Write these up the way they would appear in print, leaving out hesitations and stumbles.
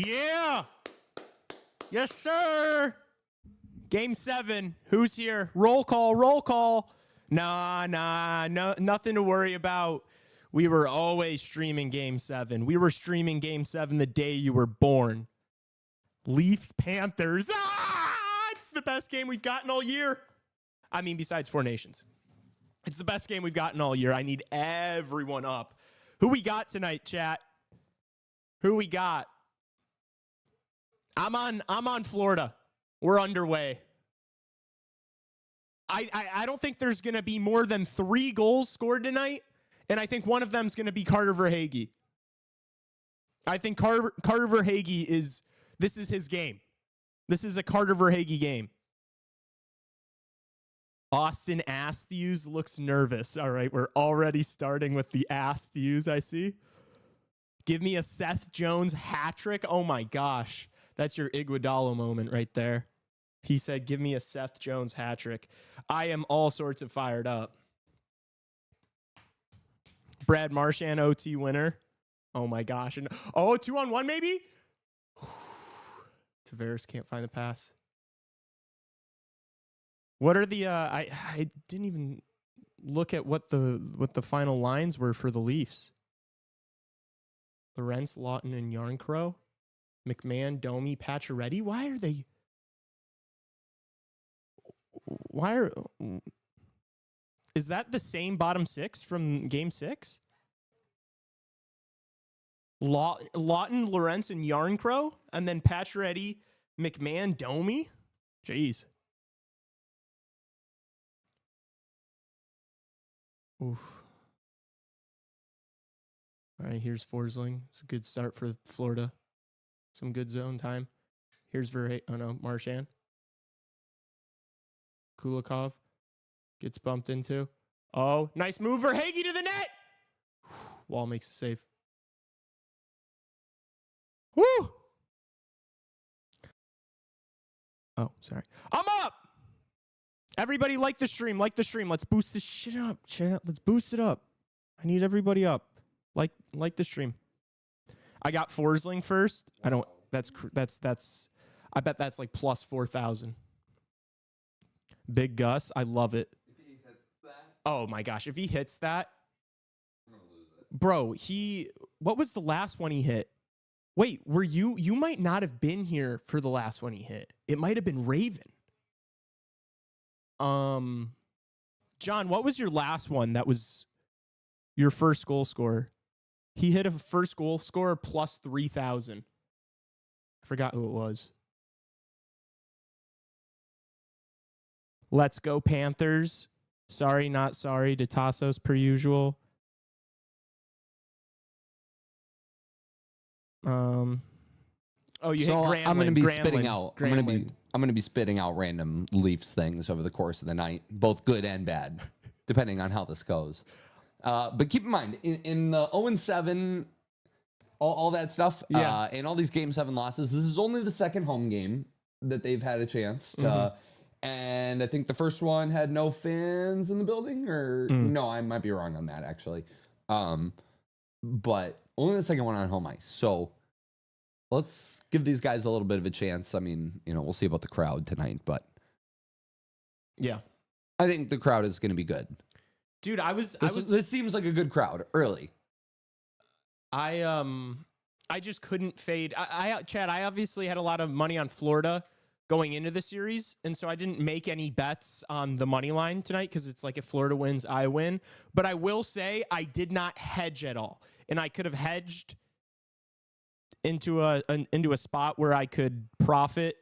Yeah. Yes, sir. Game 7. Who's here? Roll call, roll call. No, nothing to worry about. We were always streaming Game 7. We were streaming Game 7 the day you were born. Leafs, Panthers. It's the best game we've gotten all year. I mean, besides Four Nations. It's the best game we've gotten all year. I need everyone up. Who we got tonight, chat? Who we got? I'm on Florida. We're underway. I don't think there's going to be more than 3 goals scored tonight, and I think one of them is going to be Carter Verhaeghe. I think Carter Verhaeghe this is his game. This is a Carter Verhaeghe game. Austin Asthews looks nervous. All right, we're already starting with the Asthews, I see. Give me a Seth Jones hat trick. Oh my gosh. That's your Iguodala moment right there. He said, give me a Seth Jones hat trick. I am all sorts of fired up. Brad Marchand, OT winner. Oh my gosh. And 2-on-1 maybe? Tavares can't find the pass. What are the I didn't even look at what the final lines were for the Leafs. Lorentz, Lawton, and Yarncrow. McMahon, Domi, Pacioretty. Is that the same bottom 6 from Game 6? Lawton, Lorentz, and Yarncrow, and then Pacioretty, McMahon, Domi. Jeez. Oof. All right, here's Forsling. It's a good start for Florida. Some good zone time. Here's Marchand. Kulikov gets bumped into. Oh, nice move. Verhaeghe to the net. Wall makes a save. Woo! Oh, sorry. I'm up. Everybody like the stream. Like the stream. Let's boost this shit up, chat. Let's boost it up. I need everybody up. Like the stream. I got Forsling first. I don't. That's. I bet that's like plus 4,000. Big Gus. I love it. If he hits that, oh my gosh! If he hits that, I'm gonna lose it. bro. What was the last one he hit? Wait, were you? You might not have been here for the last one he hit. It might have been Raven. John, what was your last one? That was your first goal scorer. He hit a first goal scorer plus 3,000. I forgot who it was. Let's go Panthers. Sorry, not sorry to Tassos per usual. Oh, you hit Granlund. I'm going to be Granlund, spitting out. Granlund. I'm going to be spitting out random Leafs things over the course of the night, both good and bad, depending on how this goes. But keep in mind, in the 0-7, all that stuff, and all these Game 7 losses, this is only the second home game that they've had a chance to. And I think the first one had no fans in the building, or no, I might be wrong on that actually. But only the second one on home ice. So let's give these guys a little bit of a chance. I mean, we'll see about the crowd tonight, but yeah, I think the crowd is going to be good. Dude, This seems like a good crowd early. I just couldn't fade. Chad, I obviously had a lot of money on Florida going into the series, and so I didn't make any bets on the money line tonight because it's like if Florida wins, I win. But I will say I did not hedge at all, and I could have hedged into a spot where I could profit.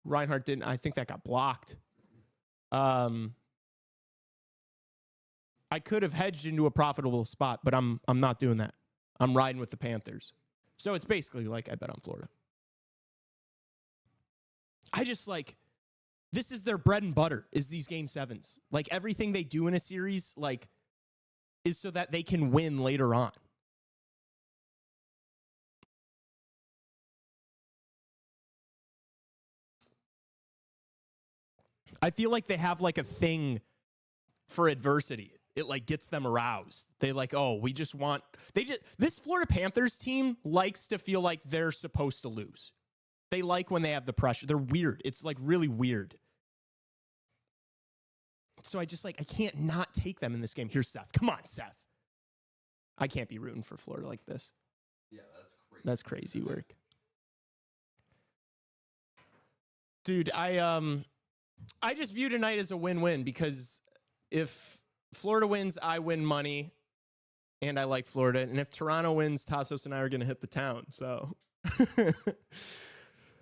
Reinhardt didn't. I think that got blocked. I could have hedged into a profitable spot, but I'm not doing that. I'm riding with the Panthers. So it's basically like I bet on Florida. I just this is their bread and butter, is these Game 7s. Like everything they do in a series, is so that they can win later on. I feel like they have a thing for adversity. it like gets them aroused. They like, oh, this Florida Panthers team likes to feel like they're supposed to lose. They like when they have the pressure. They're weird. It's like really weird. So I can't not take them in this game. Here's Seth. Come on, Seth. I can't be rooting for Florida like this. Yeah, that's crazy. That's crazy work. Dude, I just view tonight as a win-win because if Florida wins, I win money, and I like Florida. And if Toronto wins, Tassos and I are going to hit the town. So,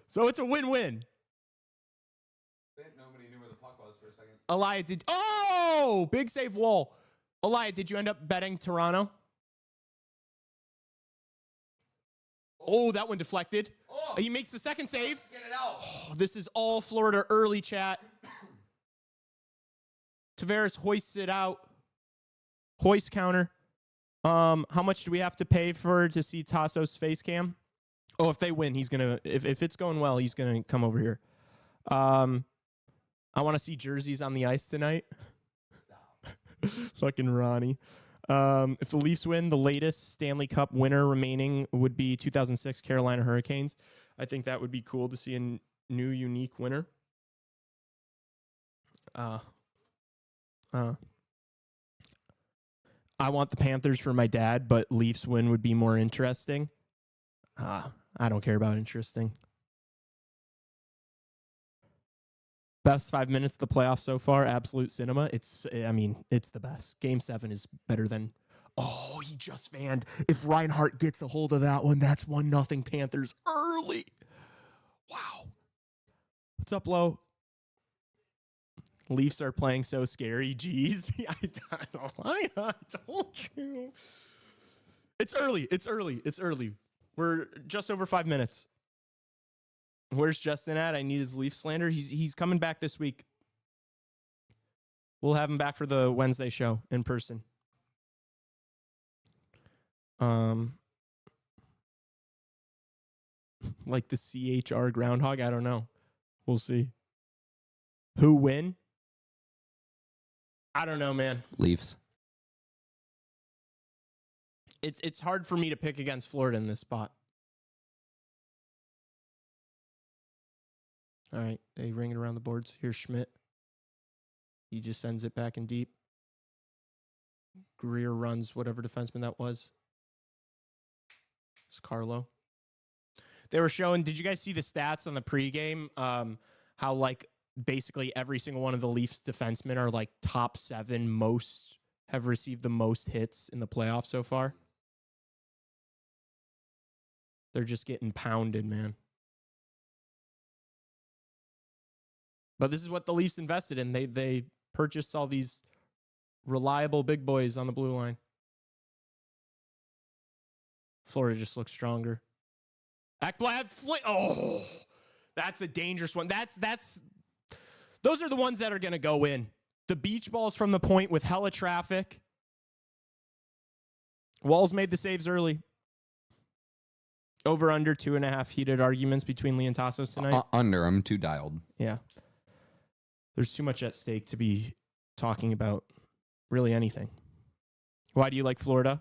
so it's a win-win. Nobody knew where the puck was for a second. Elia, big save Wall. Elia, did you end up betting Toronto? Oh, that one deflected. Oh, He makes the second save. get it out. Oh, this is all Florida early, chat. Tavares hoists it out. Hoist counter. How much do we have to pay to see Tassos face cam? Oh, if they win, he's gonna. If it's going well, he's gonna come over here. I want to see jerseys on the ice tonight. Stop. Fucking Ronnie. If the Leafs win, the latest Stanley Cup winner remaining would be 2006 Carolina Hurricanes. I think that would be cool to see a new, unique winner. I want the Panthers for my dad, but Leafs win would be more interesting. I don't care about interesting. Best 5 minutes of the playoffs so far, absolute cinema. It's the best. Game 7 is better than. Oh, he just fanned. If Reinhart gets a hold of that one, that's 1-0 Panthers early. Wow. What's up, Lo? Leafs are playing so scary. Jeez. I told you. It's early. We're just over 5 minutes. Where's Justin at? I need his Leaf slander. He's coming back this week. We'll have him back for the Wednesday show in person. Like the CHR groundhog? I don't know. We'll see. Who win? I don't know, man. Leafs. It's hard for me to pick against Florida in this spot. All right, they ring it around the boards. Here's Schmidt. He just sends it back in deep. Greer runs whatever defenseman that was. It's Carlo. They were showing, did you guys see the stats on the pregame? How like basically every single one of the Leafs defensemen are like top 7 most, have received the most hits in the playoffs so far. They're just getting pounded, man. But this is what the Leafs invested in. They purchased all these reliable big boys on the blue line. Florida just looks stronger. Ekblad, oh, that's a dangerous one. Those are the ones that are going to go in. The beach balls from the point with hella traffic. Walls made the saves early. Over under 2.5 heated arguments between Lee and Tassos tonight. Under, I'm too dialed. Yeah. There's too much at stake to be talking about really anything. Why do you like Florida?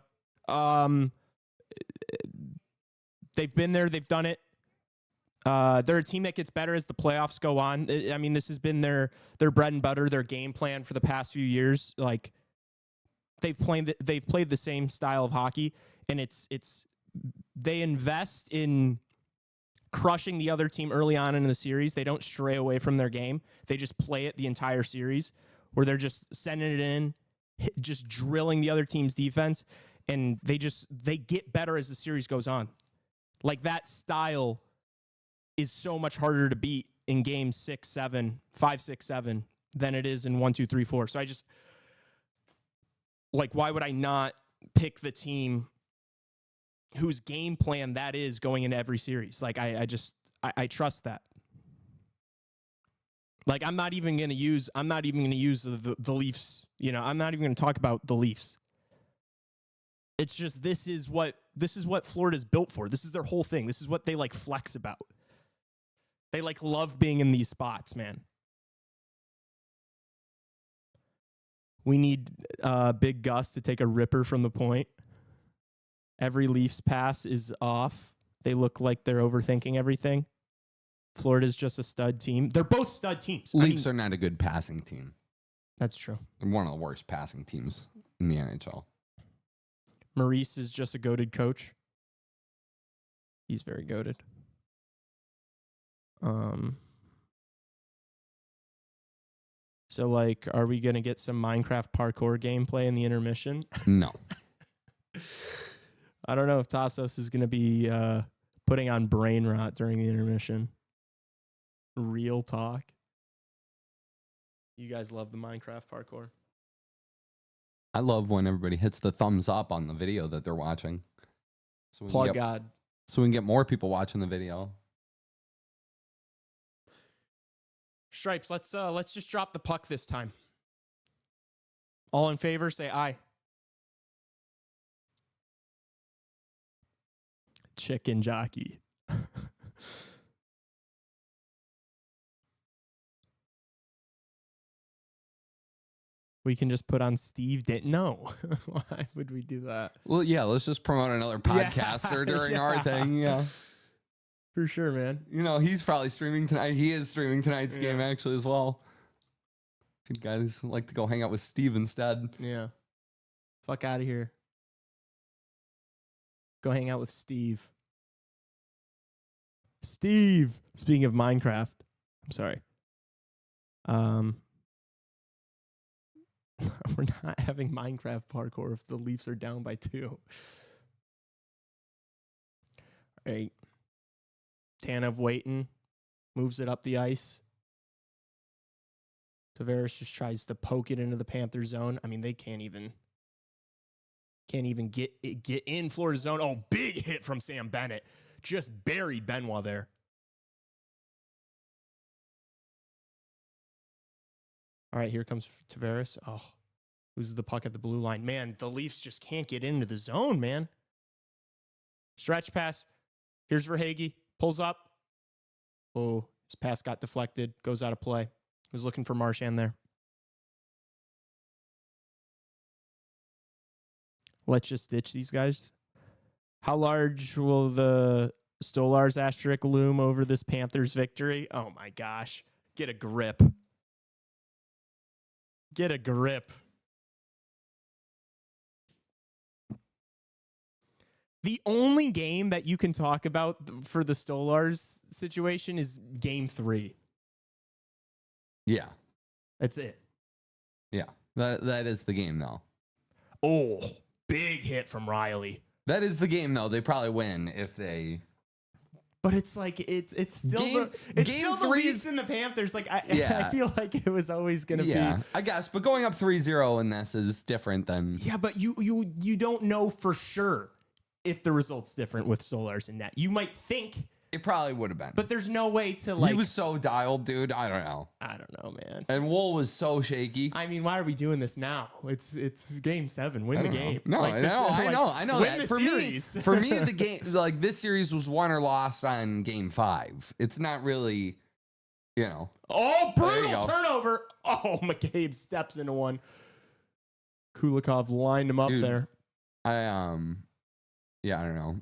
They've been there. They've done it. They're a team that gets better as the playoffs go on. I mean, this has been their bread and butter, their game plan for the past few years. Like they've played the same style of hockey, and they invest in crushing the other team early on in the series. They don't stray away from their game. They just play it the entire series, where they're just sending it in, just drilling the other team's defense, and they get better as the series goes on. Like that style is so much harder to beat in games 6, 7, 5, 6, 7 than it is in 1, 2, 3, 4. So I just like, why would I not pick the team whose game plan that is going into every series? Like I trust that. Like I'm not even going to use the Leafs. You know, I'm not even going to talk about the Leafs. It's just, this is what Florida's built for. This is their whole thing. This is what they like flex about. They like love being in these spots, man. We need Big Gus to take a ripper from the point. Every Leafs pass is off. They look like they're overthinking everything. Florida's just a stud team. They're both stud teams. Leafs are not a good passing team. That's true. They're one of the worst passing teams in the NHL. Maurice is just a goated coach. He's very goated. So, like, are we going to get some Minecraft parkour gameplay in the intermission? No. I don't know if Tassos is going to be putting on brain rot during the intermission. Real talk. You guys love the Minecraft parkour. I love when everybody hits the thumbs up on the video that they're watching. So we Plug can get, God. so we can get more people watching the video. Stripes, let's just drop the puck this time. All in favor, say aye. Chicken jockey. We can just put on Steve didn't know. Why would we do that? Well, yeah, let's just promote another podcaster during our thing. Yeah. For sure, man. You know, he's probably streaming tonight. He is streaming tonight's game actually as well. If you guys like to go hang out with Steve instead. Yeah. Fuck out of here. Go hang out with Steve. Steve. Speaking of Minecraft. I'm sorry. We're not having Minecraft parkour if the Leafs are down by 2. All right. Tanev waiting. Moves it up the ice. Tavares just tries to poke it into the Panthers zone. I mean, they can't even get in Florida's zone. Oh, big hit from Sam Bennett. Just buried Benoit there. All right, here comes Tavares. Oh, loses the puck at the blue line. Man, the Leafs just can't get into the zone, man. Stretch pass. Here's Verhaeghe. Pulls up. Oh, his pass got deflected. Goes out of play. Was looking for Marchand there. Let's just ditch these guys. How large will the Stolarz asterisk loom over this Panthers victory? Oh, my gosh. Get a grip. Get a grip. The only game that you can talk about for the Stolarz situation is game 3. Yeah. That's it. Yeah. That is the game though. Oh, big hit from Riley. That is the game though. They probably win if they. But it's like it's still Game still the 3 Leafs and the Panthers. Like I feel like it was always gonna be. I guess. But going up 3-0 in this is different than. Yeah, but you don't know for sure if the result's different with Stolarz and net. You might think It probably would have been. but there's no way to like. He was so dialed, dude. I don't know. I don't know, man. And Wool was so shaky. I mean, why are we doing this now? It's game 7. Win I the don't know. game. No, Like, this- I know win that. the For series. me, for me, the game like this series was won or lost on game 5. It's not really, you know. Oh, There you brutal go. turnover. Oh, McCabe steps into one. Kulikov lined him up Dude. there. I don't know.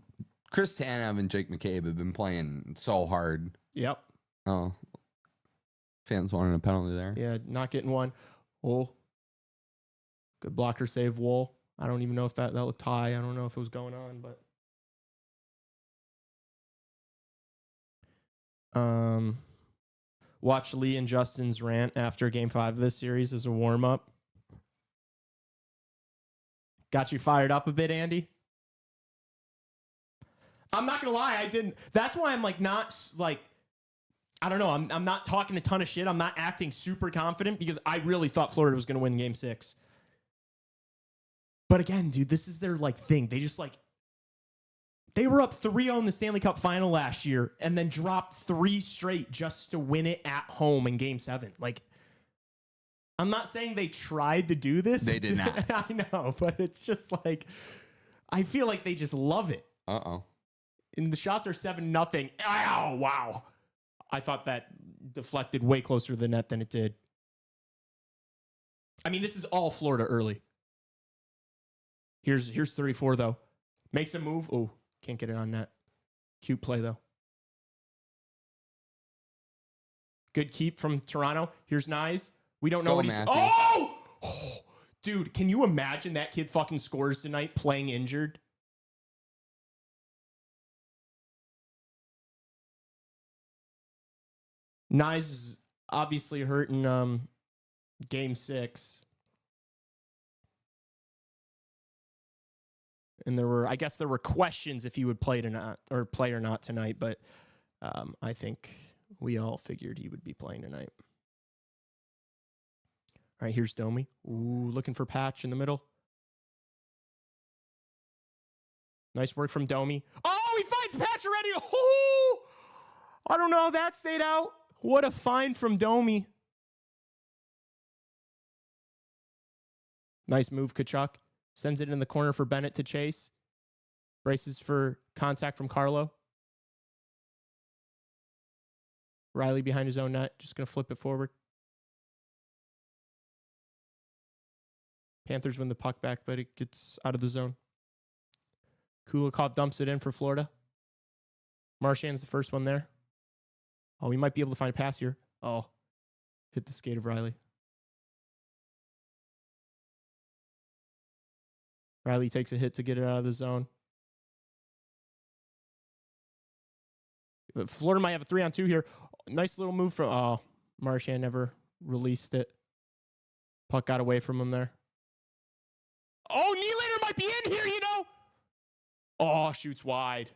Chris Tanev and Jake McCabe have been playing so hard. Yep. Oh, fans wanted a penalty there. Yeah, not getting one. Oh, good blocker save, Wool. I don't even know if that looked high. I don't know if it was going on, but watch Lee and Justin's rant after game 5 of this series as a warm-up. Got you fired up a bit, Andy? I'm not gonna lie, I didn't. That's why I'm like not like, I don't know. I'm not talking a ton of shit. I'm not acting super confident because I really thought Florida was gonna win game 6. But again, dude, this is their like thing. They just like, they were up 3-0 in the Stanley Cup final last year and then dropped 3 straight just to win it at home in game 7. Like, I'm not saying they tried to do this. They did not. I know, but it's just like, I feel like they just love it. Uh-oh. And the shots are 7-0. Ow, wow. I thought that deflected way closer to the net than it did. I mean, this is all Florida early. Here's 34 though. Makes a move. Oh, can't get it on net. Cute play though. Good keep from Toronto. Here's Nyes. We don't know what he's doing. Oh! Dude, can you imagine that kid fucking scores tonight playing injured? Nyes is obviously hurt in game 6. And I guess there were questions if he would play or not tonight, but I think we all figured he would be playing tonight. All right, here's Domi. Ooh, looking for Patch in the middle. Nice work from Domi. Oh, he finds Patch already. Oh, I don't know how that stayed out. What a find from Domi. Nice move, Kachuk. Sends it in the corner for Bennett to chase. Braces for contact from Carlo. Riley behind his own net. Just going to flip it forward. Panthers win the puck back, but it gets out of the zone. Kulikov dumps it in for Florida. Marchand's the first one there. Oh, we might be able to find a pass here. Oh, hit the skate of Riley. Riley takes a hit to get it out of the zone. But Florida might have a 3-on-2 here. Nice little move from... Oh, Marchand never released it. Puck got away from him there. Oh, Nylander might be in here, you know. Oh, shoots wide.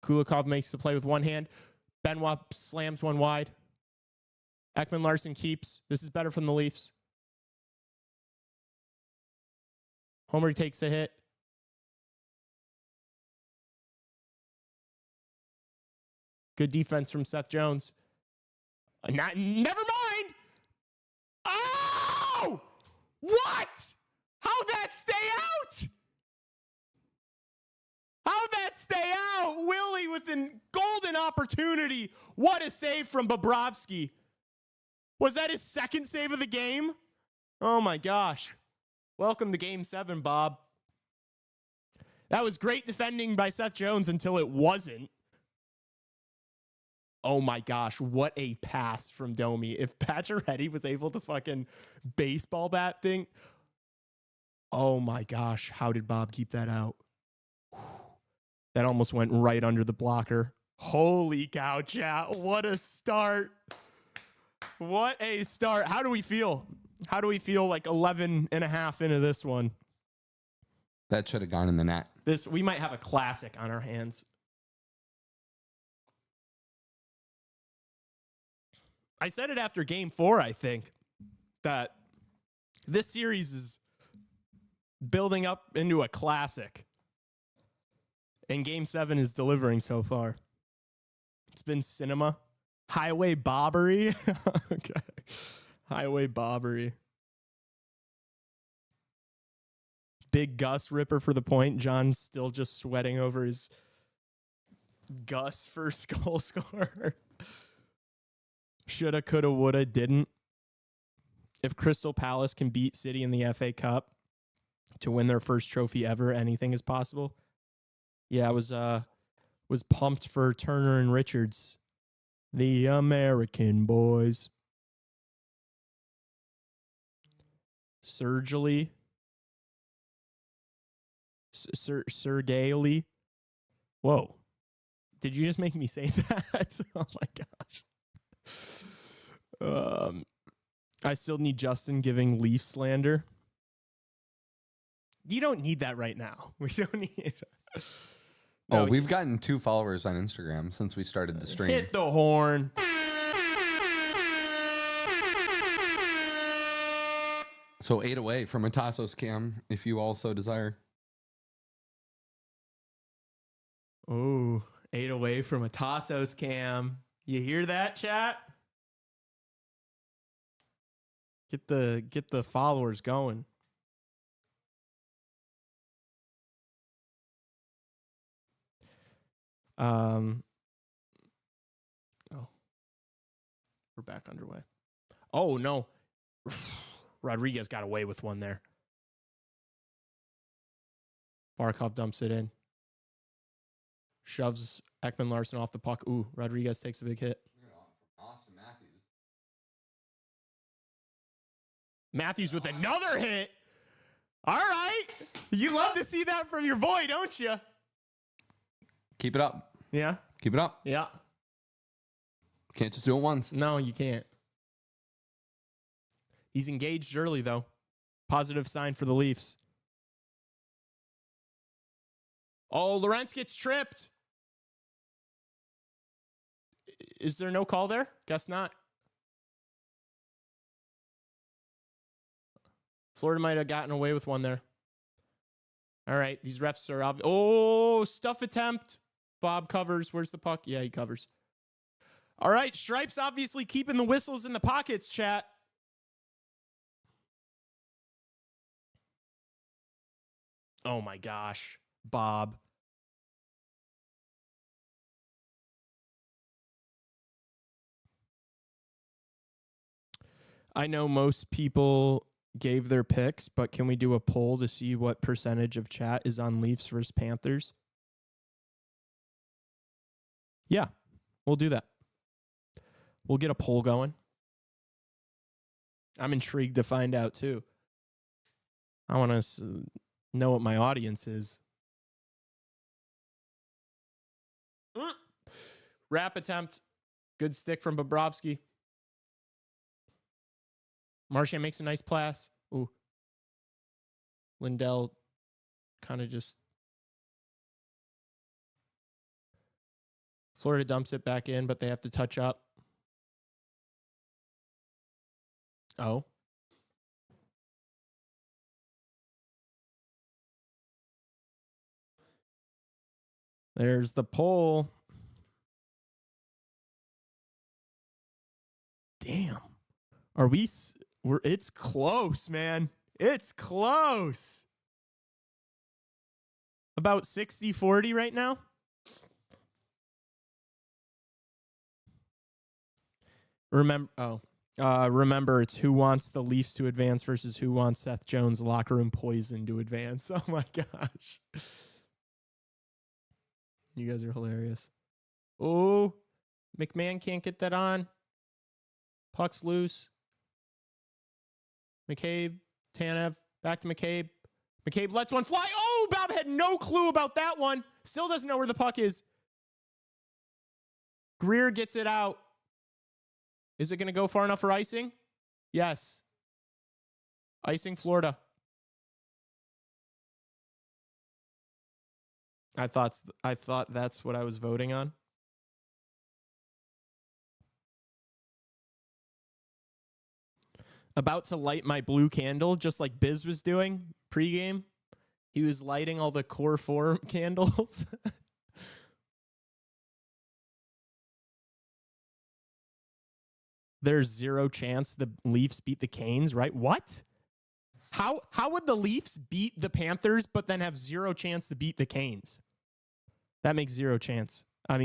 Kulikov makes the play with one hand. Benoit slams one wide. Ekman Larson keeps. This is better from the Leafs. Homer takes a hit. Good defense from Seth Jones. Never mind. Oh! What? How'd that stay out? How'd that stay out? Willie with a golden opportunity. What a save from Bobrovsky. Was that his second save of the game? Oh my gosh. Welcome to Game 7, Bob. That was great defending by Seth Jones until it wasn't. Oh my gosh, what a pass from Domi. If Pacioretty was able to fucking baseball bat thing. Oh my gosh, how did Bob keep that out? That almost went right under the blocker. Holy cow, chat. What a start. What a start. How do we feel? How do we feel like 11 and a half into this one? That should have gone in the net. We might have a classic on our hands. I said it after game 4, I think, that this series is building up into a classic. And game 7 is delivering so far. It's been cinema. Highway Bobbery. Okay. Highway Bobbery. Big Gus Ripper for the point. John's still just sweating over his Gus first goal scorer. Shoulda, coulda, woulda, didn't. If Crystal Palace can beat City in the FA Cup to win their first trophy ever, anything is possible. Yeah, I was pumped for Turner and Richards. The American boys. Sergey Lee. Whoa. Did you just make me say that? Oh my gosh. I still need Justin giving Leaf slander. You don't need that right now. We don't need it. No, we've gotten 2 followers on Instagram since we started the stream. Hit the horn. So 8 away from a Tassos cam, if you also desire. Oh, 8 away from a Tassos cam. You hear that, chat? Get the followers going. back underway. Oh, no. Rodriguez got away with one there. Barkov dumps it in. Shoves Ekman Larson off the puck. Ooh, Rodriguez takes a big hit. Awesome, Matthews. Matthews with another hit. All right. You love to see that from your boy, don't you? Keep it up. Yeah. Keep it up. Yeah. Can't just do it once. No, you can't. He's engaged early, though. Positive sign for the Leafs. Oh, Lorentz gets tripped. Is there no call there? Guess not. Florida might have gotten away with one there. All right, these refs are oh, stuff attempt. Bob covers. Where's the puck? Yeah, he covers. All right, Stripes obviously keeping the whistles in the pockets, chat. Oh my gosh, Bob. I know most people gave their picks, but can we do a poll to see what percentage of chat is on Leafs versus Panthers? Yeah, we'll do that. We'll get a poll going. I'm intrigued to find out, too. I want to know what my audience is. Wrap attempt. Good stick from Bobrovsky. Marchand makes a nice pass. Ooh. Lindell kind of just... Florida dumps it back in, but they have to touch up. Oh. There's the poll. Damn. Are we... It's close, man. It's close. About 60-40 right now. Remember, it's who wants the Leafs to advance versus who wants Seth Jones' locker room poison to advance. Oh, my gosh. You guys are hilarious. Oh, McMahon can't get that on. Puck's loose. McCabe, Tanev, back to McCabe. McCabe lets one fly. Oh, Bob had no clue about that one. Still doesn't know where the puck is. Greer gets it out. Is it going to go far enough for icing? Yes. Icing Florida. I thought that's what I was voting on. About to light my blue candle, just like Biz was doing pregame. He was lighting all the Core 4 candles. There's zero chance the Leafs beat the Canes, right? What? How would the Leafs beat the Panthers but then have zero chance to beat the Canes? That makes zero sense. I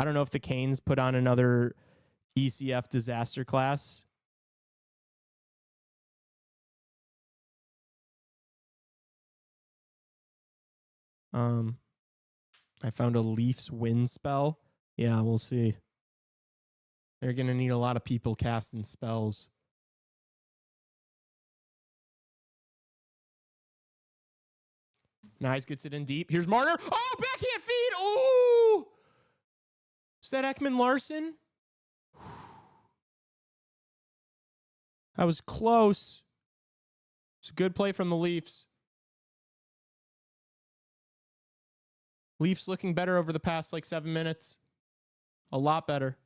don't know if the Canes put on another ECF disaster class. I found a Leafs win spell. Yeah, we'll see. They're going to need a lot of people casting spells. Nyes gets it in deep. Here's Marner. Oh, backhand feed. Oh! Is that Ekman Larson? That was close. It's a good play from the Leafs. Leafs looking better over the past 7 minutes. A lot better.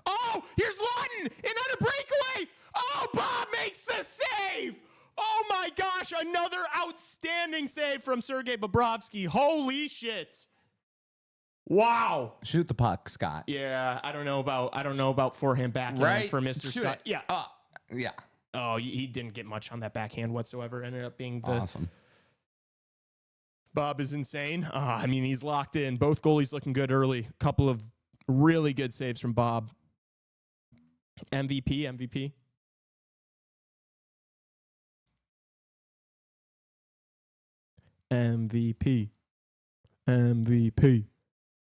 Oh, here's Lawton. Another breakaway. Oh, Bob makes the save. Oh, my gosh. Another outstanding save from Sergei Bobrovsky. Holy shit. Wow. Shoot the puck, Scott. Yeah, I don't know about forehand backhand for Mr. Shoot Scott. it. Yeah. Yeah. Oh, he didn't get much on that backhand whatsoever. Ended up being the Awesome. Bob is insane. He's locked in. Both goalies looking good early. Couple of Really good saves from Bob. MVP.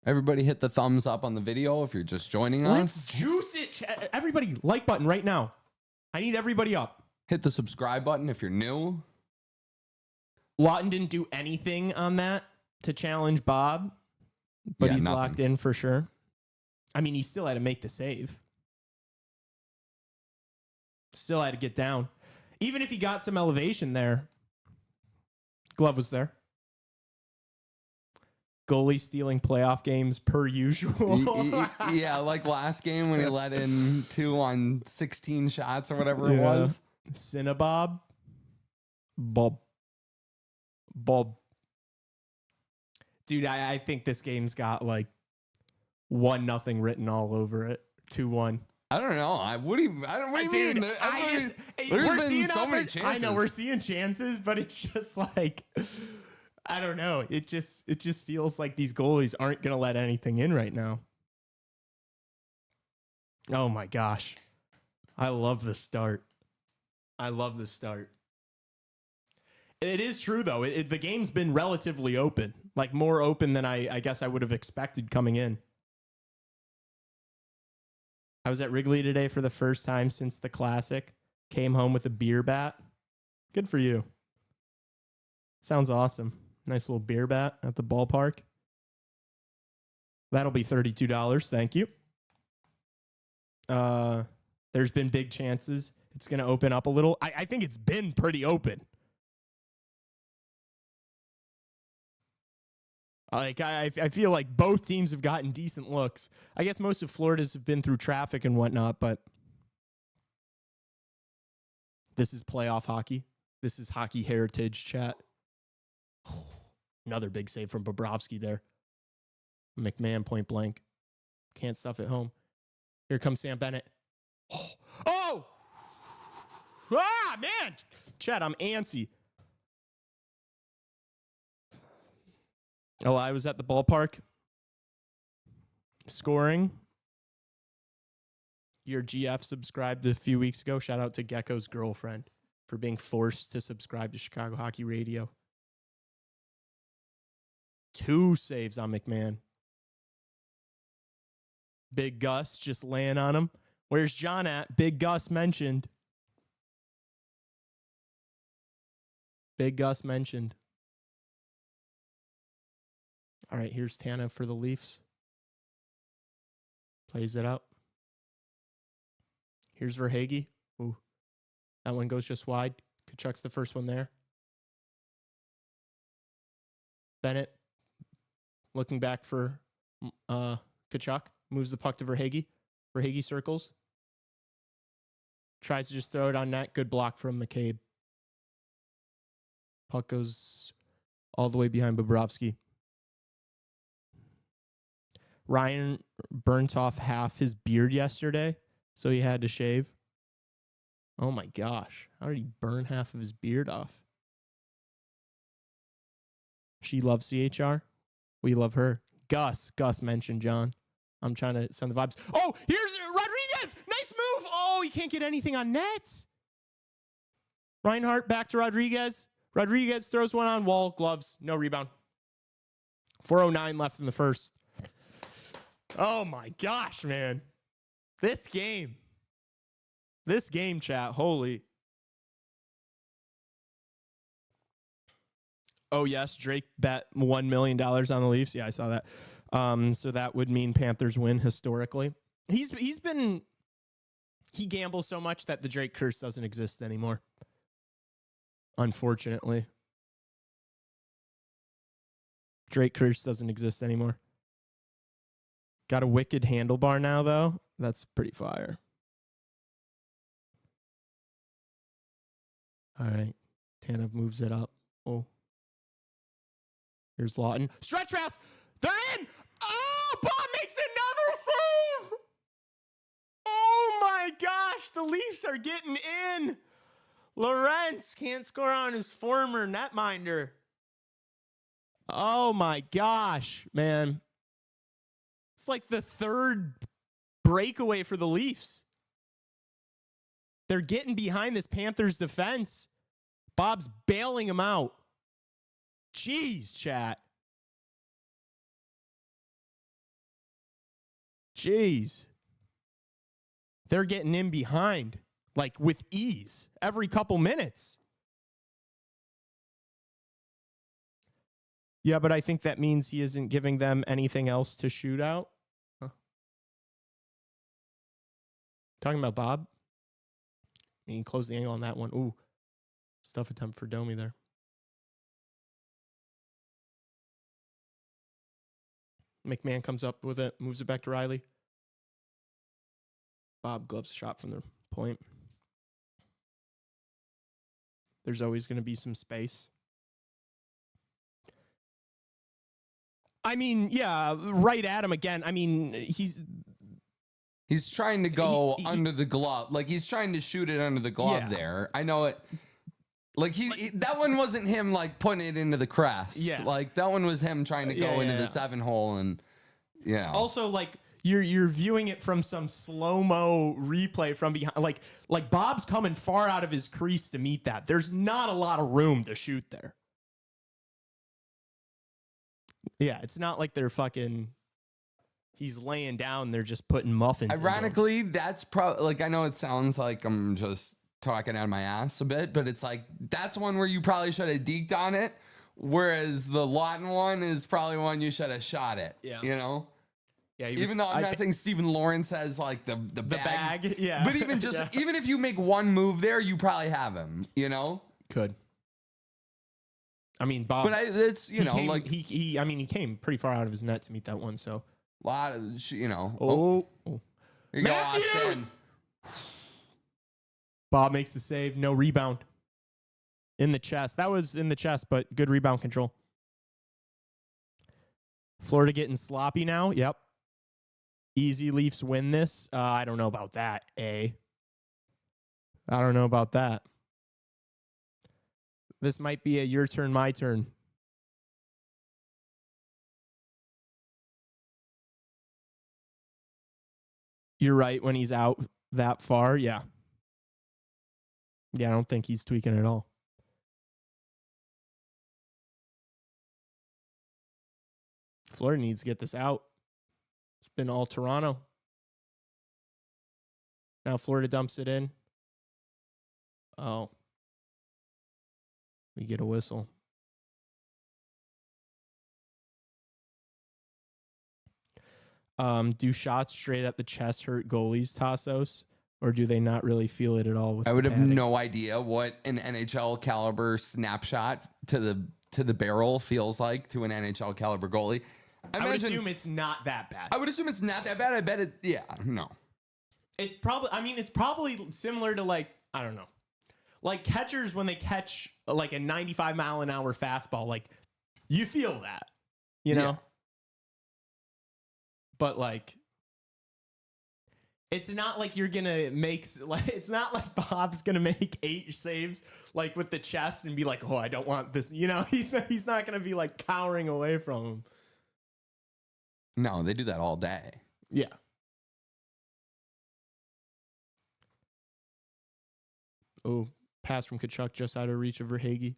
Everybody hit the thumbs up on the video if you're just joining Let's us. juice it. Everybody, like button right now. I need everybody up. Hit the subscribe button if you're new. Lawton didn't do anything on that to challenge Bob, but Yeah, he's nothing. locked in for sure. I mean, he still had to make the save. Still had to get down. Even if he got some elevation there, glove was there. Goalie stealing playoff games per usual. Yeah, like last game when he let in 2 on 16 shots or whatever it was. Cinnabob. Bob. Dude, I think this game's got like 1-0 written all over it. 2-1. I don't know. What do you mean? There's been so many chances. I know we're seeing chances, but it's just like, I don't know. It just feels like these goalies aren't going to let anything in right now. Oh my gosh. I love the start. It is true, though. The game's been relatively open, like more open than I guess I would have expected coming in. I was at Wrigley today for the first time since the Classic. Came home with a beer bat. Good for you. Sounds awesome. Nice little beer bat at the ballpark. That'll be $32. Thank you. There's been big chances. It's going to open up a little. I think it's been pretty open. Like I feel like both teams have gotten decent looks. I guess most of Florida's have been through traffic and whatnot, but this is playoff hockey. This is hockey heritage, chat. Another big save from Bobrovsky there. McMahon point blank. Can't stuff it home. Here comes Sam Bennett. Oh! Ah, man! Chat, I'm antsy. Oh, I was at the ballpark scoring. Your GF subscribed a few weeks ago. Shout out to Gecko's girlfriend for being forced to subscribe to Chicago Hockey Radio. 2 saves on McMahon. Big Gus just laying on him. Where's John at? Big Gus mentioned. All right, here's Tana for the Leafs. Plays it up. Here's Verhaeghe. Ooh, that one goes just wide. Kachuk's the first one there. Bennett looking back for Kachuk. Moves the puck to Verhaeghe. Verhaeghe circles. Tries to just throw it on net. Good block from McCabe. Puck goes all the way behind Bobrovsky. Ryan burnt off half his beard yesterday, so he had to shave. Oh my gosh. How did he burn half of his beard off? She loves CHR. We love her. Gus mentioned John. I'm trying to send the vibes. Oh, here's Rodriguez. Nice move. Oh, he can't get anything on net. Reinhart back to Rodriguez. Rodriguez throws one on wall. Gloves. No rebound. 4:09 left in the first. Oh my gosh, man. This game, chat, holy. Oh, yes, Drake bet $1 million on the Leafs. Yeah, I saw that. So that would mean Panthers win historically. He gambles so much that the Drake curse doesn't exist anymore. Unfortunately. Drake curse doesn't exist anymore. Got a wicked handlebar now, though. That's pretty fire. All right. Tanev moves it up. Oh. Here's Lawton. Stretch pass. They're in. Oh, Bob makes another save. Oh, my gosh. The Leafs are getting in. Lorentz can't score on his former netminder. Oh, my gosh, man. It's like the third breakaway for the Leafs. They're getting behind this Panthers defense. Bob's bailing them out. Jeez, chat. Jeez. They're getting in behind, like with ease, every couple minutes. Yeah, but I think that means he isn't giving them anything else to shoot out. Huh. Talking about Bob? I mean, close the angle on that one. Ooh, stuff attempt for Domi there. McMahon comes up with it, moves it back to Riley. Bob gloves a shot from the point. There's always going to be some space. I mean, yeah, right at him again. I mean, he's trying to go under the glove. Like, he's trying to shoot it under the glove there. I know it. Like, that one wasn't him, like, putting it into the crest. Yeah. Like, that one was him trying to go into the 7-hole and, Also, like, you're viewing it from some slow-mo replay from behind. Like Bob's coming far out of his crease to meet that. There's not a lot of room to shoot there. Yeah, it's not like they're fucking... He's laying down. They're just putting muffins. Ironically, that's probably... Like, I know it sounds like I'm just talking out of my ass a bit, but it's like, that's one where you probably should have deked on it, whereas the Lawton one is probably one you should have shot it. Yeah. You know? Yeah, even though I'm not saying Stephen Lawrence has like the bag, yeah. But even even if you make one move there, you probably have him. You know, could. I mean, Bob. But it's he came pretty far out of his net to meet that one. So a lot of Here you go, Austin. Bob makes the save. No rebound. In the chest. That was in the chest, but good rebound control. Florida getting sloppy now. Yep. Easy Leafs win this. I don't know about that, I don't know about that. This might be a your turn, my turn. You're right, when he's out that far, yeah. Yeah, I don't think he's tweaking at all. Florida needs to get this out. It's been all Toronto. Now Florida dumps it in. Oh. We get a whistle. Do shots straight at the chest hurt goalies, Tassos? Or do they not really feel it at all? I would have no idea what an NHL caliber snapshot to the barrel feels like to an NHL caliber goalie. I would assume it's not that bad. I would assume it's not that bad. I bet it, no. It's probably similar to like, I don't know. Like catchers when they catch like a 95 mile an hour fastball, like you feel that, you know? Yeah. But like, it's not like you're gonna it's not like Bob's gonna make 8 saves like with the chest and be like, oh, I don't want this. You know, he's not gonna be like cowering away from him. No, they do that all day. Yeah. Oh, pass from Tkachuk just out of reach of Verhaeghe.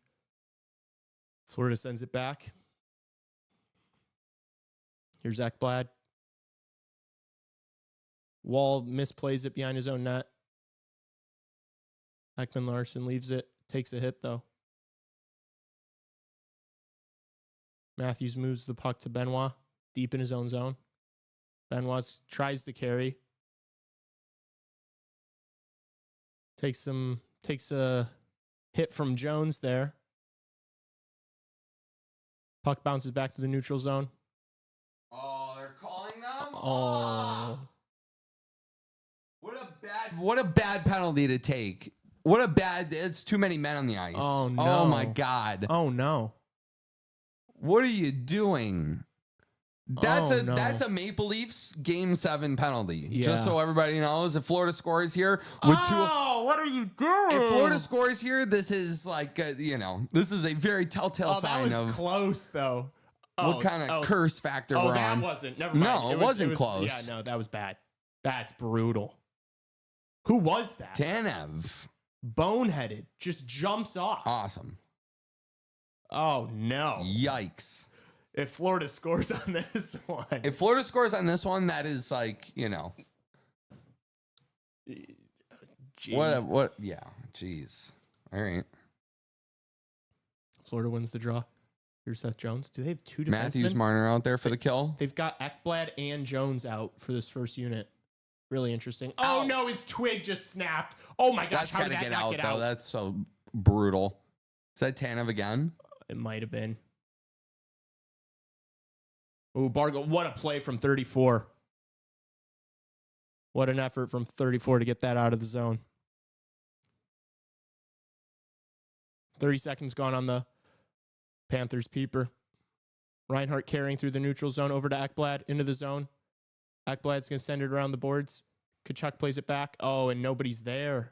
Florida sends it back. Here's Zach Blad. Wall misplays it behind his own net. Ekman Larson leaves it. Takes a hit, though. Matthews moves the puck to Benoit. Deep in his own zone. Benoit tries to carry. Takes a hit from Jones there. Puck bounces back to the neutral zone. Oh, they're calling them? Oh. What a bad penalty to take. It's too many men on the ice. Oh, no. Oh, my God. Oh, no. What are you doing? That's a Maple Leafs Game 7 penalty. Yeah. Just so everybody knows, if Florida scores here what are you doing? If Florida scores here, this is like this is a very telltale sign that was close though. what kind of curse factor we're that on. wasn't. Never mind. No, it wasn't close. Yeah, no, that was bad. That's brutal. Who was that? Tanev. Boneheaded. Just jumps off. Awesome. Oh, no. Yikes. If Florida scores on this one. If Florida scores on this one, that is like, you know. Jeez. What? Yeah. Jeez. All right. Florida wins the draw. Here's Seth Jones. Do they have two defensemen? Matthews, Marner out there for the kill. They've got Ekblad and Jones out for this first unit. Really interesting. Oh, no, his twig just snapped. Oh, my gosh. That's How got did to that get not out, get though. out? That's so brutal. Is that Tanev again? It might have been. Oh, Bargo. What a play from 34. What an effort from 34 to get that out of the zone. 30 seconds gone on the Panthers peeper. Reinhart carrying through the neutral zone over to Ekblad into the zone. Ekblad's going to send it around the boards. Kachuk plays it back. Oh, and nobody's there.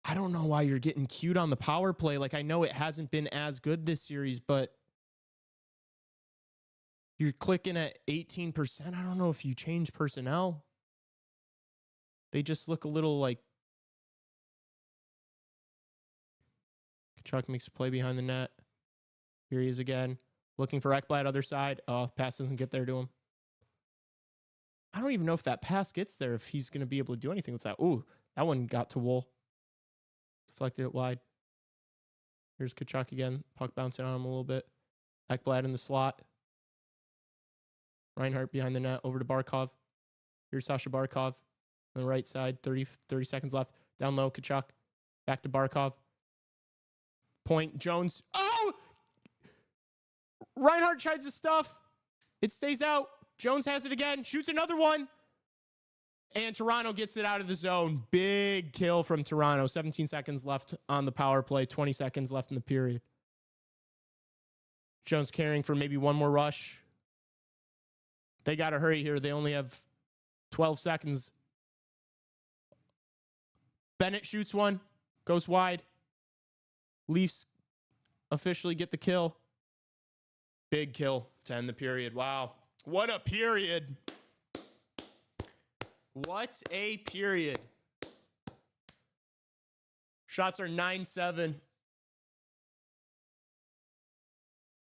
I don't know why you're getting cued on the power play. Like, I know it hasn't been as good this series, but you're clicking at 18%. I don't know if you change personnel. They just look a little like Kachuk makes a play behind the net. Here he is again. Looking for Ekblad, other side. Oh, pass doesn't get there to him. I don't even know if that pass gets there, if he's going to be able to do anything with that. Ooh, that one got to Wool. Deflected it wide. Here's Kachuk again. Puck bouncing on him a little bit. Ekblad in the slot. Reinhart behind the net. Over to Barkov. Here's Sasha Barkov on the right side. 30 seconds left. Down low, Kachuk. Back to Barkov. Point, Jones. Oh! Reinhart tries to stuff. It stays out. Jones has it again. Shoots another one. And Toronto gets it out of the zone. Big kill from Toronto. 17 seconds left on the power play. 20 seconds left in the period. Jones carrying for maybe one more rush. They got to hurry here. They only have 12 seconds. Bennett shoots one. Goes wide. Leafs officially get the kill. Big kill to end the period. Wow. What a period. What a period. Shots are 9-7.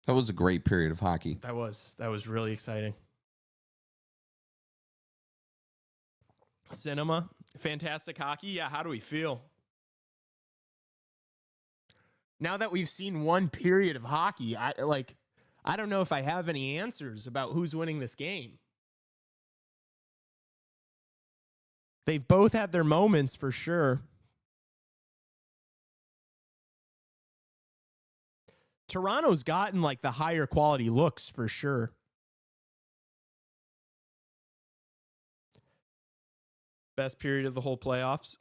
That was a great period of hockey. That was really exciting. Cinema, fantastic hockey. Yeah, how do we feel? Now that we've seen one period of hockey, I don't know if I have any answers about who's winning this game. They've both had their moments for sure. Toronto's gotten like the higher quality looks for sure. Best period of the whole playoffs.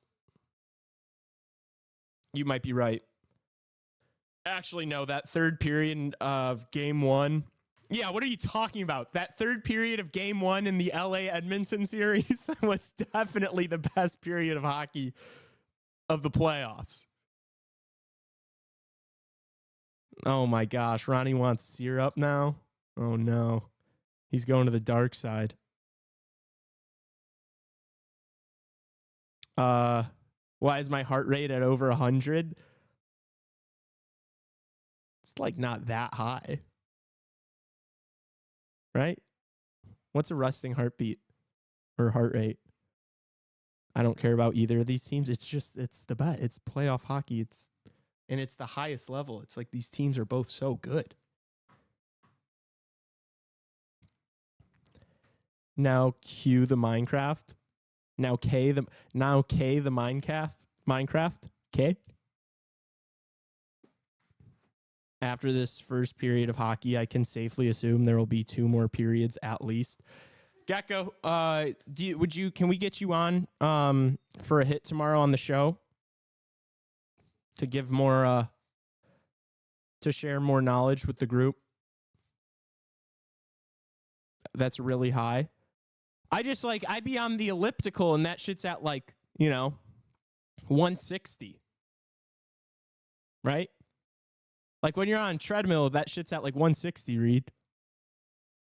You might be right. Actually, no, that third period of game one. Yeah, what are you talking about? That third period of game one in the LA Edmonton series was definitely the best period of hockey of the playoffs. Oh my gosh, Ronnie wants syrup now. Oh no, he's going to the dark side. Why is my heart rate at over 100? It's like not that high. Right? What's a resting heartbeat or heart rate? I don't care about either of these teams. It's the bet. It's playoff hockey. It's the highest level. It's like these teams are both so good. Now cue the Minecraft. Now K the Minecraft. K. After this first period of hockey, I can safely assume there will be 2 more periods at least. Gecko, can we get you on for a hit tomorrow on the show to give more to share more knowledge with the group? That's really high. I'd be on the elliptical and that shit's at 160. Right? Like when you're on treadmill, that shit's at like 160, Reed.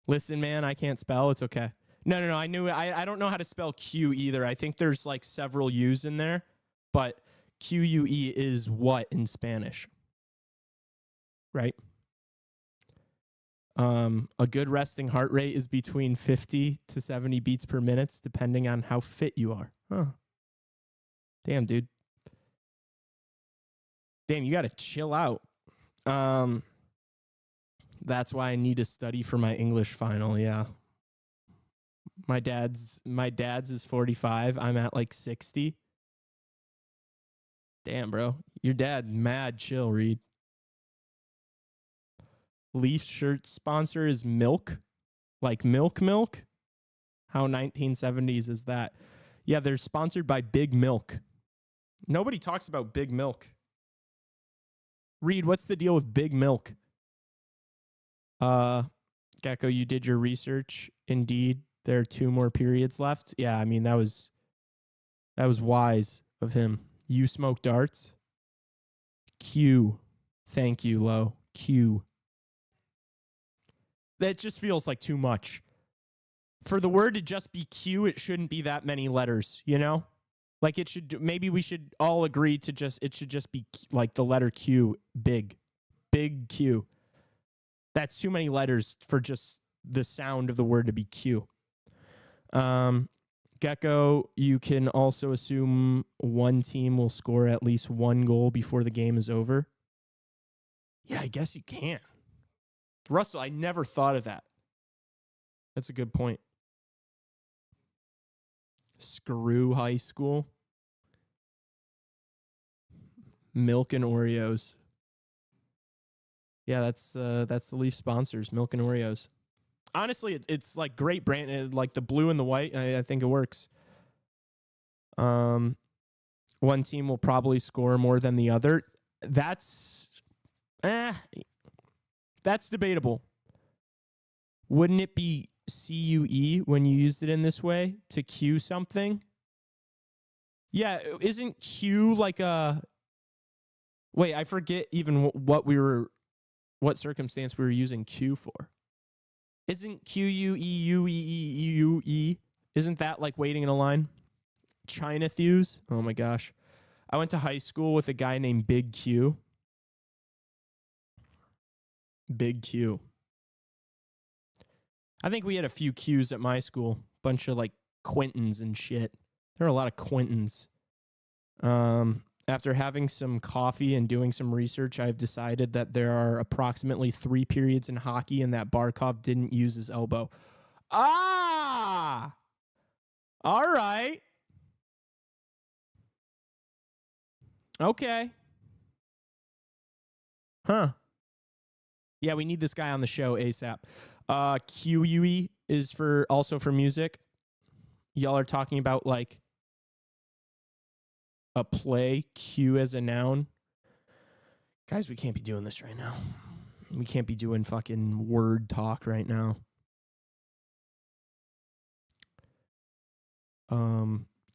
Listen, man, I can't spell. It's okay. No. I knew it. I don't know how to spell Q either. I think there's like several U's in there, but QUE is what in Spanish? Right? A good resting heart rate is between 50 to 70 beats per minute, depending on how fit you are. Huh. Damn, dude. Damn, you got to chill out. That's why I need to study for my English final. Yeah. My dad's is 45. I'm at like 60. Damn, bro. Your dad mad chill, Reed. Leaf shirt sponsor is milk. Like milk. How 1970s is that? Yeah, they're sponsored by Big Milk. Nobody talks about Big Milk. Reed, what's the deal with Big Milk? Gecko, you did your research. Indeed, there are 2 more periods left. Yeah, I mean, that was wise of him. You smoke darts? Q. Thank you, Lo. Q. That just feels like too much. For the word to just be Q, it shouldn't be that many letters, you know? Like it should, maybe we should all agree to it should just be like the letter Q, big Q. That's too many letters for just the sound of the word to be Q. Gecko, you can also assume one team will score at least 1 goal before the game is over. Yeah, I guess you can. Russell, I never thought of that. That's a good point. Screw high school. Milk and Oreos. Yeah, that's the Leaf sponsors, Milk and Oreos. Honestly, it's like great brand, like the blue and the white. I think it works. One team will probably score more than the other. That's debatable. Wouldn't it be CUE when you used it in this way to cue something? Yeah, isn't Q like a... Wait, I forget even what circumstance we were using Q for. Isn't QUEUEUE? Isn't that like waiting in a line? China Thews? Oh my gosh. I went to high school with a guy named Big Q. Big Q. I think we had a few Qs at my school. Bunch of like Quintons and shit. There are a lot of Quintons. After having some coffee and doing some research, I've decided that there are approximately 3 periods in hockey and that Barkov didn't use his elbow. Ah! All right. Okay. Huh. Yeah, we need this guy on the show ASAP. QUE is also for music. Y'all are talking about like a play, Q as a noun. Guys, we can't be doing this right now. We can't be doing fucking word talk right now.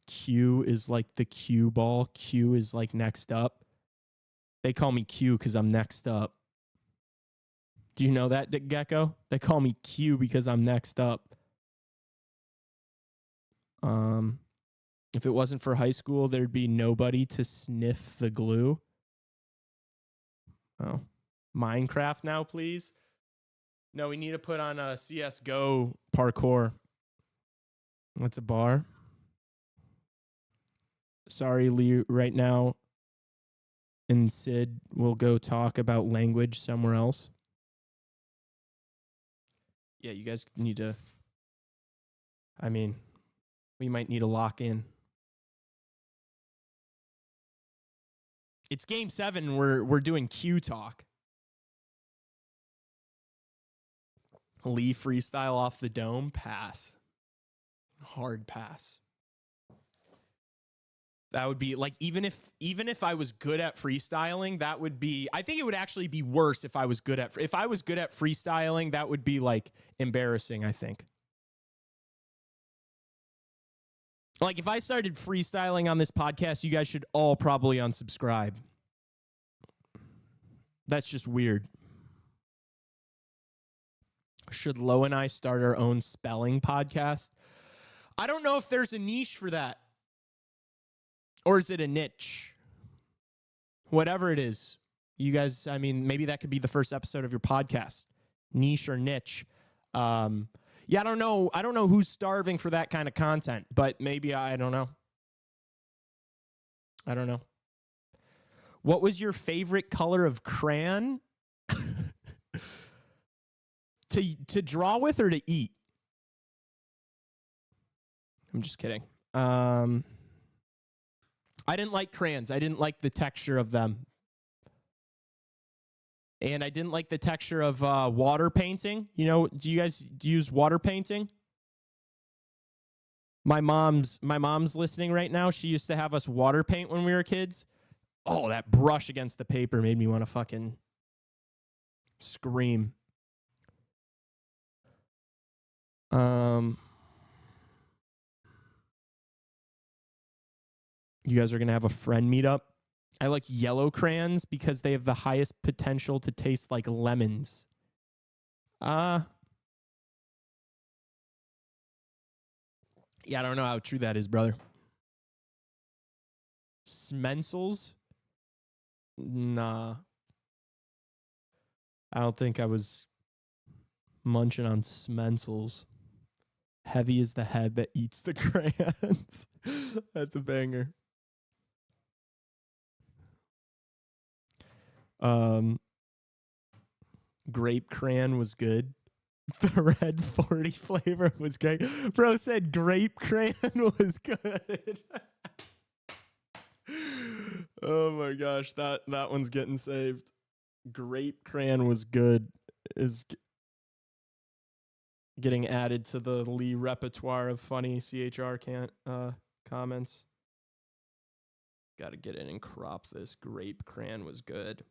Q is like the cue ball. Q is like next up. They call me Q because I'm next up. Do you know that, Gecko? They call me Q because I'm next up. If it wasn't for high school, there'd be nobody to sniff the glue. Oh, Minecraft now, please. No, we need to put on a CSGO parkour. That's a bar. Sorry, Lee, right now. And Sid will go talk about language somewhere else. Yeah, you guys need to... I mean, we might need to lock in. It's game 7. We're doing Q talk. Lee freestyle off the dome. Pass. Hard pass. That would be like, even if I was good at freestyling, that would be, I think it would actually be worse if I was good at freestyling, that would be like embarrassing, I think. Like if I started freestyling on this podcast, you guys should all probably unsubscribe. That's just weird. Should Lo and I start our own spelling podcast? I don't know if there's a niche for that. Or is it a niche? Whatever it is. You guys, I mean, maybe that could be the first episode of your podcast. Niche or niche. Yeah, I don't know. I don't know who's starving for that kind of content, but maybe I don't know. I don't know. What was your favorite color of crayon? To draw with or to eat? I'm just kidding. I didn't like crayons. I didn't like the texture of them. And I didn't like the texture of water painting. You know, do you guys use water painting? My mom's listening right now. She used to have us water paint when we were kids. Oh, that brush against the paper made me want to fucking scream. You guys are gonna have a friend meetup. I like yellow crayons because they have the highest potential to taste like lemons. Yeah, I don't know how true that is, brother. Smensels? Nah. I don't think I was munching on Smensels. Heavy is the head that eats the crayons. That's a banger. Grape crayon was good. The red 40 flavor was great. Bro said grape crayon was good. Oh my gosh, that one's getting saved. Grape crayon was good. Is getting added to the Lee repertoire of funny CHR comments. Got to get in and crop this. Grape crayon was good.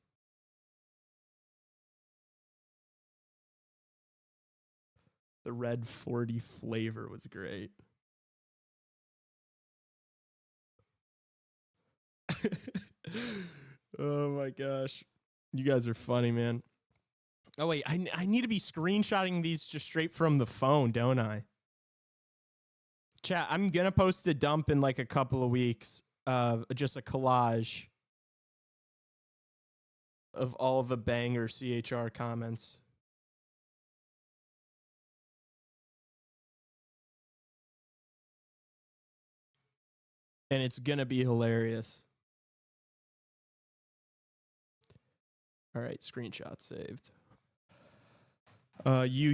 The red 40 flavor was great. Oh my gosh. You guys are funny, man. Oh wait, I need to be screenshotting these just straight from the phone, don't I? Chat, I'm gonna post a dump in like a couple of weeks. Just a collage of all the banger CHR comments. And it's gonna be hilarious. All right, screenshot saved. You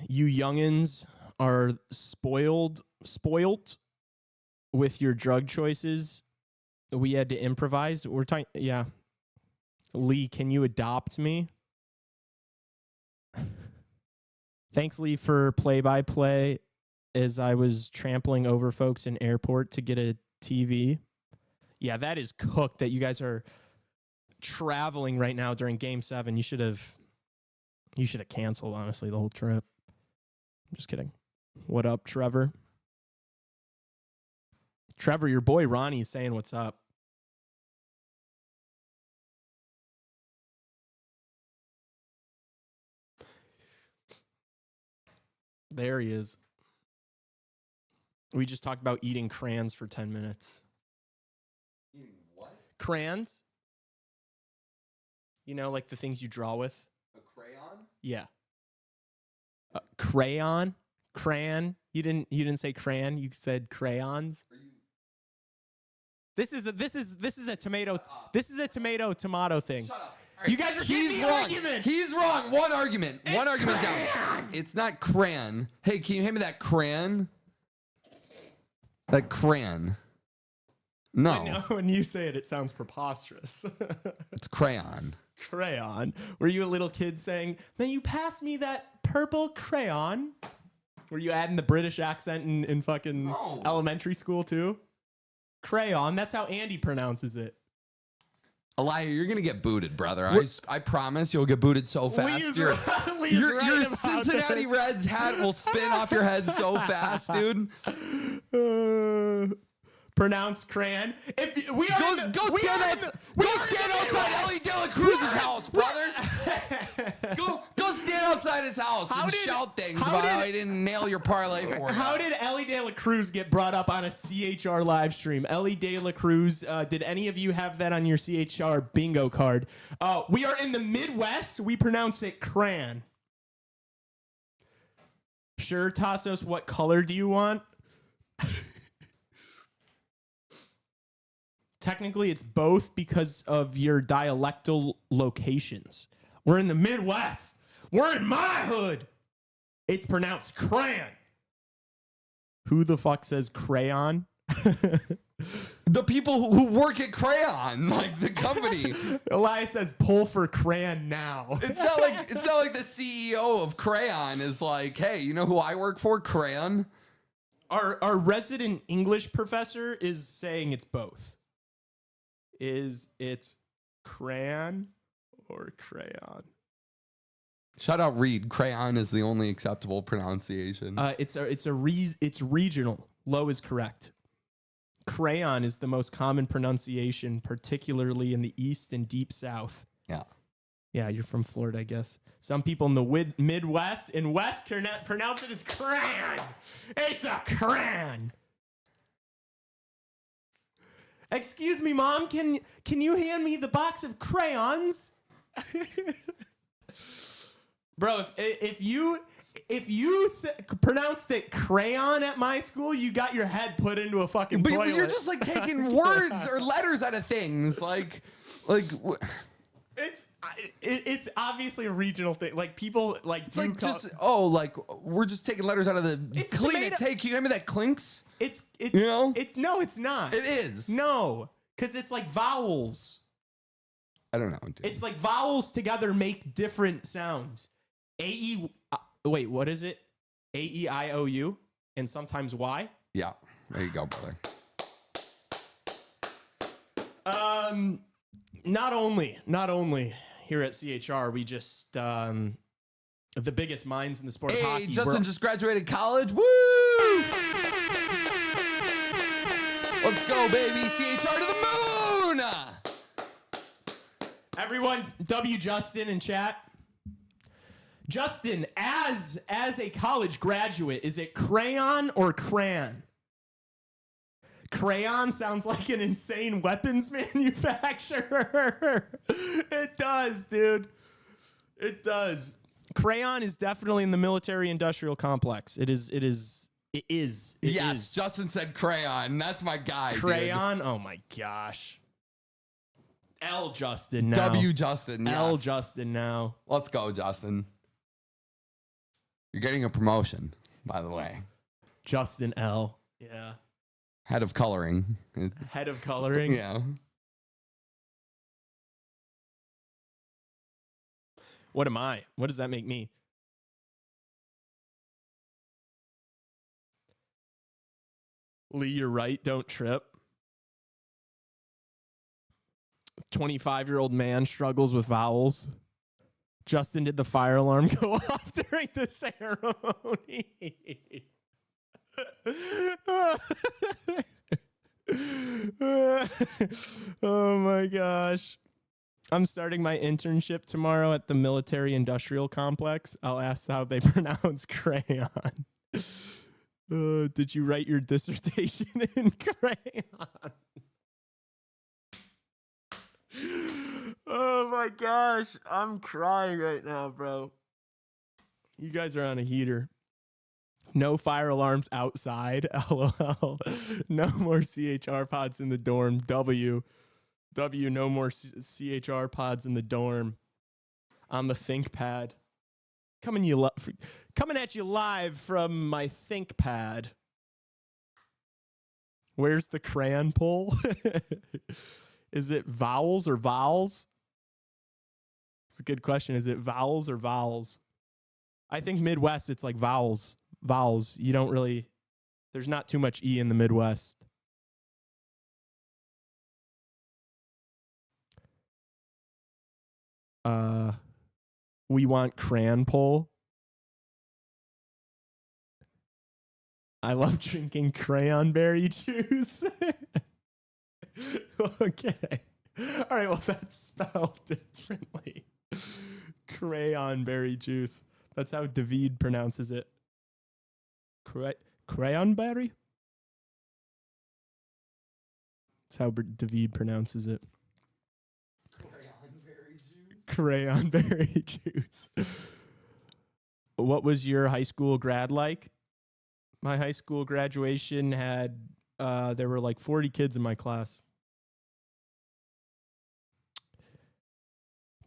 youngins are spoiled with your drug choices. We had to improvise. We're talking, yeah. Lee, can you adopt me? Thanks, Lee, for play-by-play as I was trampling over folks in airport to get a TV. Yeah, that is cooked that you guys are traveling right now during Game 7. You should have canceled, honestly, the whole trip. I'm just kidding. What up, Trevor? Trevor, your boy Ronnie is saying what's up. There he is. We just talked about eating crayons for 10 minutes. Eating what? Crayons? You know, like the things you draw with? A crayon? Yeah. Crayon? Crayon? You didn't say crayon, you said crayons. This is a tomato tomato thing. Shut up. Right. You guys are getting the argument. He's wrong. One argument Crayon. down. It's not crayon. Hey, can you hand me that crayon? That crayon. No. When you say it, it sounds preposterous. It's crayon. Crayon. Were you a little kid saying, "May you pass me that purple crayon"? Were you adding the British accent in fucking elementary school too? Crayon. That's how Andy pronounces it. Elia, you're gonna get booted, brother. I promise you'll get booted so fast. Your Cincinnati Reds hat will spin off your head so fast, dude. pronounced crayon. If we are Go stand outside Ellie De La Cruz's house, brother. Go stand outside his house and shout things about how he didn't nail your parlay for you. How did Ellie De La Cruz get brought up on a CHR live stream? Ellie De La Cruz, did any of you have that on your CHR bingo card? We are in the Midwest. We pronounce it crayon. Sure, Tassos, what color do you want? Technically, it's both because of your dialectal locations. We're in the Midwest. We're in my hood. It's pronounced crayon. Who the fuck says crayon? The people who work at Crayon, like the company. Elias says pull for crayon now. It's not like the CEO of Crayon is like, hey, you know who I work for? Crayon. Our resident English professor is saying it's both. Is it crayon or crayon? Shout out Reed. Crayon is the only acceptable pronunciation. It's regional. Low is correct. Crayon is the most common pronunciation, particularly in the East and Deep South. Yeah. Yeah, you're from Florida, I guess. Some people in the Midwest and West pronounce it as crayon. It's a crayon. Excuse me, Mom. Can you hand me the box of crayons? Bro, if you pronounced it crayon at my school, you got your head put into a fucking toilet. But you're just like taking words or letters out of things. It's obviously a regional thing. Like people like it's like we're just taking letters out of the clean it. Take you remember that clinks? It's it's not. It is. No, because it's like vowels. I don't know. Dude. It's like vowels together make different sounds. Wait, what is it? A-E-I-O-U and sometimes Y? Yeah. There you go, brother. Not only here at CHR, we just the biggest minds in the sport of hockey. Justin just graduated college. Woo! Let's go, baby. CHR to the moon! Everyone, W Justin in chat. Justin, as a college graduate, is it crayon or crayon? Crayon sounds like an insane weapons manufacturer. It does, dude. It does. Crayon is definitely in the military industrial complex. It is. Yes, Justin said crayon. That's my guy. Crayon? Dude. Oh my gosh. L Justin now. W Justin, yes. L Justin now. Let's go, Justin. You're getting a promotion, by the way. Justin L. Yeah. Head of coloring. Head of coloring? Yeah. What am I? What does that make me? Lee, you're right. Don't trip. 25-year-old man struggles with vowels. Justin, did the fire alarm go off during the ceremony? Oh my gosh. I'm starting my internship tomorrow at the military industrial complex. I'll ask how they pronounce crayon. Did you write your dissertation in crayon? Oh my gosh, I'm crying right now, bro. You guys are on a heater. No fire alarms outside. LOL. No more CHR pods in the dorm. W, no more CHR pods in the dorm. On the ThinkPad. Coming at you live from my ThinkPad. Where's the crayon pull? Is it vowels or vowels? It's a good question. Is it vowels or vowels? I think Midwest, it's like vowels. Vowels. You don't really, there's not too much E in the Midwest. We want crayon pull. I love drinking cranberry juice. Okay. All right, well, that's spelled differently. Cranberry juice. That's how David pronounces it. Cranberry? That's how David pronounces it. Cranberry juice. What was your high school grad like? My high school graduation had, there were like 40 kids in my class.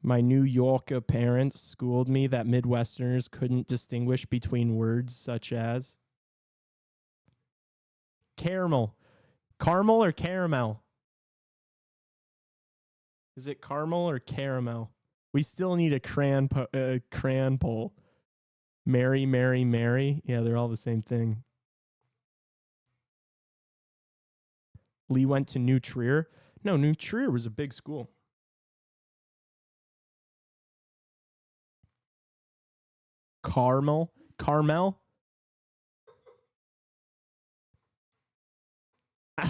My New Yorker parents schooled me that Midwesterners couldn't distinguish between words such as caramel. Caramel or caramel? Is it caramel or caramel? We still need a crayon poll. Mary, Mary, Mary. Yeah, they're all the same thing. Lee went to New Trier. No, New Trier was a big school. Carmel?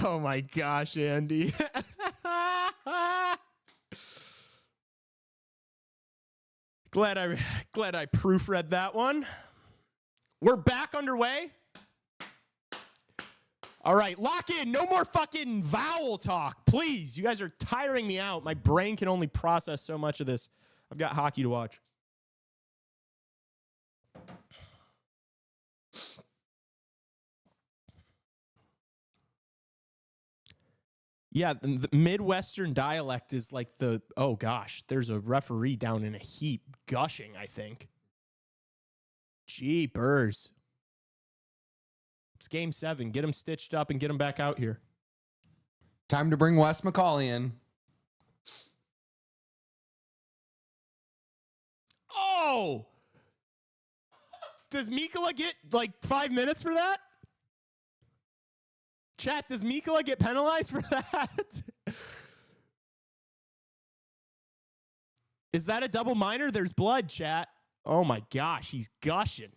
Oh my gosh, Andy. Glad I proofread that one. We're back underway. All right, lock in. No more fucking vowel talk, please. You guys are tiring me out. My brain can only process so much of this. I've got hockey to watch. Yeah, the Midwestern dialect is like oh gosh, there's a referee down in a heap gushing, I think. Jeepers. It's game 7. Get him stitched up and get him back out here. Time to bring Wes McCauley in. Oh! Does Mikkola get like 5 minutes for that? Chat, does Mikkola get penalized for that? Is that a double minor? There's blood, chat. Oh my gosh, he's gushing.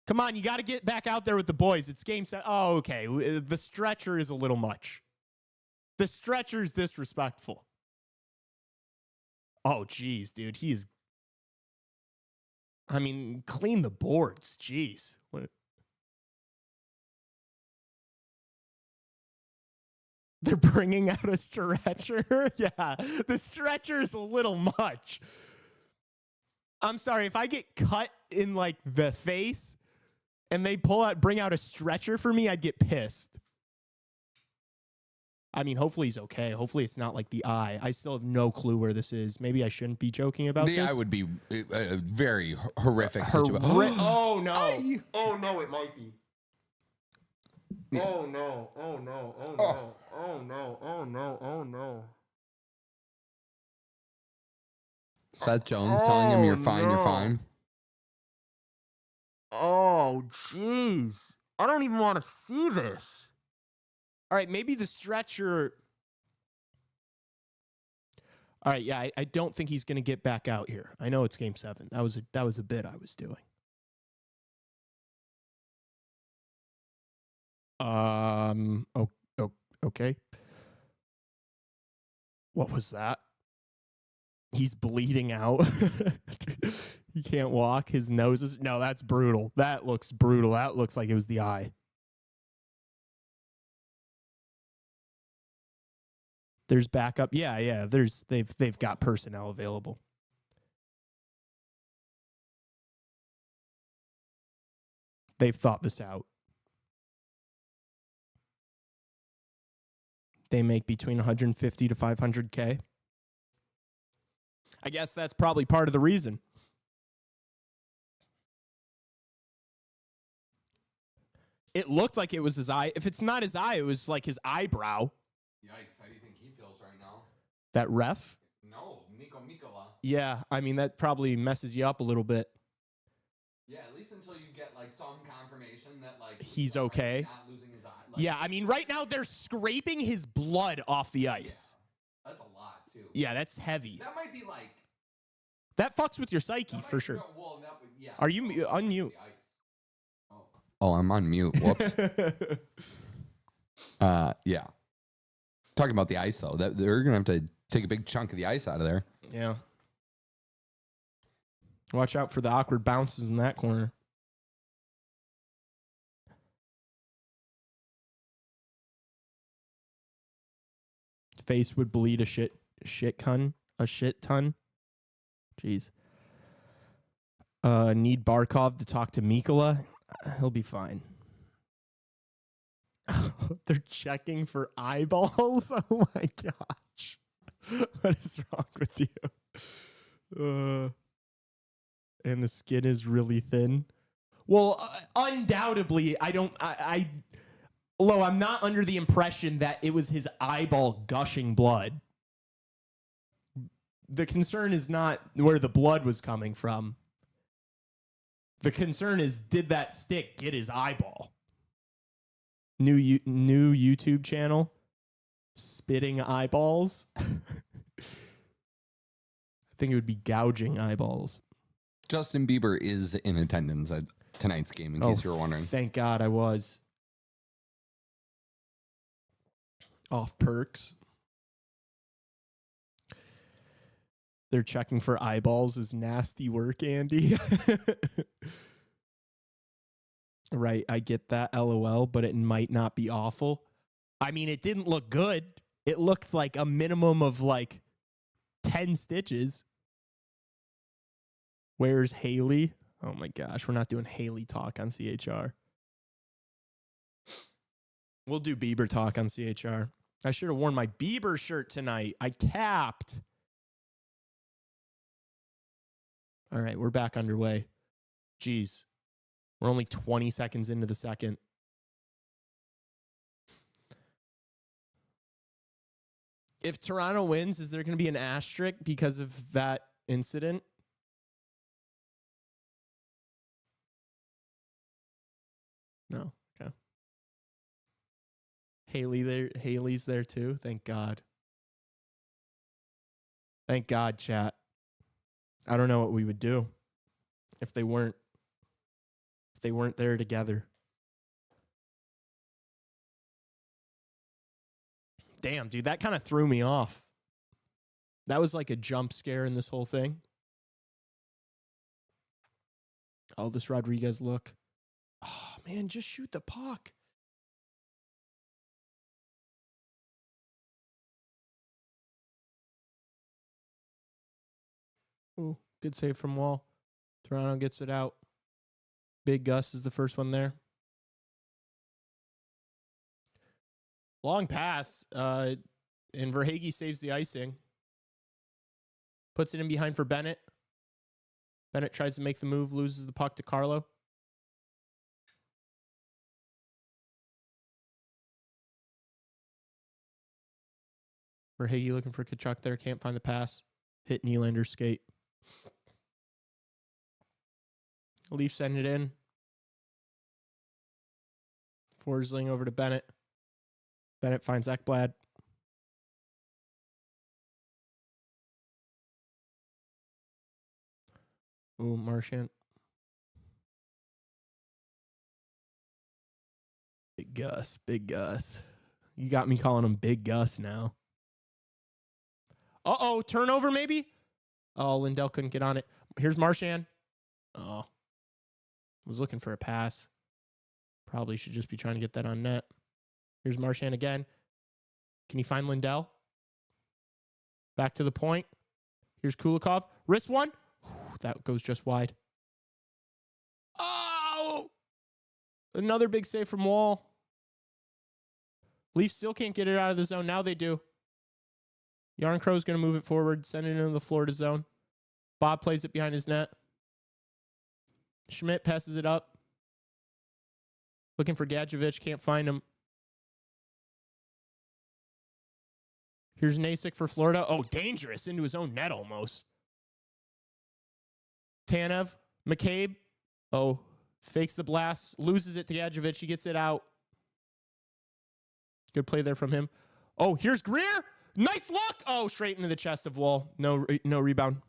Come on, you got to get back out there with the boys. It's game 7. Oh, okay. The stretcher is a little much. The stretcher is disrespectful. Oh, geez, dude. He is. I mean, clean the boards. Jeez. What? They're bringing out a stretcher? Yeah, the stretcher is a little much. I'm sorry, if I get cut in, like, the face and they bring out a stretcher for me, I'd get pissed. I mean, hopefully he's okay. Hopefully it's not like the eye. I still have no clue where this is. Maybe I shouldn't be joking about this. The eye would be a very horrific situation. Oh, no. Oh, no, it might be. Oh, no. Oh, no. Oh, no. Oh, no. Oh, no. Oh, no. Seth Jones telling him you're fine, you're fine. Oh, jeez. I don't even want to see this. All right, maybe the stretcher. All right, yeah, I don't think he's going to get back out here. I know it's game 7. That was a bit I was doing. Okay. What was that? He's bleeding out. He can't walk. His nose is... No, that's brutal. That looks brutal. That looks like it was the eye. There's backup. Yeah. They've got personnel available. They've thought this out. They make between 150 to 500K. I guess that's probably part of the reason. It looked like it was his eye. If it's not his eye, it was like his eyebrow. Yikes, how do you think he feels right now? That ref? No, Mikkola. Yeah, I mean, that probably messes you up a little bit. Yeah, at least until you get like some confirmation that like he's okay. Not losing his eye. Like, yeah, I mean, right now they're scraping his blood off the ice. Yeah, that's a lot too. Yeah, that's heavy. That might be like... That fucks with your psyche for sure. No, well, yeah. Are you unmute? Oh, I'm on mute. Whoops. Yeah. Talking about the ice, though. They're going to have to take a big chunk of the ice out of there. Yeah. Watch out for the awkward bounces in that corner. Face would bleed a shit ton. Jeez. Need Barkov to talk to Mikkola. He'll be fine. They're checking for eyeballs. Oh my gosh. What is wrong with you? And the skin is really thin. Well, undoubtedly, although I'm not under the impression that it was his eyeball gushing blood. The concern is not where the blood was coming from. The concern is, did that stick get his eyeball? New YouTube channel, spitting eyeballs. I think it would be gouging eyeballs. Justin Bieber is in attendance at tonight's game, in case you were wondering. Thank God I was. Off perks. They're checking for eyeballs is nasty work, Andy. Right, I get that, LOL, but it might not be awful. I mean, it didn't look good. It looked like a minimum of like 10 stitches. Where's Haley? Oh my gosh, we're not doing Haley talk on CHR. We'll do Bieber talk on CHR. I should have worn my Bieber shirt tonight. I capped. All right, we're back underway. Jeez. We're only 20 seconds into the second. If Toronto wins, is there going to be an asterisk because of that incident? No. Okay. Haley's there too. Thank God. Thank God, chat. I don't know what we would do if they weren't there together. Damn, dude, that kind of threw me off. That was like a jump scare in this whole thing. Oh, this Rodriguez look. Oh, man, just shoot the puck. Ooh, good save from Wall. Toronto gets it out. Big Gus is the first one there. Long pass. And Verhaeghe saves the icing. Puts it in behind for Bennett. Bennett tries to make the move, loses the puck to Carlo. Verhaeghe looking for Kachuk there. Can't find the pass. Hit Nylander's skate. Leafs send it in. Forsling over to Bennett. Bennett finds Ekblad. Ooh, Marchand. Big Gus, Big Gus. You got me calling him Big Gus now. Uh-oh, turnover maybe? Oh, Lindell couldn't get on it. Here's Marchand. Oh. Was looking for a pass. Probably should just be trying to get that on net. Here's Marchand again. Can you find Lindell? Back to the point. Here's Kulikov. Wrist one. Whew, that goes just wide. Oh! Another big save from Wall. Leafs still can't get it out of the zone. Now they do. Yarncrow's going to move it forward, send it into the Florida zone. Bob plays it behind his net. Schmidt passes it up. Looking for Gadjevich, can't find him. Here's Nasic for Florida. Oh, dangerous, into his own net almost. Tanev, McCabe. Oh, fakes the blast, loses it to Gadjevich. He gets it out. Good play there from him. Oh, here's Greer. Nice look. Oh, straight into the chest of Wall. No rebound.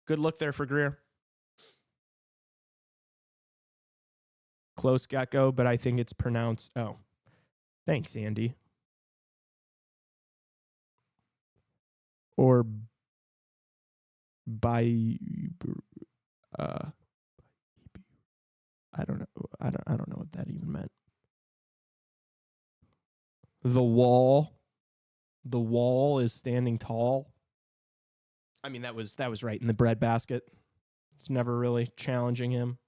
Good look there for Greer. close gecko, but I think it's pronounced. Oh, thanks, Andy. Or by, I don't know. I don't know what that even meant. The wall is standing tall. I mean, that was right in the breadbasket. It's never really challenging him.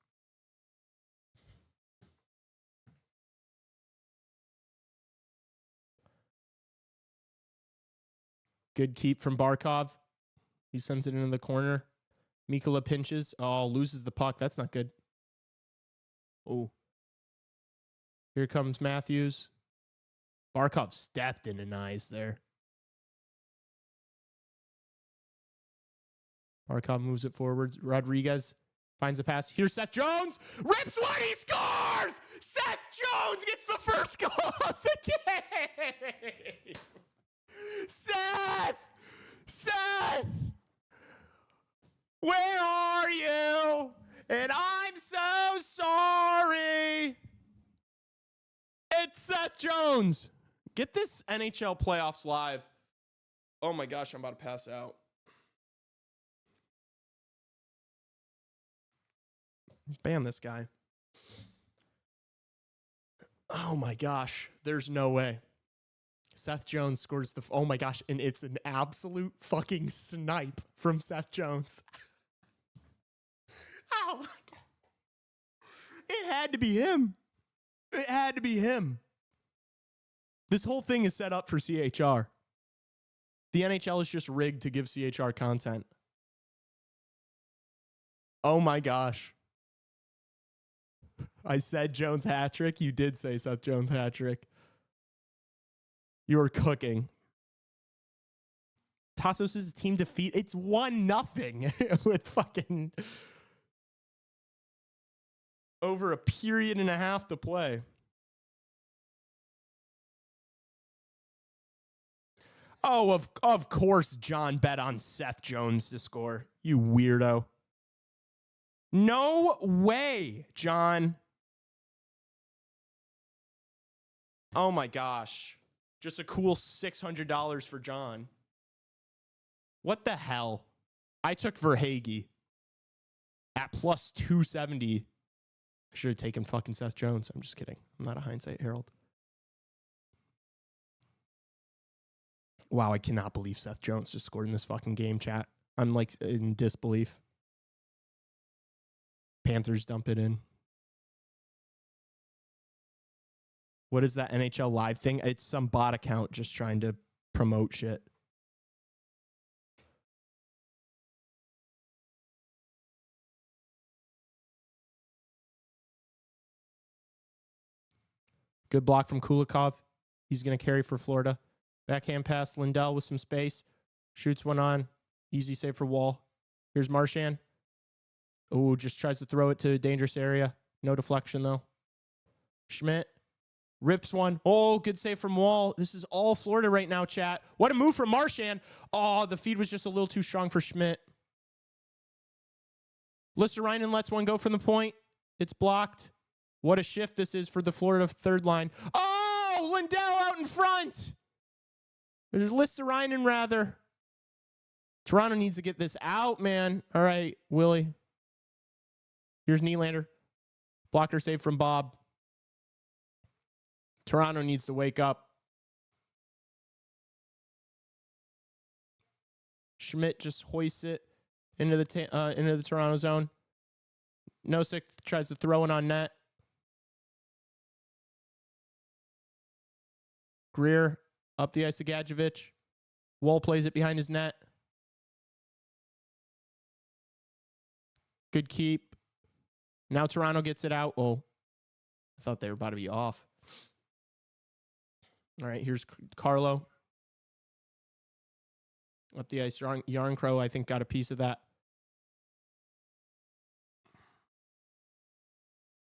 Good keep from Barkov. He sends it into the corner. Mikula pinches. Oh, loses the puck. That's not good. Oh. Here comes Matthews. Barkov stepped into Nyes there. Barkov moves it forward. Rodriguez finds a pass. Here's Seth Jones. Rips one. He scores. Seth Jones gets the first goal of the game. Seth! Where are you? And I'm so sorry. It's Seth Jones. Get this NHL playoffs live. Oh my gosh, I'm about to pass out. Ban this guy. Oh my gosh, there's no way. Seth Jones scores the... Oh my gosh, and it's an absolute fucking snipe from Seth Jones. Oh my God. It had to be him. It had to be him. This whole thing is set up for CHR. The NHL is just rigged to give CHR content. Oh my gosh. I said Jones hat trick. You did say Seth Jones hat trick. You are cooking. Tassos' team defeat. It's 1-0 with fucking over a period and a half to play. Oh, of course John bet on Seth Jones to score. You weirdo. No way, John. Oh my gosh. Just a cool $600 for John. What the hell? I took Verhaeghe at plus 270. I should have taken fucking Seth Jones. I'm just kidding. I'm not a hindsight Herald. Wow, I cannot believe Seth Jones just scored in this fucking game, chat. I'm like in disbelief. Panthers dump it in. What is that NHL live thing? It's some bot account just trying to promote shit. Good block from Kulikov. He's going to carry for Florida. Backhand pass. Lindell with some space. Shoots one on. Easy save for Wall. Here's Marchand. Oh, just tries to throw it to a dangerous area. No deflection, though. Schmidt. Rips one. Oh, good save from Wall. This is all Florida right now, chat. What a move from Marchand. Oh, the feed was just a little too strong for Schmidt. Listerinen lets one go from the point. It's blocked. What a shift this is for the Florida third line. Oh, Lindell out in front. There's Listerinen, rather. Toronto needs to get this out, man. All right, Willie. Here's Nylander. Blocker save from Bob. Toronto needs to wake up. Schmidt just hoists it into the Toronto zone. Nosek tries to throw it on net. Greer up the ice to Gadjevich. Wall plays it behind his net. Good keep. Now Toronto gets it out. Oh, I thought they were about to be off. All right, here's Carlo. Up the ice. Yarncrow, I think, got a piece of that.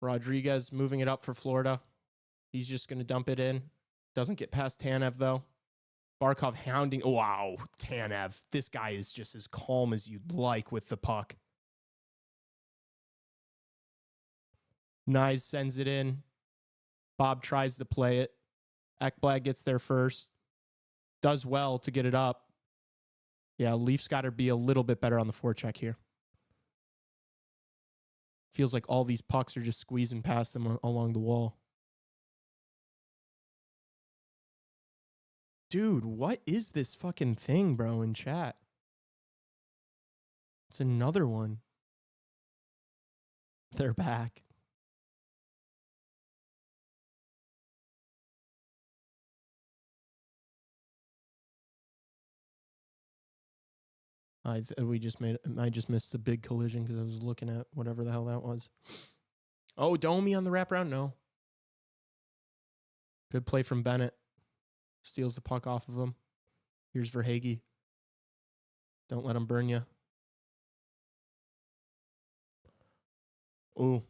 Rodriguez moving it up for Florida. He's just going to dump it in. Doesn't get past Tanev, though. Barkov hounding. Wow, Tanev. This guy is just as calm as you'd like with the puck. Nyes sends it in. Bob tries to play it. Ekblad gets there first. Does well to get it up. Yeah, Leafs got to be a little bit better on the forecheck here. Feels like all these pucks are just squeezing past them along the wall. Dude, what is this fucking thing, bro, in chat? It's another one. They're back. I just missed the big collision because I was looking at whatever the hell that was. Oh, Domi on the wraparound? No. Good play from Bennett. Steals the puck off of him. Here's Verhaeghe. Don't let him burn you. Ooh.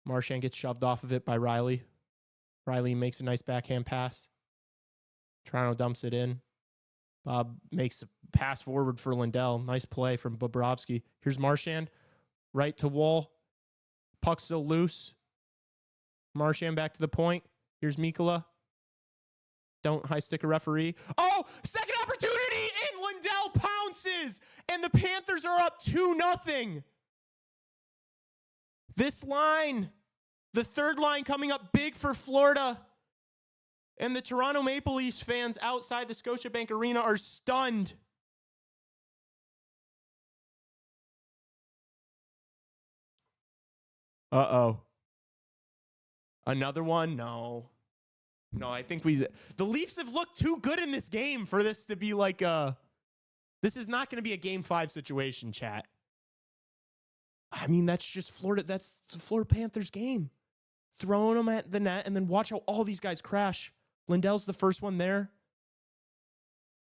Marchand gets shoved off of it by Riley. Riley makes a nice backhand pass. Toronto dumps it in. Bob makes a pass forward for Lindell. Nice play from Bobrovsky. Here's Marchand. Right to wall. Puck still loose. Marchand back to the point. Here's Mikkola. Don't high stick a referee. Oh, second opportunity, and Lindell pounces, and the Panthers are up 2-0. This line, the third line coming up big for Florida. And the Toronto Maple Leafs fans outside the Scotiabank Arena are stunned. Uh-oh. Another one? No. No, I think the Leafs have looked too good in this game for this to be like this is not going to be a Game 5 situation, chat. I mean, that's just Florida. That's the Florida Panthers game. Throwing them at the net and then watch how all these guys crash. Lindell's the first one there.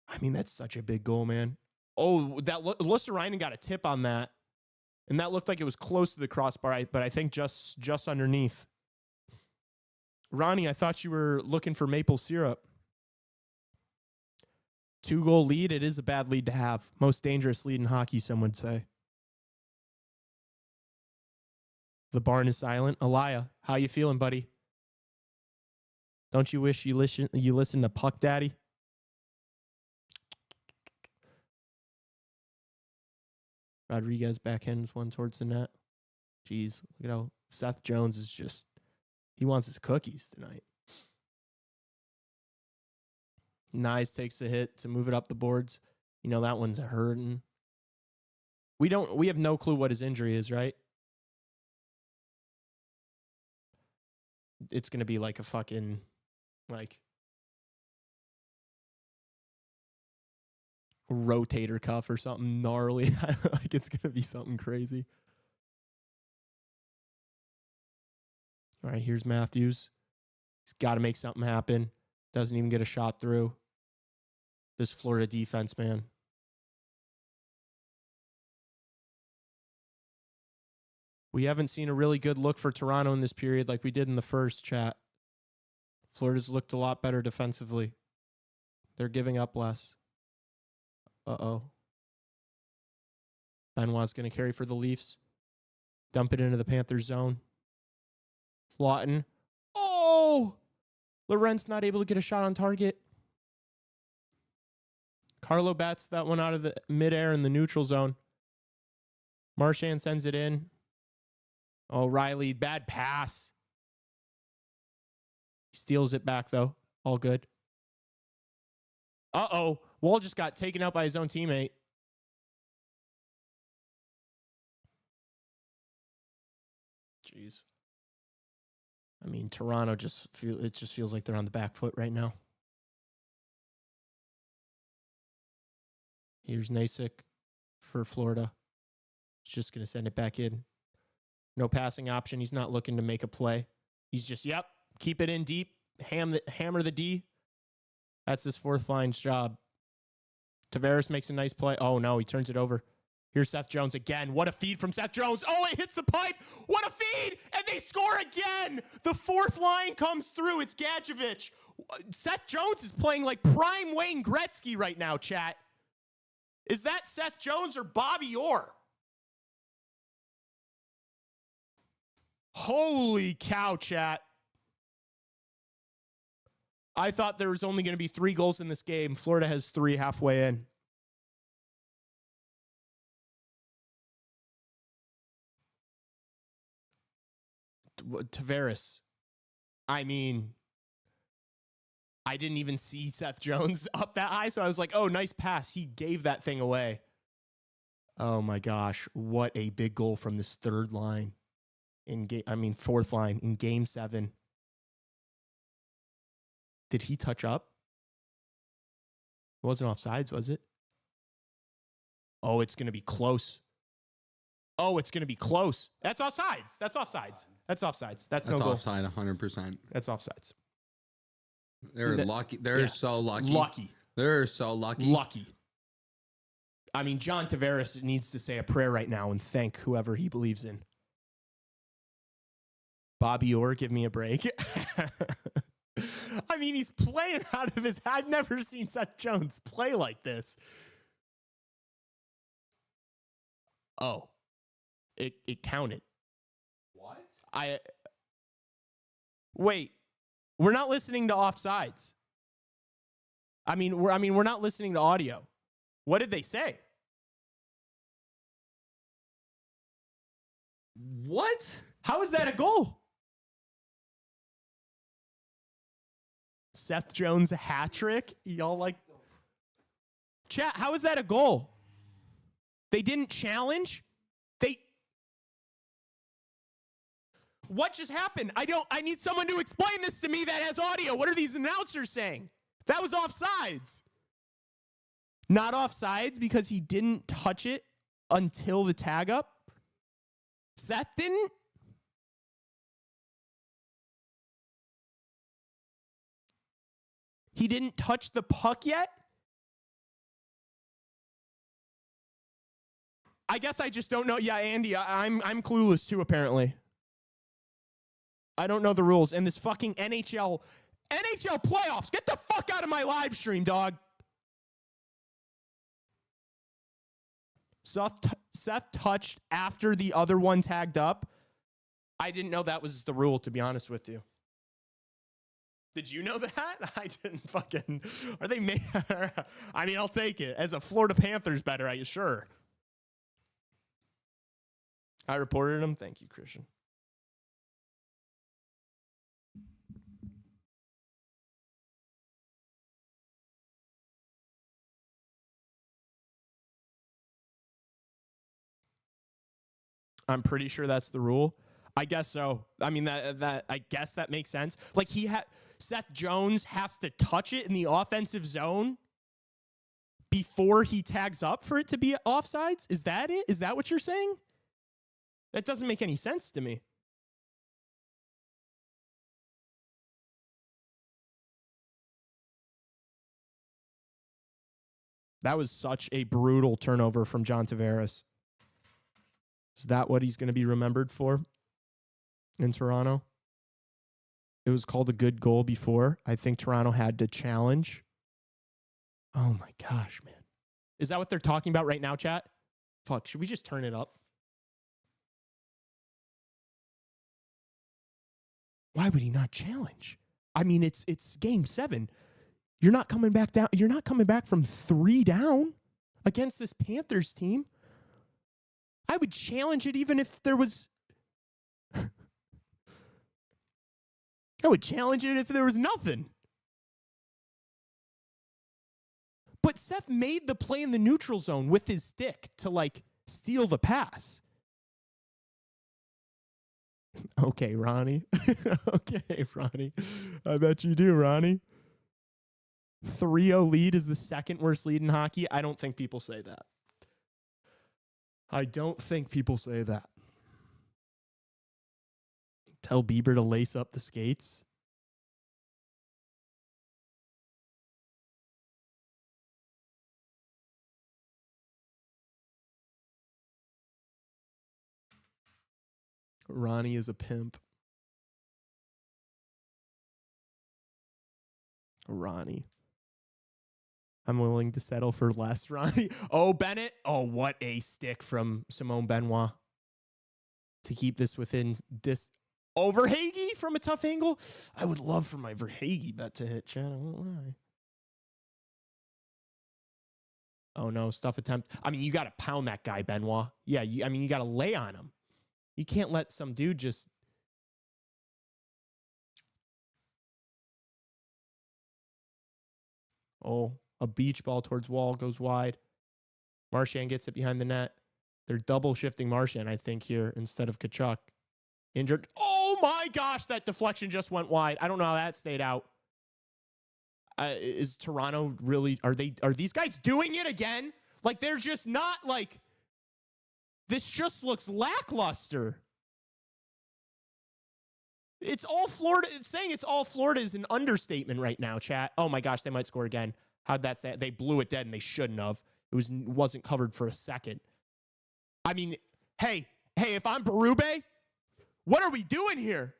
I mean, that's such a big goal, man. Oh, that Lussarainen got a tip on that. And that looked like it was close to the crossbar, but I think just underneath. Ronnie, I thought you were looking for maple syrup. 2-goal lead. It is a bad lead to have. Most dangerous lead in hockey, some would say. The barn is silent. Alaya, how you feeling, buddy? Don't you wish you listen to Puck Daddy? Rodriguez backhands one towards the net. Jeez, look at how Seth Jones is just, he wants his cookies tonight. Nyes takes a hit to move it up the boards. You know, that one's hurting. We have no clue what his injury is, right? It's going to be like a fucking, like, rotator cuff or something gnarly. Like, it's going to be something crazy. All right, here's Matthews. He's got to make something happen. Doesn't even get a shot through. This Florida defense, man. We haven't seen a really good look for Toronto in this period like we did in the first, chat. Florida's looked a lot better defensively. They're giving up less. Uh-oh. Benoit's going to carry for the Leafs. Dump it into the Panthers zone. Lawton. Oh! Laurent's not able to get a shot on target. Carlo bats that one out of the midair in the neutral zone. Marchand sends it in. Oh, Riley, bad pass. He steals it back, though. All good. Uh-oh. Wall just got taken out by his own teammate. Jeez. I mean, Toronto just feels like they're on the back foot right now. Here's Nasik for Florida. He's just going to send it back in. No passing option. He's not looking to make a play. He's just, yep, keep it in deep. Hammer the D. That's his fourth line's job. Tavares makes a nice play. Oh, no, he turns it over. Here's Seth Jones again. What a feed from Seth Jones. Oh, it hits the pipe. What a feed. And they score again. The fourth line comes through. It's Gadjevich. Seth Jones is playing like prime Wayne Gretzky right now, chat. Is that Seth Jones or Bobby Orr? Holy cow, chat. I thought there was only going to be 3 goals in this game. Florida has 3 halfway in. Tavares. I mean, I didn't even see Seth Jones up that high, so I was like, oh, nice pass. He gave that thing away. Oh my gosh, what a big goal from this third line fourth line in game 7. Did he touch up? It wasn't offsides, was it? Oh, it's going to be close. Oh, it's going to be close. That's offsides. That's offsides. That's offsides. That's no goal. Offside 100%. That's offsides. They're lucky. They're so lucky. Lucky. They're so lucky. Lucky. I mean, John Tavares needs to say a prayer right now and thank whoever he believes in. Bobby Orr, give me a break. I mean, he's playing out of his... I've never seen Seth Jones play like this. Oh. It counted. What? Wait. We're not listening to offsides. We're not listening to audio. What did they say? What? How is that a goal? Seth Jones hat trick? Y'all like... Chat, how is that a goal? They didn't challenge? What just happened? I need someone to explain this to me that has audio. What are these announcers saying? That was offsides. Not offsides because he didn't touch it until the tag up. Seth didn't? He didn't touch the puck yet? I guess I just don't know. Yeah, Andy, I'm clueless too, apparently. I don't know the rules. And this fucking NHL playoffs. Get the fuck out of my live stream, dog. Seth touched after the other one tagged up. I didn't know that was the rule, to be honest with you. Did you know that? I didn't fucking... Are they... I mean, I'll take it. As a Florida Panthers better, are you sure? I reported him. Thank you, Christian. I'm pretty sure that's the rule. I guess so. I mean, I guess that makes sense. Like Seth Jones has to touch it in the offensive zone before he tags up for it to be offsides. Is that it? Is that what you're saying? That doesn't make any sense to me. That was such a brutal turnover from John Tavares. Is that what he's going to be remembered for in Toronto? It was called a good goal before. I think Toronto had to challenge. Oh my gosh, man. Is that what they're talking about right now, chat? Fuck, should we just turn it up? Why would he not challenge? I mean, it's game 7. You're not coming back down. You're not coming back from 3 down against this Panthers team. I would challenge it even if there was... I would challenge it if there was nothing. But Seth made the play in the neutral zone with his stick to, like, steal the pass. Okay, Ronnie. Okay, Ronnie. I bet you do, Ronnie. 3-0 lead is the second worst lead in hockey. I don't think people say that. I don't think people say that. Tell Bieber to lace up the skates. Ronnie is a pimp. Ronnie. I'm willing to settle for less, Ronnie. Oh, Bennett. Oh, what a stick from Simone Benoit to keep this within Over Verhaeghe from a tough angle. I would love for my Verhaeghe bet to hit, Chad. I won't lie. Oh, no. Stuff attempt. I mean, you got to pound that guy, Benoit. Yeah, you got to lay on him. You can't let some dude just... Oh, a beach ball towards wall goes wide. Marchand gets it behind the net. They're double shifting Marchand, I think, here instead of Tkachuk. Injured. Oh my gosh, that deflection just went wide. I don't know how that stayed out. Is Toronto really, are these guys doing it again? Like, they're just not like, this just looks lackluster. It's all Florida. Saying it's all Florida is an understatement right now, chat. Oh my gosh, they might score again. How'd that say? They blew it dead and they shouldn't have. It wasn't covered for a second. I mean, hey, if I'm Berube, what are we doing here?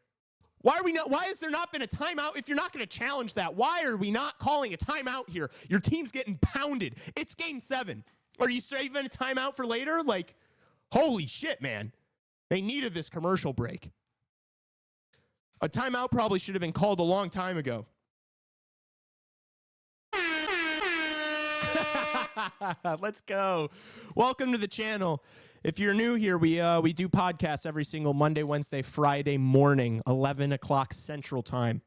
Why has there not been a timeout? If you're not going to challenge that, why are we not calling a timeout here? Your team's getting pounded. It's game 7. Are you saving a timeout for later? Like, holy shit, man. They needed this commercial break. A timeout probably should have been called a long time ago. Let's go. Welcome to the channel. If you're new here, we do podcasts every single Monday, Wednesday, Friday morning, 11 o'clock Central Time.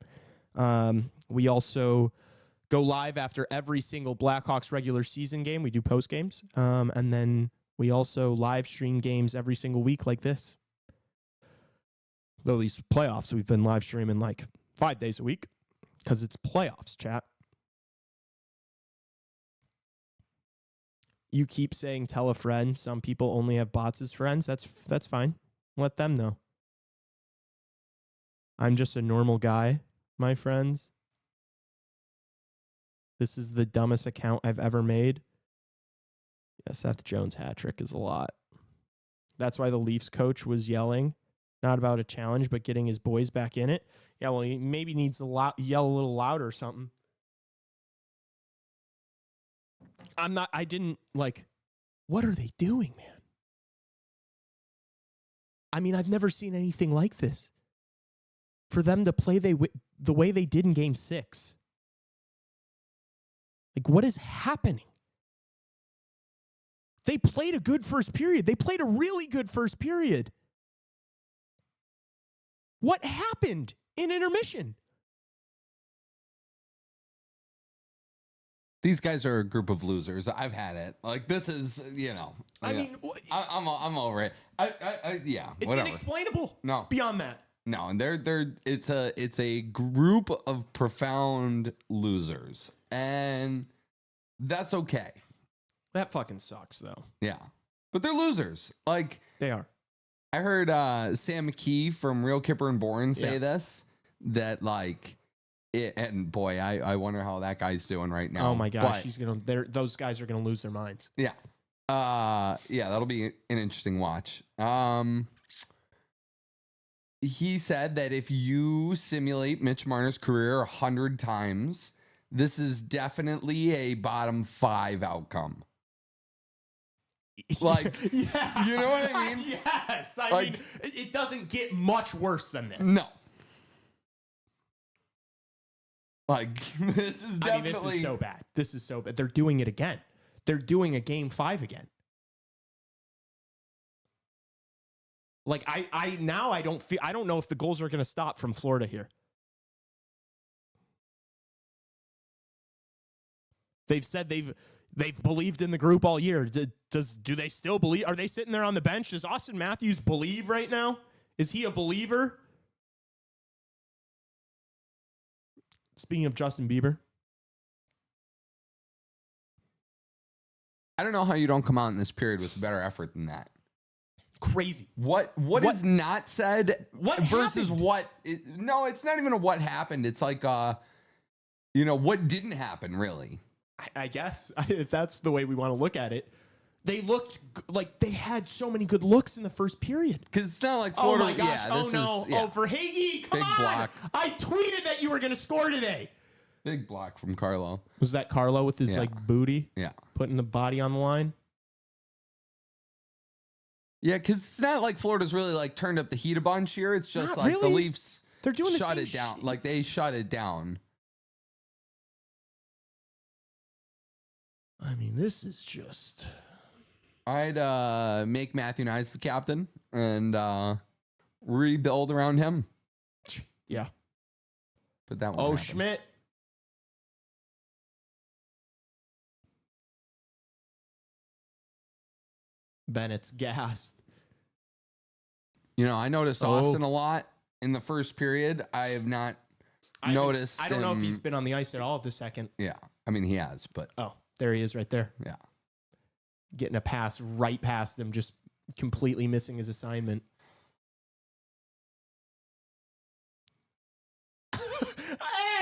We also go live after every single Blackhawks regular season game. We do post games. And then we also live stream games every single week like this. Though these playoffs, we've been live streaming like 5 days a week because it's playoffs, chat. You keep saying tell a friend. Some people only have bots as friends. That's fine. Let them know. I'm just a normal guy, my friends. This is the dumbest account I've ever made. Yeah, Seth Jones hat trick is a lot. That's why the Leafs coach was yelling, not about a challenge, but getting his boys back in it. Yeah, well, he maybe needs to yell a little louder or something. What are they doing, man? I mean, I've never seen anything like this. For them to play the way they did in Game 6. Like, what is happening? They played a good first period. They played a really good first period. What happened in intermission? These guys are a group of losers. I've had it. Like, this is, I'm over it. Yeah, it's whatever. Inexplainable. No, beyond that. No, and it's a group of profound losers, and that's okay. That fucking sucks, though. Yeah, but they're losers. Like, they are. I heard Sam McKee from Real Kipper and Bourne say this, that like. And boy, I wonder how that guy's doing right now. Oh my gosh, those guys are gonna lose their minds. Yeah, that'll be an interesting watch. He said that if you simulate Mitch Marner's career 100 times, this is definitely a bottom 5 outcome. Like, yeah, you know what I mean? Yes, I mean it doesn't get much worse than this. No. Like, this is definitely... this is so bad. This is so bad. They're doing it again. They're doing a Game 5 again. Like, I don't know if the goals are going to stop from Florida here. They've said they've believed in the group all year. Do they still believe? Are they sitting there on the bench? Does Austin Matthews believe right now? Is he a believer? Speaking of Justin Bieber. I don't know how you don't come out in this period with better effort than that. Crazy. What is not said what versus happened? what... No, it's not even a what happened. It's like, what didn't happen, really. I guess, if that's the way we want to look at it. They looked like they had so many good looks in the first period. Because it's not like Florida. Oh my gosh! Yeah, Verhaeghe, come Big on! block. I tweeted that you were going to score today. Big block from Carlo. Was that Carlo with his booty? Yeah, putting the body on the line. Yeah, because it's not like Florida's really like turned up the heat a bunch here. It's just Not like the really. Leafs They're doing the shut same it down. shit. Like they shut it down. I mean, this is just. I'd make Matthew Nyes the captain and rebuild around him. Yeah. But that Oh, won't happen. Schmidt. Bennett's gassed. You know, I noticed Oh. Austin a lot in the first period. I have not noticed. I don't know if him- he's been on the ice at all this second. Yeah, I mean he has, but Oh, there he is right there. yeah. Getting a pass right past him, just completely missing his assignment.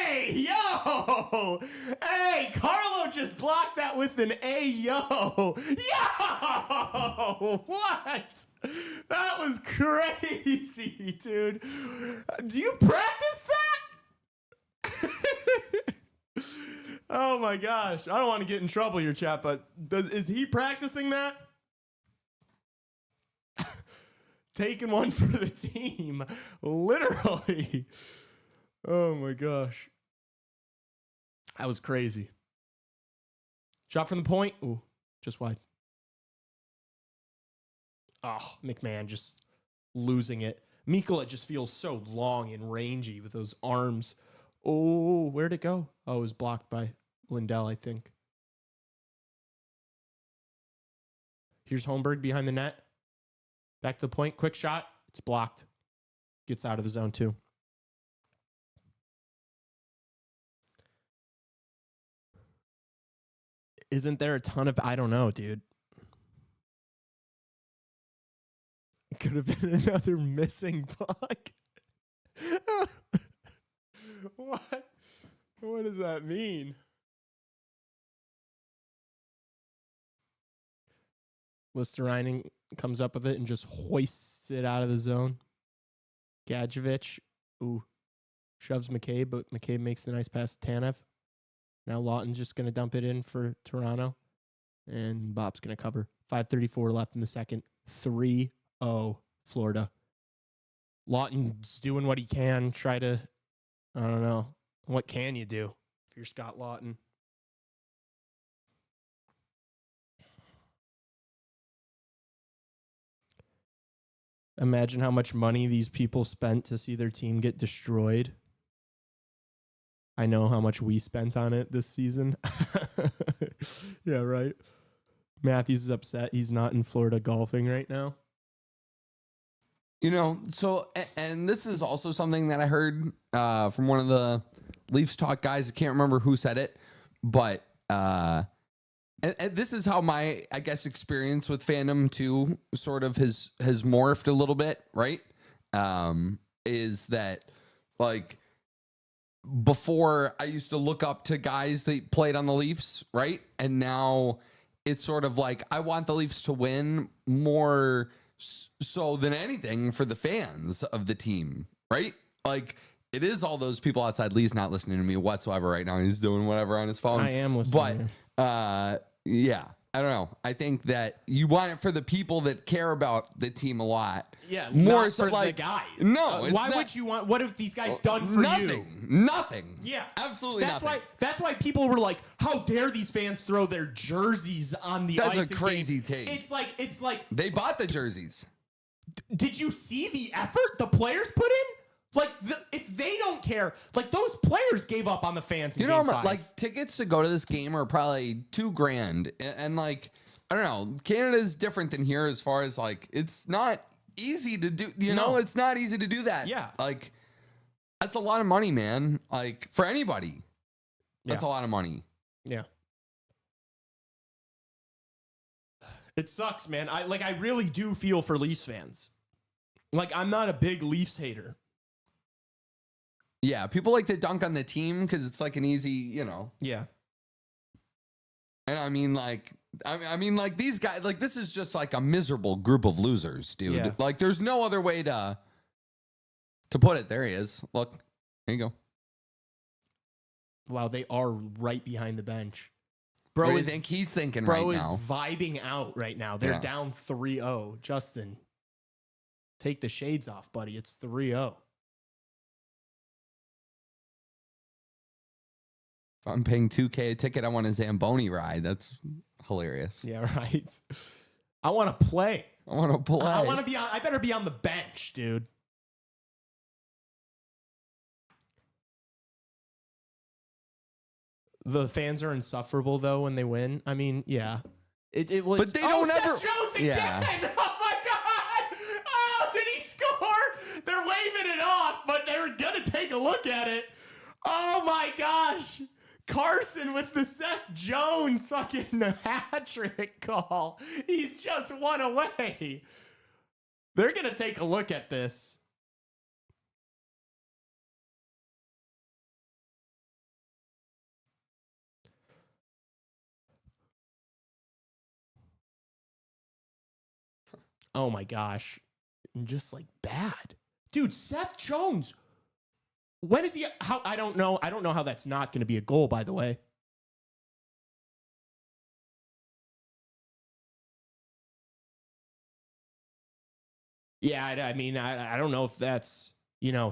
Hey, yo! Hey, Carlo just blocked that with an A, yo! Yo! What? That was crazy, dude. Do you practice that? Oh my gosh. I don't want to get in trouble here, chat, but is he practicing that? Taking one for the team. Literally. Oh my gosh. That was crazy. Shot from the point. Ooh, just wide. Oh, McMahon just losing it. Mikkola just feels so long and rangy with those arms. Oh, where'd it go? Oh, it was blocked by Lindell, I think. Here's Holmberg behind the net. Back to the point. Quick shot. It's blocked. Gets out of the zone, too. Isn't there a ton of... I don't know, dude. It could have been another missing puck. What? What does that mean? Listerine comes up with it and just hoists it out of the zone. Gadjevich, ooh, shoves McCabe, but McCabe makes the nice pass to Tanev. Now Lawton's just going to dump it in for Toronto. And Bob's going to cover. 5:34 left in the second. 3-0 Florida. Lawton's doing what he can. Try to, I don't know. What can you do if you're Scott Lawton? Imagine how much money these people spent to see their team get destroyed. I know how much we spent on it this season. Yeah, right. Matthews is upset. He's not in Florida golfing right now. You know, so, and this is also something that I heard from one of the Leafs Talk guys. I can't remember who said it, but and this is how my, I guess, experience with fandom too sort of has morphed a little bit, right? Is that like before I used to look up to guys that played on the Leafs, right? And now it's sort of like I want the Leafs to win more so than anything for the fans of the team, right? Like it is all those people outside. Lee's not listening to me whatsoever right now. He's doing whatever on his phone. I am listening. But yeah, I don't know. I think that you want it for the people that care about the team a lot. Yeah, more not so for like the guys. No, it's why not- would you want? What have these guys done for nothing, you? Nothing. Yeah, absolutely That's nothing. That's why people were like, "How dare these fans throw their jerseys on the ice?" That's a in crazy game? take. It's like They bought the jerseys. Did you see the effort the players put in? Like, if they don't care, like those players gave up on the fans. In You know, game 5. like tickets to go to this game are probably $2,000, and like I don't know, Canada's different than here as far as like it's not easy to do. You know, it's not easy to do that. Yeah, like that's a lot of money, man. Like for anybody, that's Yeah. a lot of money. Yeah. It sucks, man. I really do feel for Leafs fans. Like, I'm not a big Leafs hater. Yeah, people like to dunk on the team because it's like an easy, you know. Yeah. And I mean, like these guys, like this is just like a miserable group of losers, dude. Yeah. Like, there's no other way to put it. There he is. Look, here you go. Wow, they are right behind the bench. What do you is think he's thinking bro right is now? vibing out right now. They're Yeah. down 3-0. Justin, take the shades off, buddy. It's 3-0. If I'm paying $2K a ticket, I want a Zamboni ride. That's hilarious. Yeah, right. I want to play. I want to play. I want to be on. I better be on the bench, dude. The fans are insufferable though when they win. I mean, yeah. It was. But they don't Seth ever- Jones again. Yeah. Oh my god! Oh, did he score? They're waving it off, but they're gonna take a look at it. Oh my gosh! Carson with the Seth Jones fucking hat trick call. He's just one away. They're gonna take a look at this. Oh my gosh. Just like bad. Dude, Seth Jones. When is he how I don't know. I don't know how that's not going to be a goal, by the way. Yeah, I mean, I don't know if that's,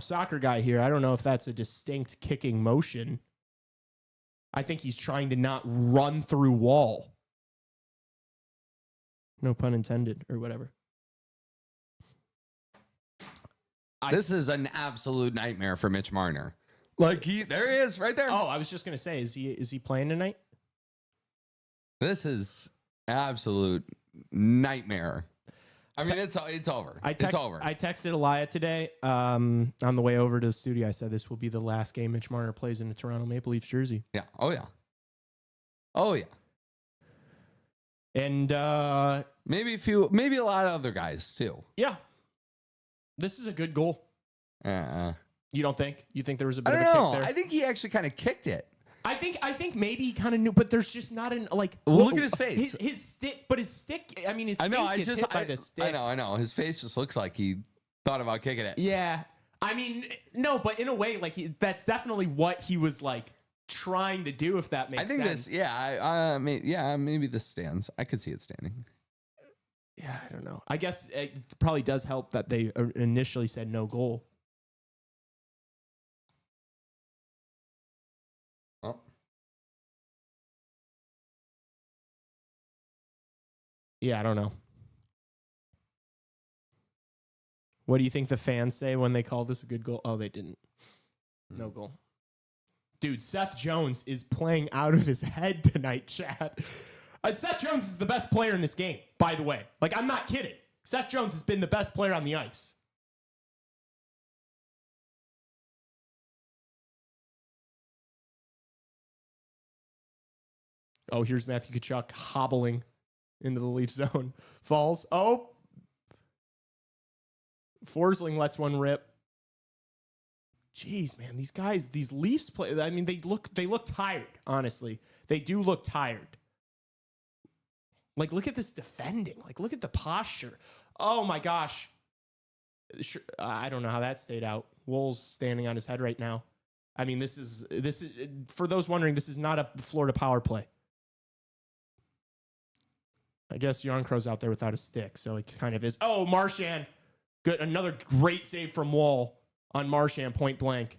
soccer guy here. I don't know if that's a distinct kicking motion. I think he's trying to not run through wall. No pun intended or whatever. This is an absolute nightmare for Mitch Marner. Like there he is right there. Oh, I was just going to say, is he playing tonight? This is absolute nightmare. I mean, it's over. It's over. I texted Elia today on the way over to the studio. I said this will be the last game Mitch Marner plays in a Toronto Maple Leafs jersey. Yeah. Oh yeah. Oh yeah. And Maybe a lot of other guys too. yeah, this is a good goal. You don't think? You think there was a bit I of a don't know. kick there? I think he actually kind of kicked it. I think maybe he kind of knew, but there's just not an like. Look at his face. His stick, but his stick. I mean, his I know. face gets hit by the stick. I know. His face just looks like he thought about kicking it. Yeah, I mean, no, but in a way, like that's definitely what he was like trying to do. If that makes sense. I think this. Yeah. Maybe this stands. I could see it standing. Yeah, I don't know. I guess it probably does help that they initially said no goal. Oh. Yeah, I don't know. What do you think the fans say when they call this a good goal? Oh, they didn't. No goal. Dude, Seth Jones is playing out of his head tonight, Chad. Seth Jones is the best player in this game, by the way. Like, I'm not kidding. Seth Jones has been the best player on the ice. Oh, here's Matthew Tkachuk hobbling into the Leaf zone. Falls. Oh. Forsling lets one rip. Jeez, man, these guys, these Leafs play. I mean, they look tired, honestly. They do look tired. Like, look at this defending. Like, look at the posture. Oh my gosh. I don't know how that stayed out. Wool's standing on his head right now. I mean, this is for those wondering, this is not a Florida power play. I guess Yarncrow's out there without a stick, so it kind of is. Oh, Marchand. Good. Another great save from Wall on Marchand, point blank.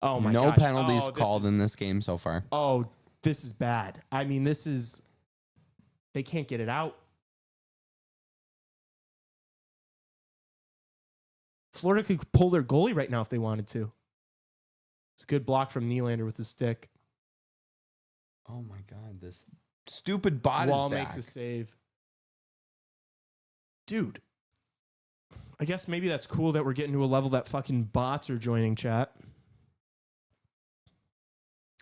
Oh, my No gosh. penalties called in this game so far. Oh, this is bad. I mean, they can't get it out. Florida could pull their goalie right now if they wanted to. It's a good block from Nylander with his stick. Oh my God, this stupid bot Wall is back. makes a save. Dude. I guess maybe that's cool that we're getting to a level that fucking bots are joining chat.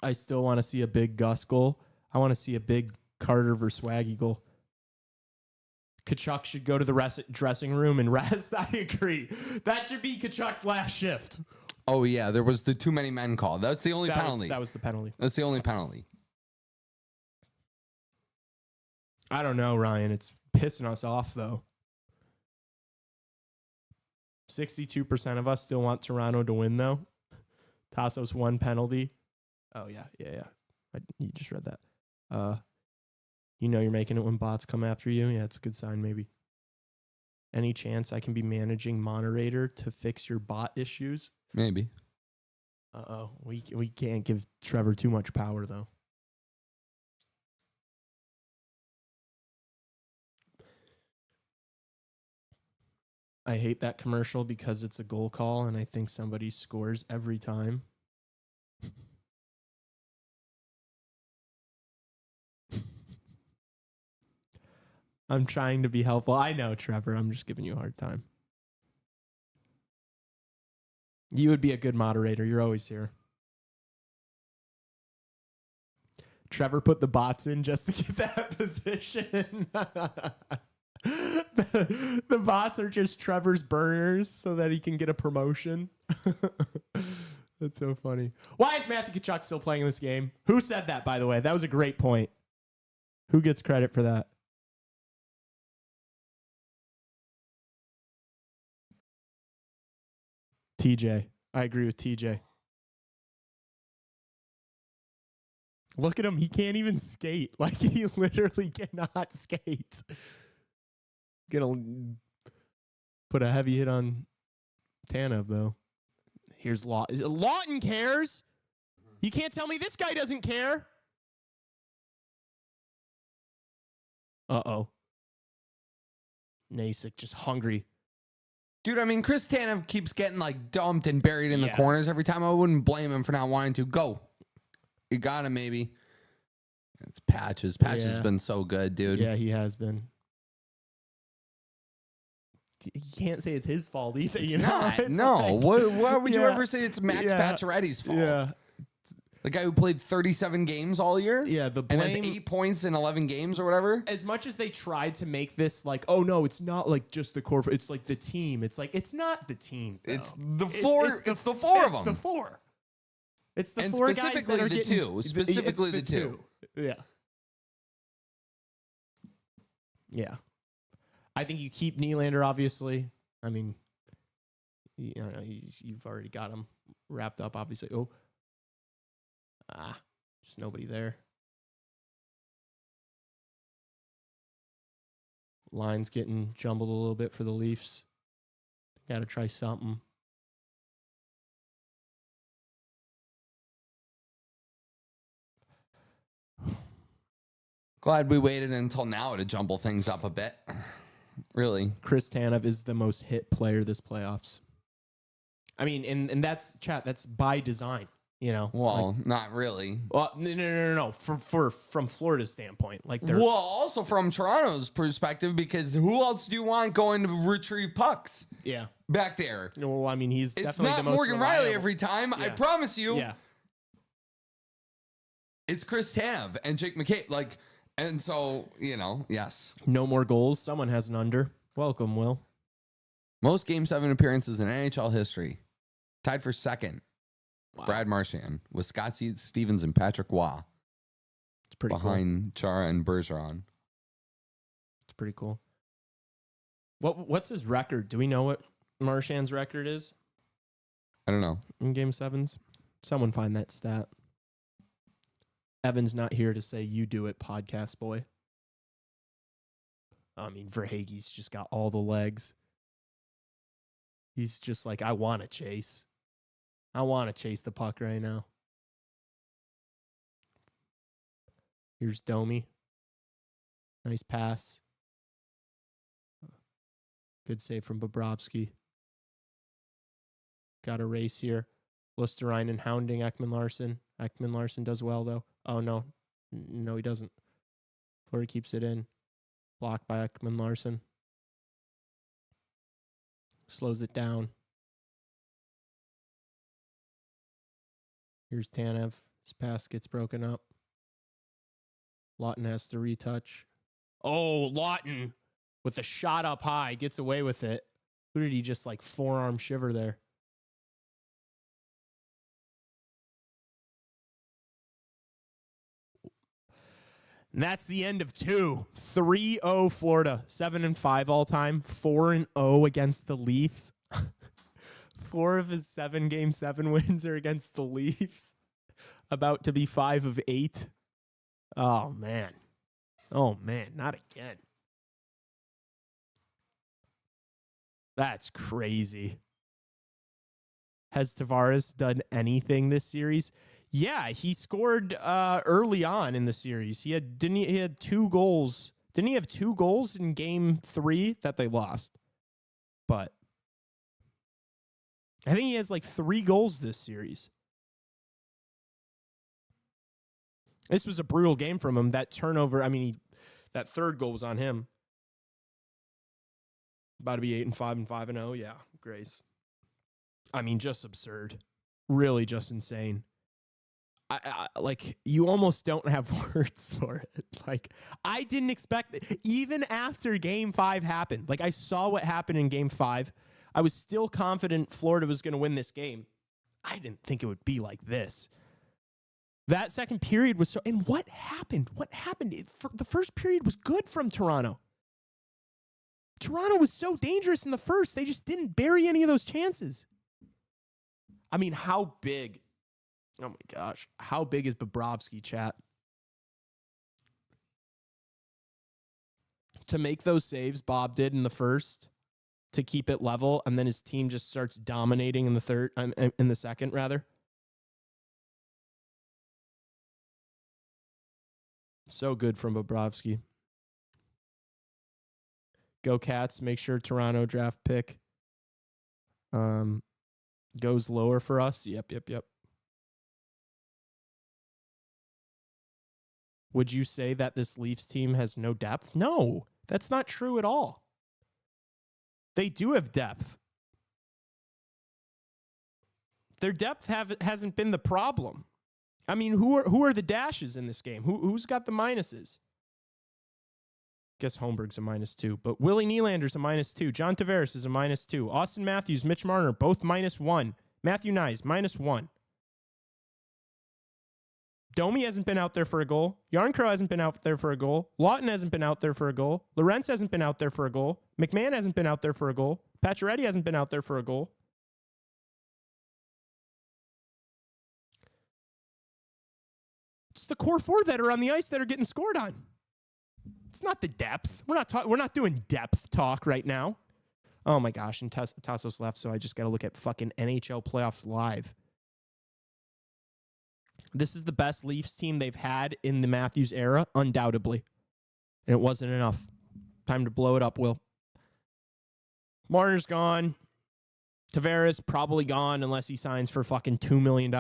I still want to see a big Gus goal. I want to see a big Carter versus Swaggy goal. Tkachuk should go to the dressing room and rest. I agree. That should be Kachuk's last shift. Oh yeah, there was the too many men call. That's the only penalty. That was the penalty. That's the only penalty. I don't know, Ryan. It's pissing us off, though. 62% of us still want Toronto to win, though. Tassos one penalty. Oh, yeah. You just read that. You know you're making it when bots come after you. Yeah, it's a good sign, maybe. Any chance I can be managing moderator to fix your bot issues? Maybe. Uh-oh. We can't give Trevor too much power, though. I hate that commercial because it's a goal call, and I think somebody scores every time. I'm trying to be helpful. I know, Trevor. I'm just giving you a hard time. You would be a good moderator. You're always here. Trevor put the bots in just to get that position. The bots are just Trevor's burners so that he can get a promotion. That's so funny. Why is Matthew Tkachuk still playing this game? Who said that, by the way? That was a great point. Who gets credit for that? TJ. I agree with TJ. Look at him. He can't even skate. Like, he literally cannot skate. Gonna put a heavy hit on Tanev, though. Here's Lawton. Lawton cares. You can't tell me this guy doesn't care. Uh-oh. Nasik just hungry. Dude, I mean, Chris Tanev keeps getting, like, dumped and buried in the corners every time. I wouldn't blame him for not wanting to. Go. You got him, maybe. It's Patches. Patches has been so good, dude. Yeah, he has been. You can't say it's his fault either. It's you know? not. It's No. like, Why would you ever say it's Max Pacioretty's fault? Yeah. The guy who played 37 games all year? Yeah, the and has blame- 8 points in 11 games or whatever? As much as they tried to make this like, oh no, it's not like just the core. It's like the team. It's like, it's not the team. Though. It's the four. It's the four of them. It's the four. It's the and four guys specifically that are the getting, two. Specifically it's the two. Yeah. Yeah. I think you keep Nylander, obviously. I mean, you know, you've already got him wrapped up, obviously. Oh. Just nobody there. Line's getting jumbled a little bit for the Leafs. Got to try something. Glad we waited until now to jumble things up a bit. Really. Chris Tanev is the most hit player this playoffs. I mean, and that's that's by design, you know. Well, not really. Well, no. From Florida's standpoint, like they're well, also from Toronto's perspective, because who else do you want going to retrieve pucks? Yeah, back there. Well, I mean, he's it's definitely not the most Morgan reliable. Riley every time. Yeah. I promise you. Yeah, it's Chris Tanev and Jake McKay. Like, and so you know, yes. No more goals. Someone has an under. Welcome, Will. Most Game 7 appearances in NHL history. Tied for second. Wow. Brad Marchand with Scott Stevens and Patrick Waugh. It's pretty behind cool. Chara and Bergeron. It's pretty cool. What's his record? Do we know what Marchand's record is? I don't know. In Game 7s? Someone find that stat. Evan's not here to say you do it, podcast boy. I mean, Verhaeghe's just got all the legs. He's just like, I want to chase. I want to chase the puck right now. Here's Domi. Nice pass. Good save from Bobrovsky. Got a race here. Luosterainen hounding Ekman-Larsson. Ekman-Larsson does well, though. Oh, no. No, he doesn't. Fleury keeps it in. Blocked by Ekman-Larsson. Slows it down. Here's Tanev. His pass gets broken up. Lawton has to retouch. Oh, Lawton with a shot up high gets away with it. Who did he just like forearm shiver there? And that's the end of 2. 3-0 Florida. 7-5 all time. 4-0 against the Leafs. 4 of his 7 Game 7 wins are against the Leafs. About to be 5 of 8 Oh, man. Oh, man. Not again. That's crazy. Has Tavares done anything this series? Yeah, he scored early on in the series. He had 2 goals. Didn't he have 2 goals in game 3 that they lost? But I think he has like 3 goals this series. This was a brutal game from him. That turnover, I mean, that 3rd goal was on him. About to be 8-5 and 5-0. Yeah, Grace. I mean, just absurd. Really just insane. I like, you almost don't have words for it. Like, I didn't expect it. Even after game 5 happened, like, I saw what happened in game 5. I was still confident Florida was going to win this game. I didn't think it would be like this. That second period was so, and what happened? The first period was good from Toronto. Toronto was so dangerous in the first. They just didn't bury any of those chances. I mean, how big? Oh my gosh. How big is Bobrovsky, chat? To make those saves Bob did in the first to keep it level, and then his team just starts dominating in the second, rather. So good from Bobrovsky. Go Cats. Make sure Toronto draft pick goes lower for us. Yep. Would you say that this Leafs team has no depth? No, that's not true at all. They do have depth. Their depth hasn't been the problem. I mean, who are the dashes in this game? Who's got the minuses? Guess Holmberg's a -2, but Willie Nylander's a -2. John Tavares is a -2. Austin Matthews, Mitch Marner, both -1. Matthew Nyes, -1. Domi hasn't been out there for a goal. Yarncrow hasn't been out there for a goal. Lawton hasn't been out there for a goal. Lorenz hasn't been out there for a goal. McMahon hasn't been out there for a goal. Pacioretty hasn't been out there for a goal. It's the core 4 that are on the ice that are getting scored on. It's not the depth. We're not doing depth talk right now. Oh my gosh, and Tassos left, so I just got to look at fucking NHL playoffs live. This is the best Leafs team they've had in the Matthews era, undoubtedly. And it wasn't enough. Time to blow it up, Will. Marner's gone. Tavares probably gone unless he signs for fucking $2 million.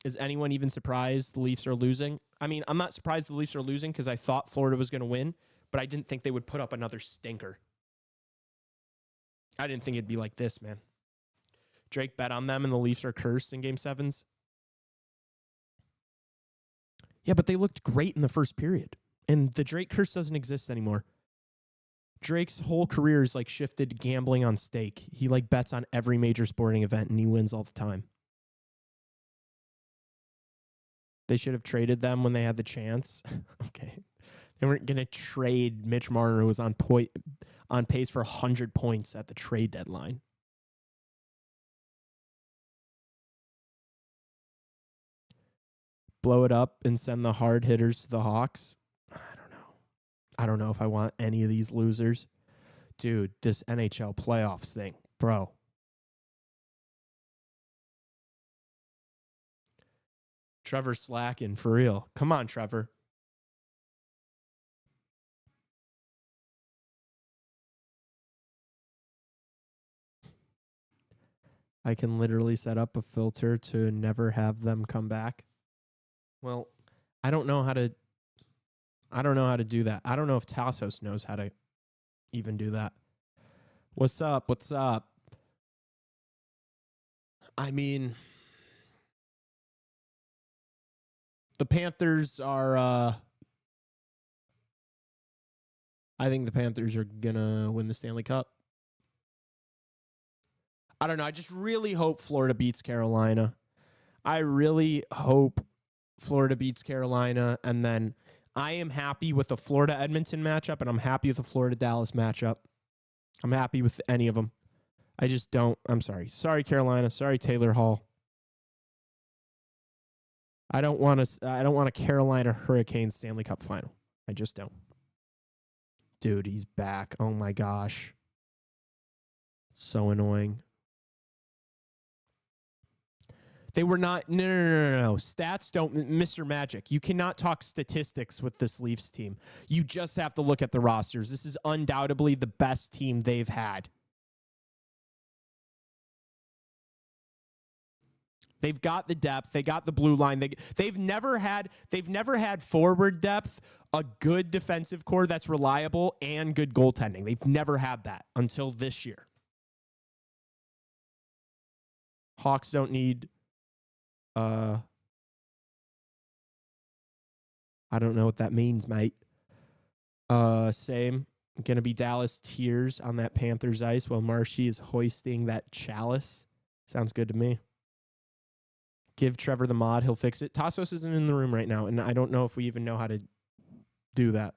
Is anyone even surprised the Leafs are losing? I mean, I'm not surprised the Leafs are losing because I thought Florida was going to win, but I didn't think they would put up another stinker. I didn't think it'd be like this, man. Drake bet on them and the Leafs are cursed in Game 7s. Yeah, but they looked great in the first period. And the Drake curse doesn't exist anymore. Drake's whole career is like shifted to gambling on stake. He like bets on every major sporting event and he wins all the time. They should have traded them when they had the chance. Okay. They weren't going to trade Mitch Marner, who was on pace for 100 points at the trade deadline. Blow it up and send the hard hitters to the Hawks. I don't know if I want any of these losers. Dude, this NHL playoffs thing, bro. Trevor slacking, for real. Come on, Trevor. I can literally set up a filter to never have them come back. Well, I don't know how to do that. I don't know if Tassos knows how to even do that. What's up? I mean, the Panthers are I think the Panthers are going to win the Stanley Cup. I don't know. I just really hope Florida beats Carolina. I really hope Florida beats Carolina, and then I am happy with the Florida-Edmonton matchup, and I'm happy with the Florida-Dallas matchup. I'm happy with any of them. I just don't. I'm sorry. Sorry, Carolina. Sorry, Taylor Hall. I don't want a Carolina Hurricanes Stanley Cup final. I just don't. Dude, he's back. Oh my gosh. So annoying. They were not. No. Stats don't. Mr. Magic, you cannot talk statistics with this Leafs team. You just have to look at the rosters. This is undoubtedly the best team they've had. They've got the depth. They got the blue line. They've never had forward depth, a good defensive core that's reliable, and good goaltending. They've never had that until this year. Hawks don't need. I don't know what that means, mate. Same. Gonna be Dallas tears on that Panthers ice while Marshy is hoisting that chalice. Sounds good to me. Give Trevor the mod, he'll fix it. Tassos isn't in the room right now, and I don't know if we even know how to do that.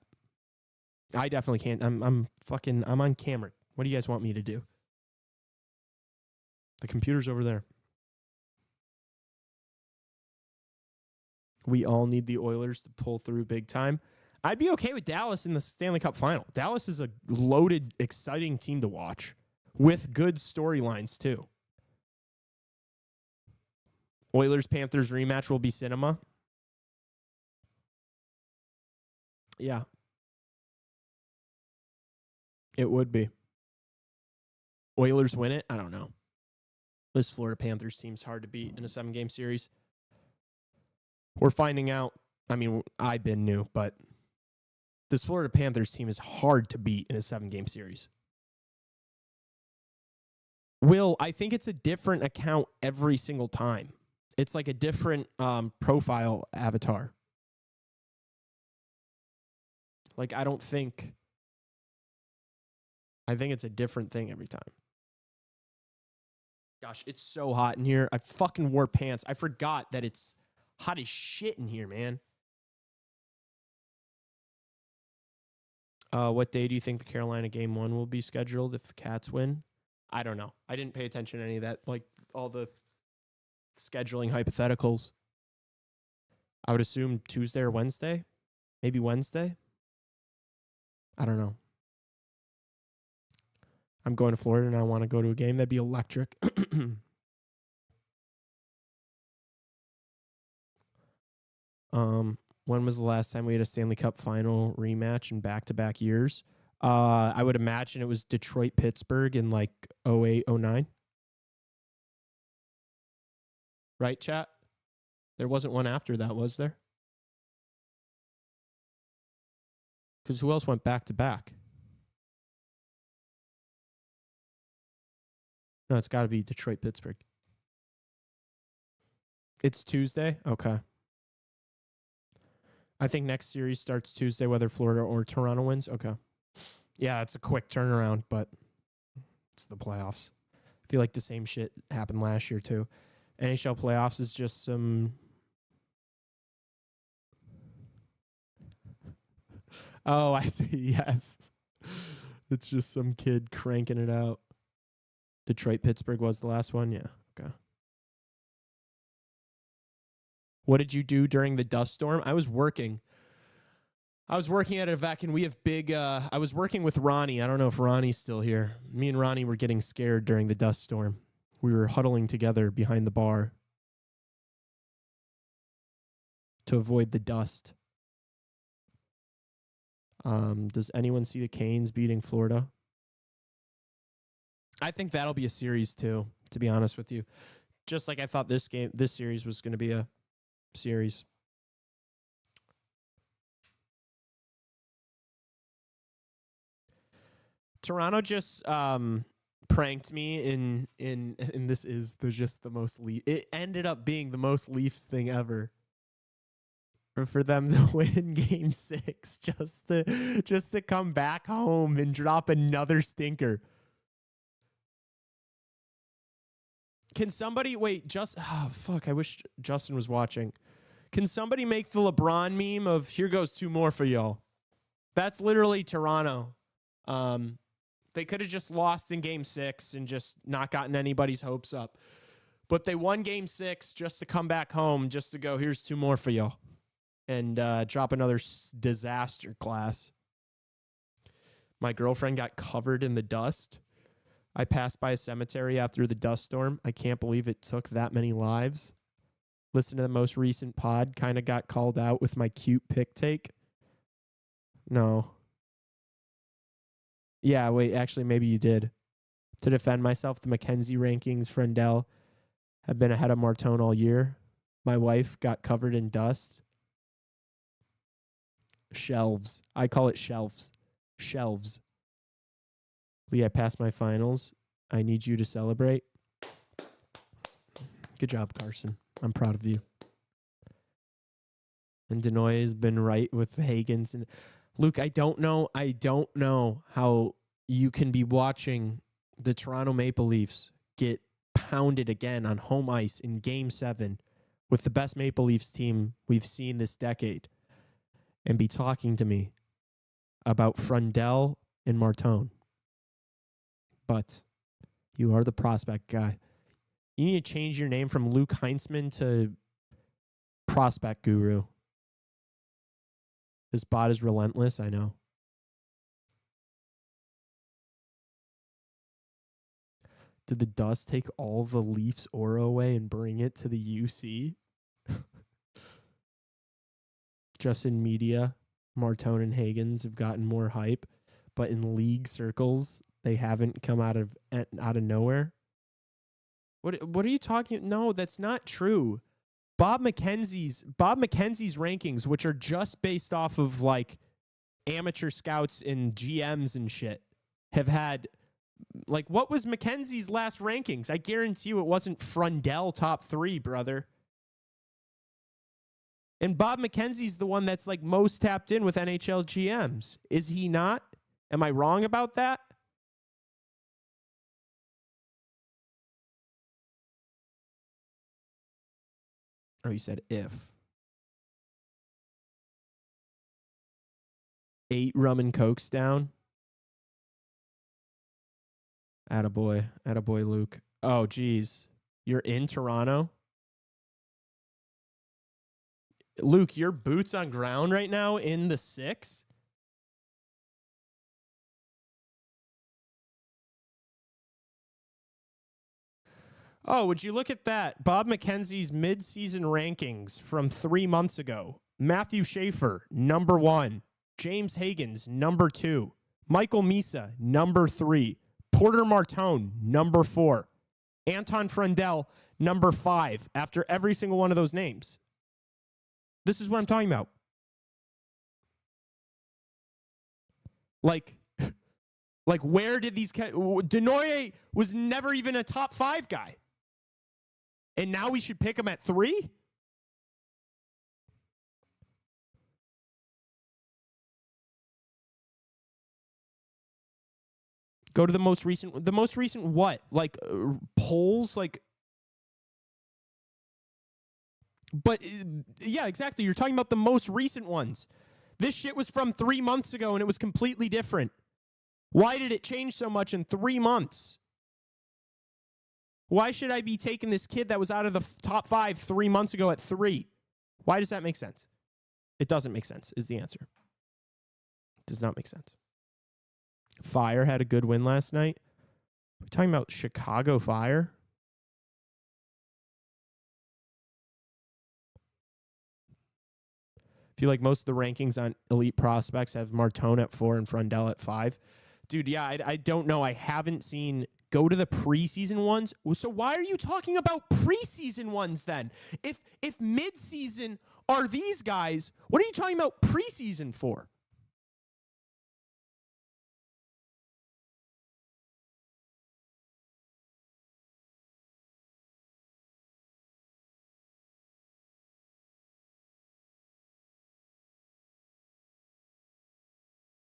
I definitely can't. I'm on camera. What do you guys want me to do? The computer's over there. We all need the Oilers to pull through big time. I'd be okay with Dallas in the Stanley Cup final. Dallas is a loaded, exciting team to watch with good storylines, too. Oilers-Panthers rematch will be cinema. Yeah. It would be. Oilers win it? I don't know. This Florida Panthers team's hard to beat in a 7-game series. We're finding out. I mean, I've been new, but this Florida Panthers team is hard to beat in a 7-game series. I think it's a different account every single time. It's like a different profile avatar. Like, I think it's a different thing every time. Gosh, it's so hot in here. I fucking wore pants. I forgot that it's hot as shit in here, man. What day do you think the Carolina game 1 will be scheduled if the Cats win? I don't know. I didn't pay attention to any of that, like all the scheduling hypotheticals. I would assume Tuesday or Wednesday. Maybe Wednesday. I don't know. I'm going to Florida and I want to go to a game. That'd be electric. When was the last time we had a Stanley Cup final rematch in back-to-back years? I would imagine it was Detroit-Pittsburgh in like 08, 09. Right, chat? There wasn't one after that, was there? Because who else went back-to-back? No, it's got to be Detroit-Pittsburgh. It's Tuesday? Okay. I think next series starts Tuesday, whether Florida or Toronto wins. Okay. Yeah, it's a quick turnaround, but it's the playoffs. I feel like the same shit happened last year, too. NHL playoffs is just some... Oh, I see. Yes. It's just some kid cranking it out. Detroit-Pittsburgh was the last one? Yeah. Okay. What did you do during the dust storm? I was working. I was working at a vac, and we have big... I was working with Ronnie. I don't know if Ronnie's still here. Me and Ronnie were getting scared during the dust storm. We were huddling together behind the bar to avoid the dust. Does anyone see the Canes beating Florida? I think that'll be a series, too, to be honest with you. Just like I thought this series was going to be a series. Toronto just pranked me in this is just the most it ended up being the most Leafs thing ever. For them to win game 6 just to come back home and drop another stinker. Can somebody I wish Justin was watching. Can somebody make the LeBron meme of here goes 2 more for y'all? That's literally Toronto. They could have just lost in game 6 and just not gotten anybody's hopes up. But they won game 6 just to come back home, just to go, here's 2 more for y'all. And drop another disaster class. My girlfriend got covered in the dust. I passed by a cemetery after the dust storm. I can't believe it took that many lives. Listen to the most recent pod. Kind of got called out with my cute pick take. No. Yeah, wait, actually, maybe you did. To defend myself, the Mackenzie rankings, Frendell, have been ahead of Martone all year. My wife got covered in dust. Shelves. I call it shelves. Shelves. Lee, I passed my finals. I need you to celebrate. Good job, Carson. I'm proud of you. And Denoy has been right with Hagens. And Luke, I don't know how you can be watching the Toronto Maple Leafs get pounded again on home ice in Game 7 with the best Maple Leafs team we've seen this decade and be talking to me about Frundell and Martone. But you are the prospect guy. You need to change your name from Luke Heinzman to Prospect Guru. This bot is relentless, I know. Did the dust take all the Leafs aura away and bring it to the UC? Just in media, Martone and Hagens have gotten more hype, but in league circles, they haven't come out of nowhere. What are you talking? No, that's not true. Bob McKenzie's rankings, which are just based off of like amateur scouts and GMs and shit, have had like, what was McKenzie's last rankings? I guarantee you it wasn't Frundell top 3, brother. And Bob McKenzie's the one that's like most tapped in with NHL GMs. Is he not? Am I wrong about that? Oh, you said if. 8 rum and cokes down. Attaboy. Attaboy, Luke. Oh, geez. You're in Toronto? Luke, your boots on ground right now in the 6? Oh, would you look at that? Bob McKenzie's mid-season rankings from 3 months ago. Matthew Schaefer, number 1. James Hagens, number 2. Michael Misa, number 3. Porter Martone, number 4. Anton Frundell, number 5, after every single one of those names. This is what I'm talking about. Like where did these... Denoye was never even a top 5 guy. And now we should pick him at 3? Go to the most recent what? Like polls? Like, but yeah, exactly. You're talking about the most recent ones. This shit was from 3 months ago and it was completely different. Why did it change so much in 3 months? Why should I be taking this kid that was out of the top 5 3 months ago at 3? Why does that make sense? It doesn't make sense, is the answer. It does not make sense. Fire had a good win last night. We're talking about Chicago Fire. I feel like most of the rankings on Elite Prospects have Martone at 4 and Frundell at 5. Dude, yeah, I don't know. I haven't seen... Go to the preseason ones. So why are you talking about preseason ones then? If midseason are these guys, what are you talking about preseason for?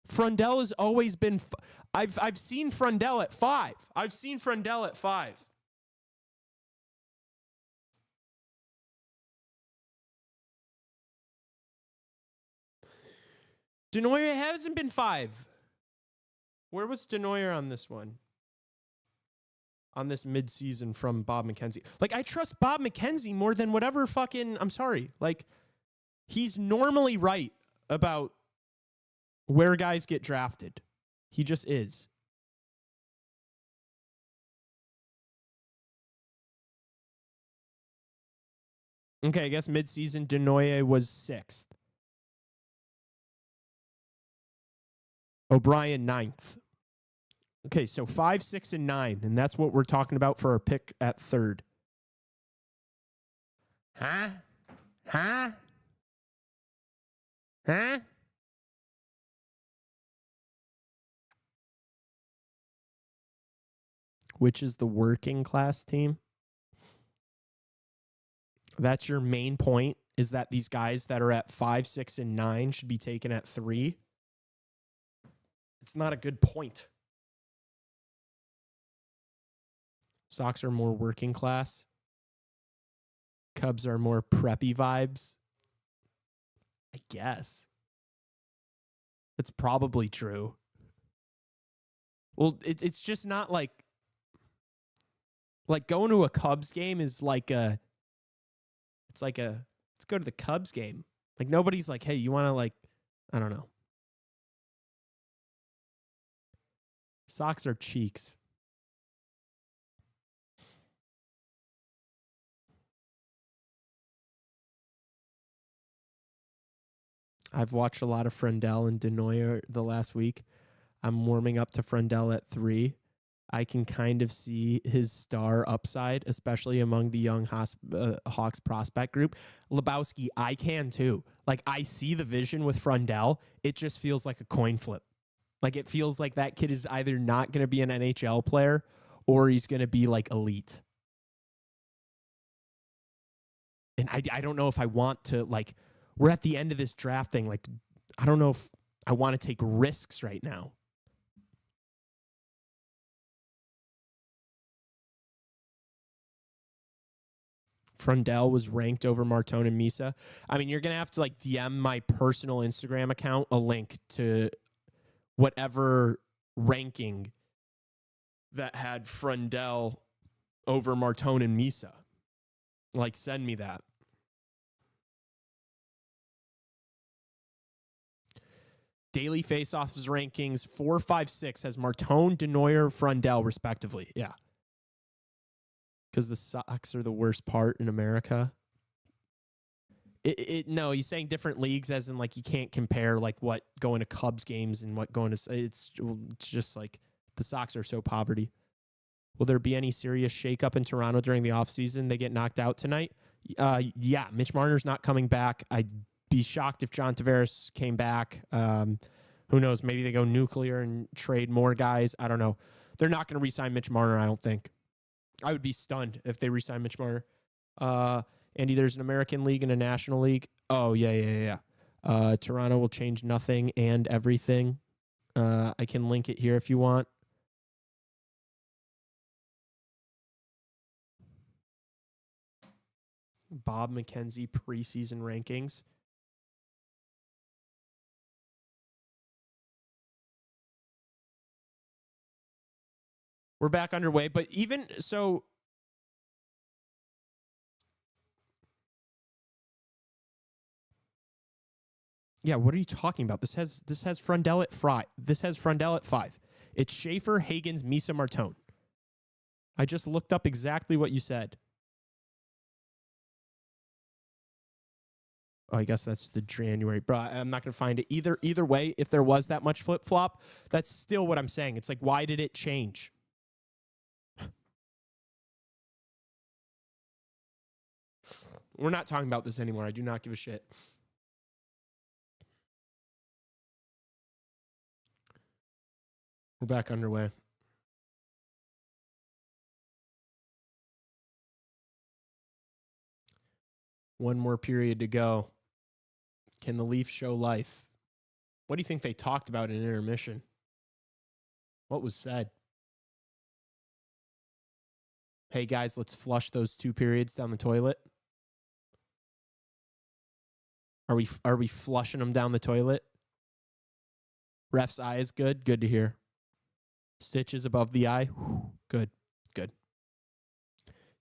Frundell has always been... I've seen Frundell at 5. I've seen Frundell at 5. Denoyer hasn't been 5. Where was Denoyer on this one? on this midseason from Bob McKenzie. Like, I trust Bob McKenzie more than whatever fucking, I'm sorry. Like, he's normally right about where guys get drafted. He just is. Okay, I guess midseason Denoye was 6th. O'Brien 9th. Okay, so 5, 6, and 9, and that's what we're talking about for our pick at 3rd. Huh? Huh? Huh? Which is the working class team? That's your main point, is that these guys that are at 5, 6, and 9 should be taken at 3? It's not a good point. Sox are more working class. Cubs are more preppy vibes. I guess. It's probably true. Well, it's just not like going to a Cubs game is like a, it's like a, let's go to the Cubs game. Like, nobody's like, hey, you want to, like, I don't know. Sox are cheeks. I've watched a lot of Frendell and Denoyer the last week. I'm warming up to Frendell at 3. I can kind of see his star upside, especially among the young Hawks prospect group. Lebowski, I can too. Like, I see the vision with Frendell. It just feels like a coin flip. Like, it feels like that kid is either not going to be an NHL player or he's going to be, like, elite. And I don't know if I want to, like, we're at the end of this draft thing. Like, I don't know if I want to take risks right now. Frendell was ranked over Martone and Misa. I mean, you're going to have to, like, DM my personal Instagram account a link to whatever ranking that had Frendell over Martone and Misa. Like, send me that. Daily Faceoffs rankings 4, 5, 6 has Martone, Denoyer, Frendell, respectively. Yeah. Because the Sox are the worst part in America. No, he's saying different leagues, as in, like, you can't compare, like, what going to Cubs games and what going to. It's just like the Sox are so poverty. Will there be any serious shakeup in Toronto during the offseason? They get knocked out tonight? Yeah, Mitch Marner's not coming back. I'd be shocked if John Tavares came back. Who knows? Maybe they go nuclear and trade more guys. I don't know. They're not going to re-sign Mitch Marner, I don't think. I would be stunned if they re-sign Mitch Marner. Andy, there's an American League and a National League. Oh, yeah. Toronto will change nothing and everything. I can link it here if you want. Bob McKenzie preseason rankings. We're back underway, but even so, yeah, what are you talking about? This has Frendell at 5. This has Frendell at 5. It's Schaefer, Higgins, Misa, Martone. I just looked up exactly what you said. Oh, I guess that's the January. Bro, I'm not going to find it. Either way, if there was that much flip-flop, that's still what I'm saying. It's like, why did it change? We're not talking about this anymore. I do not give a shit. We're back underway. One more period to go. Can the Leafs show life? What do you think they talked about in intermission? What was said? Hey, guys, let's flush those 2 periods down the toilet. Are we flushing them down the toilet? Ref's eye is good. Good to hear. Stitches above the eye. Whew. Good.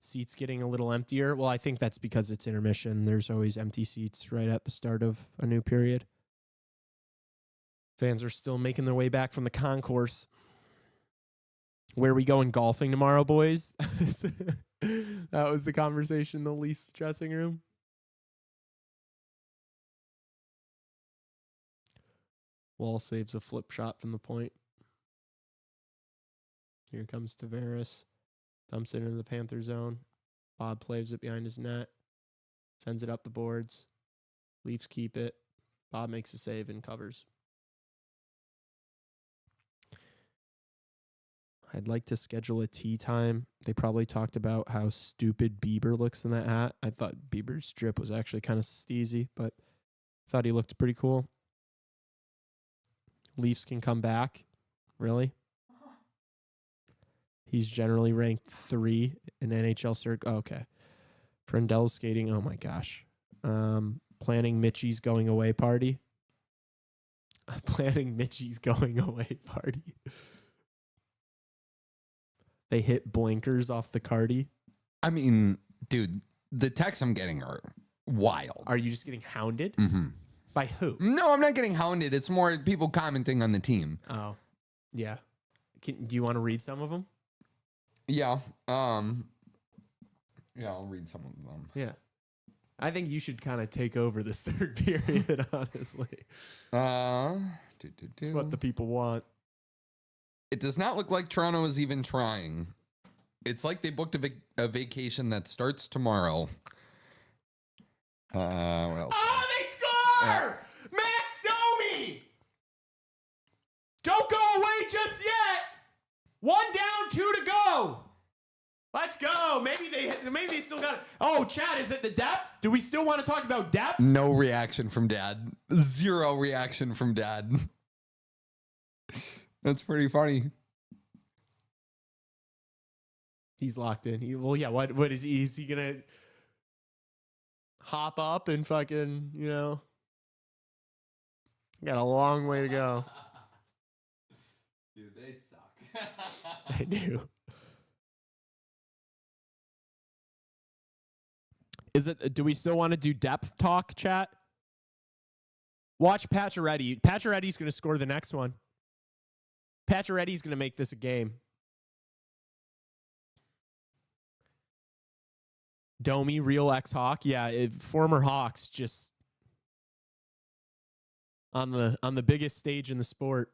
seats getting a little emptier. Well, I think that's because it's intermission. There's always empty seats right at the start of a new period. Fans are still making their way back from the concourse. Where are we going golfing tomorrow, boys? That was the conversation in the Leafs dressing room. Wall saves a flip shot from the point. Here comes Tavares. Dumps it into the Panther zone. Bob plays it behind his net. Sends it up the boards. Leafs keep it. Bob makes a save and covers. I'd like to schedule a tea time. They probably talked about how stupid Bieber looks in that hat. I thought Bieber's strip was actually kind of steezy, but thought he looked pretty cool. Leafs can come back. Really? He's generally ranked 3 in NHL circle. Oh, okay. Friendell's skating. Oh, my gosh. Planning Mitchie's going away party. Planning Mitchie's going away party. They hit blinkers off the Cardi. I mean, dude, the texts I'm getting are wild. Are you just getting hounded? Mm-hmm. By who? No, I'm not getting hounded. It's more people commenting on the team. Oh, yeah. Do you want to read some of them? Yeah. Yeah, I'll read some of them. Yeah. I think you should kind of take over this third period, honestly. It's what the people want. It does not look like Toronto is even trying. It's like they booked a vacation that starts tomorrow. What else? Oh, they score! Max Domi! Don't go away just yet! 1 down, 2 to go. Let's go. Maybe they still got it. Oh, Chad, is it the depth? Do we still want to talk about depth? No reaction from Dad. 0 reaction from Dad. That's pretty funny. He's locked in. What is he? Is he gonna hop up and fucking, got a long way to go. Dude, they suck. They do. Do we still want to do depth talk, chat? Watch Pacioretty. Pacioretty's going to score the next one. Pacioretty's going to make this a game. Domi, real ex-Hawk. Yeah, former Hawks, just on the biggest stage in the sport.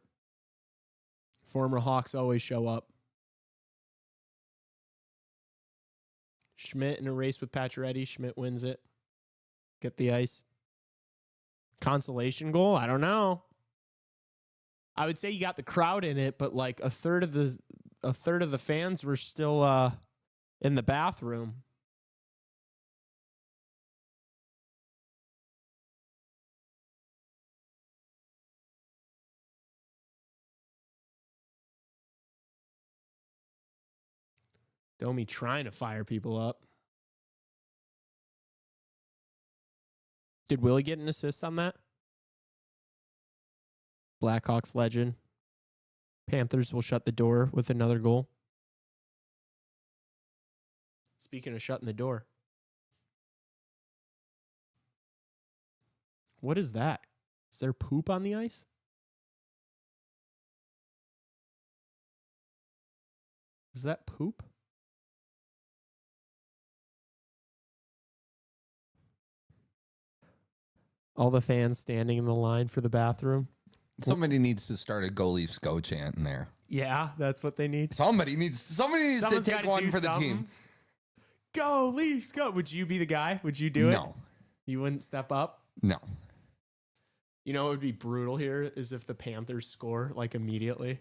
Former Hawks always show up. Schmidt in a race with Pacioretty. Schmidt wins it. Get the ice. Consolation goal? I don't know. I would say you got the crowd in it, but like a third of the fans were still in the bathroom. Domi trying to fire people up. Did Willie get an assist on that? Blackhawks legend. Panthers will shut the door with another goal. Speaking of shutting the door. What is that? Is there poop on the ice? Is that poop? All the fans standing in the line for the bathroom. Somebody needs to start a Go Leafs Go chant in there. Yeah, that's what they need. Somebody needs to take one for the team. Go Leafs, go. Would you be the guy? Would you do it? No. You wouldn't step up? No. You know what would be brutal here is if the Panthers score like immediately.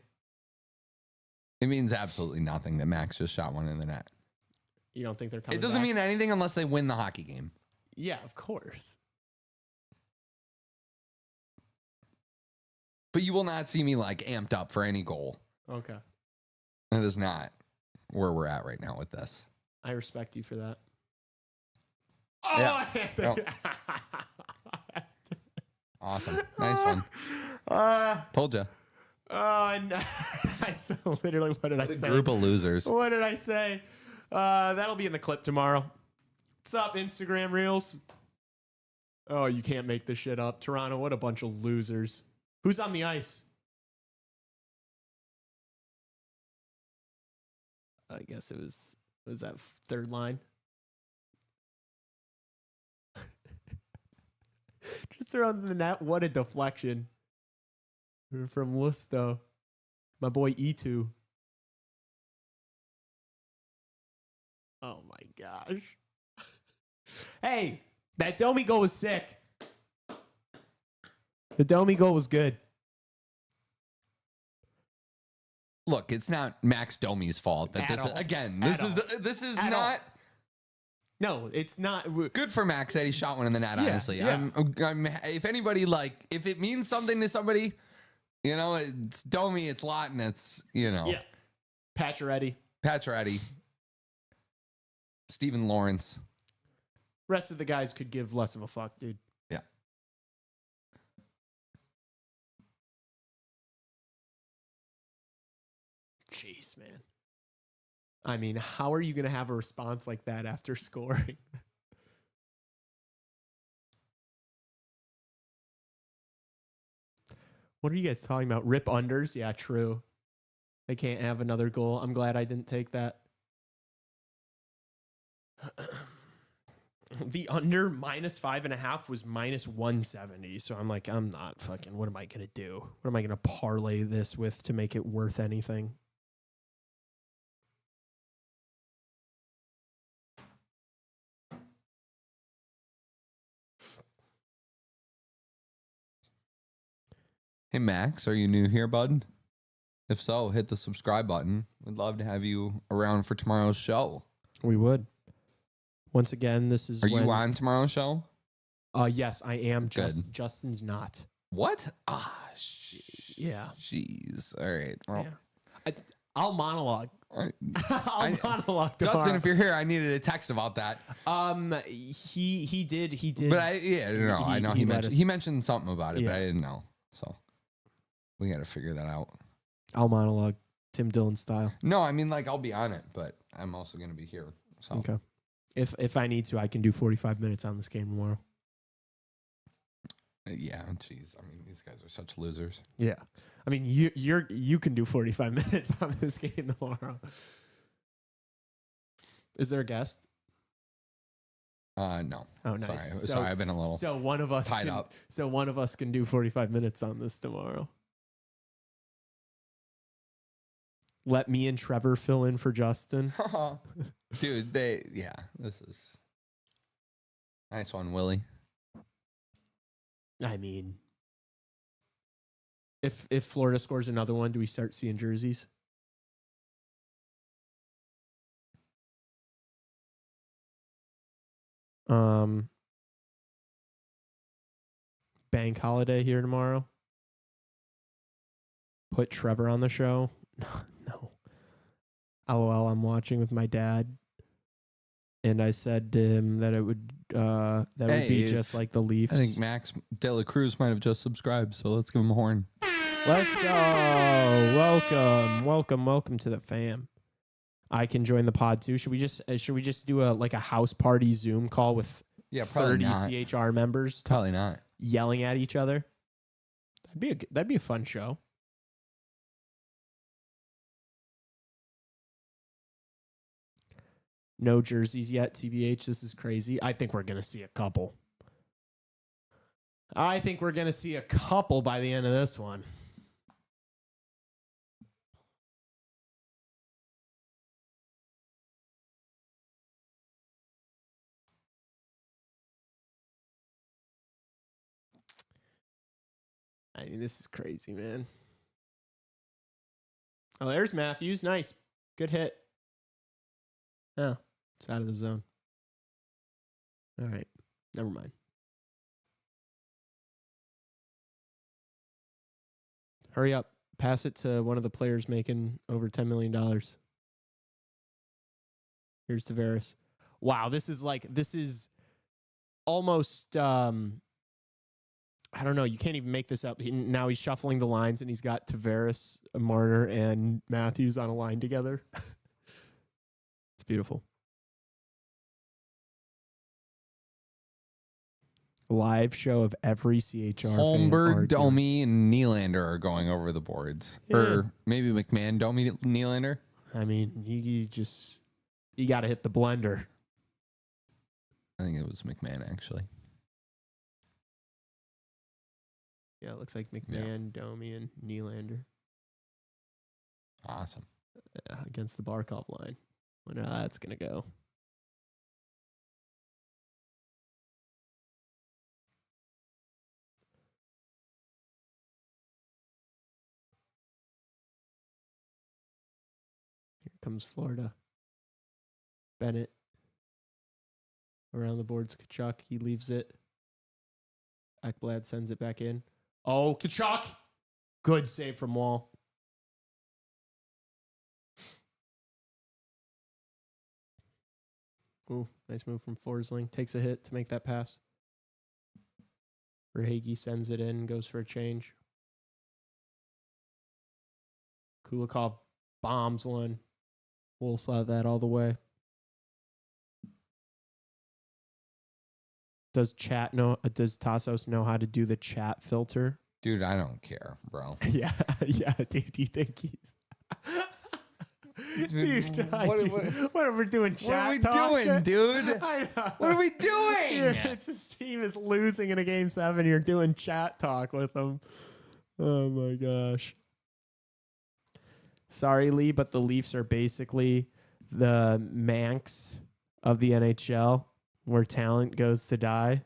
It means absolutely nothing that Max just shot one in the net. You don't think they're coming It doesn't back? mean anything unless they win the hockey game. Yeah, of course. But you will not see me like amped up for any goal. Okay. That is not where we're at right now with this. I respect you for that. Yeah. Oh, Awesome. Nice one. Told you. Oh, no. Literally, what did I say? Group of losers. What did I say? That'll be in the clip tomorrow. What's up, Instagram Reels? Oh, you can't make this shit up. Toronto, what a bunch of losers. Who's on the ice? I guess it was that third line. Just around the net. What a deflection from Lusto. My boy E2. Oh my gosh. Hey, that Domi goal was sick. The Domi goal was good. Look, it's not Max Domi's fault that this is not. No, it's not. Good for Max that he shot one in the net, honestly. Yeah. I'm if anybody, if it means something to somebody, it's Domi, it's Lawton, it's, Yeah. Pacioretty. Stephen Lawrence. Rest of the guys could give less of a fuck, dude. Yeah. Jeez, man. I mean, how are you going to have a response like that after scoring? What are you guys talking about? Rip unders? Yeah, true. They can't have another goal. I'm glad I didn't take that. The under -5.5 was -170. So I'm like, I'm not fucking, what am I going to do? What am I going to parlay this with to make it worth anything? Hey, Max, are you new here, bud? If so, hit the subscribe button. We'd love to have you around for tomorrow's show. We would. Once again, this is Are you on tomorrow's show? Yes, I am. Good. Justin's not. What? Yeah. Jeez. All right. Well, Yeah. I'll monologue. all right. I'll monologue tomorrow. Justin, if you're here, I needed a text about that. He did. But I know he mentioned something about it, but Yeah. I didn't know. So we got to figure that out. I'll monologue Tim Dillon style. No, I mean, I'll be on it, but I'm also going to be here. So Okay. If I need to, I can do 45 minutes on this game tomorrow. Yeah, jeez. I mean, these guys are such losers. Yeah. I mean, you can do 45 minutes on this game tomorrow. Is there a guest? No. Oh, nice. Sorry, I've been a little So one of us tied up. So one of us can do 45 minutes on this tomorrow. Let me and Trevor fill in for Justin. Dude, this is nice one, Willie. I mean, if Florida scores another one, do we start seeing jerseys? Bank holiday here tomorrow. Put Trevor on the show. No. LOL, I'm watching with my dad. And I said to him that it would would be just like the Leafs. I think Max De La Cruz might have just subscribed, so let's give him a horn. Let's go. Welcome to the fam. I can join the pod too. Should we just do a house party Zoom call with 30 CHR members Probably not. yelling at each other? That'd be a fun show. No jerseys yet, TBH. This is crazy. I think we're going to see a couple. by the end of this one. I mean, this is crazy, man. Oh, there's Matthews. Nice. Good hit. Oh, it's out of the zone. All right. Never mind. Hurry up. Pass it to one of the players making over $10 million. Here's Tavares. Wow, this is almost, I don't know. You can't even make this up. Now he's shuffling the lines, and he's got Tavares, Marner, and Matthews on a line together. It's beautiful. Live show of every CHR Holmberg, fan Domi, and Nylander are going over the boards. Yeah. Or maybe McMahon, Domi, Nylander. I mean, you got to hit the blender. I think it was McMahon, actually. Yeah, it looks like McMahon, Domi, and Nylander Awesome. against the Barkov line. Wonder how that's going to go. Here comes Florida. Bennett. Around the boards, Kachuk. He leaves it. Ekblad sends it back in. Oh, Kachuk! Good save from Wall. Ooh, nice move from Forsling. Takes a hit to make that pass. Verhaeghe sends it in, goes for a change. Kulikov bombs one. We'll slide that all the way. Does Tassos know how to do the chat filter? Dude, I don't care, bro. Yeah, dude. Do you think he's... Dude, what are we doing? Chat What are we talk? doing, dude? I know. What are we doing? It's his team is losing in a game 7. You're doing chat talk with them. Oh my gosh. Sorry, Lee, but the Leafs are basically the Manx of the NHL, where talent goes to die.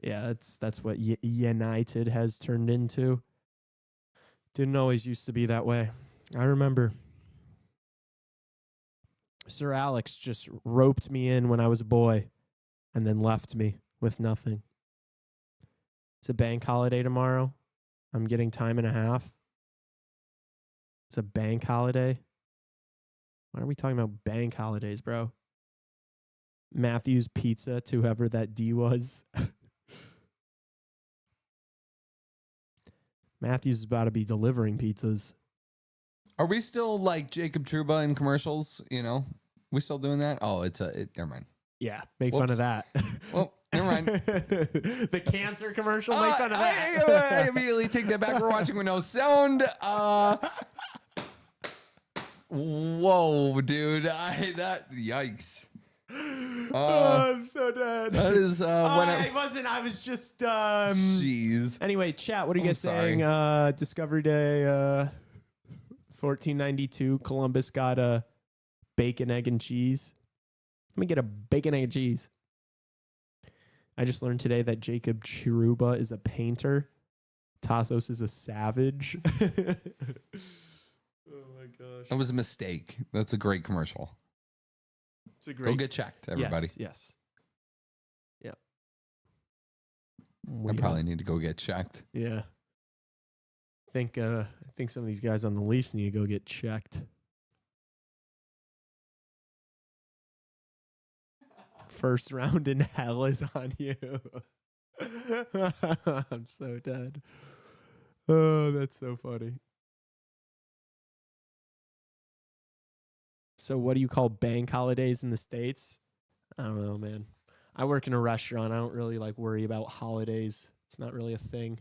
Yeah, that's what United has turned into. Didn't always used to be that way. I remember Sir Alex just roped me in when I was a boy and then left me with nothing. It's a bank holiday tomorrow. I'm getting time and a half. It's a bank holiday. Why are we talking about bank holidays, bro? Matthews Pizza to whoever that D was. Matthews is about to be delivering pizzas. Are we still like Jacob Trouba in commercials? You know, we still doing that? Oh, never mind. Yeah, make fun of that. Well, never mind. The cancer commercial, make fun of that. I immediately take that back. We're watching with no sound. Whoa, dude. Yikes. I'm so dead. That is I wasn't. I was just. Jeez. Anyway, chat. What are you guys sorry. saying? Discovery Day, 1492. Columbus got a bacon, egg, and cheese. Let me get a bacon, egg, and cheese. I just learned today that Jacob Chiruba is a painter. Tassos is a savage. Oh my gosh. That was a mistake. That's a great commercial. It's a great. Go get checked, everybody. Yes. Yeah. I probably need to go get checked. Yeah. I think some of these guys on the Leafs need to go get checked. First round in hell is on you. I'm so dead. Oh, that's so funny. So what do you call bank holidays in the States? I don't know, man. I work in a restaurant. I don't really worry about holidays. It's not really a thing.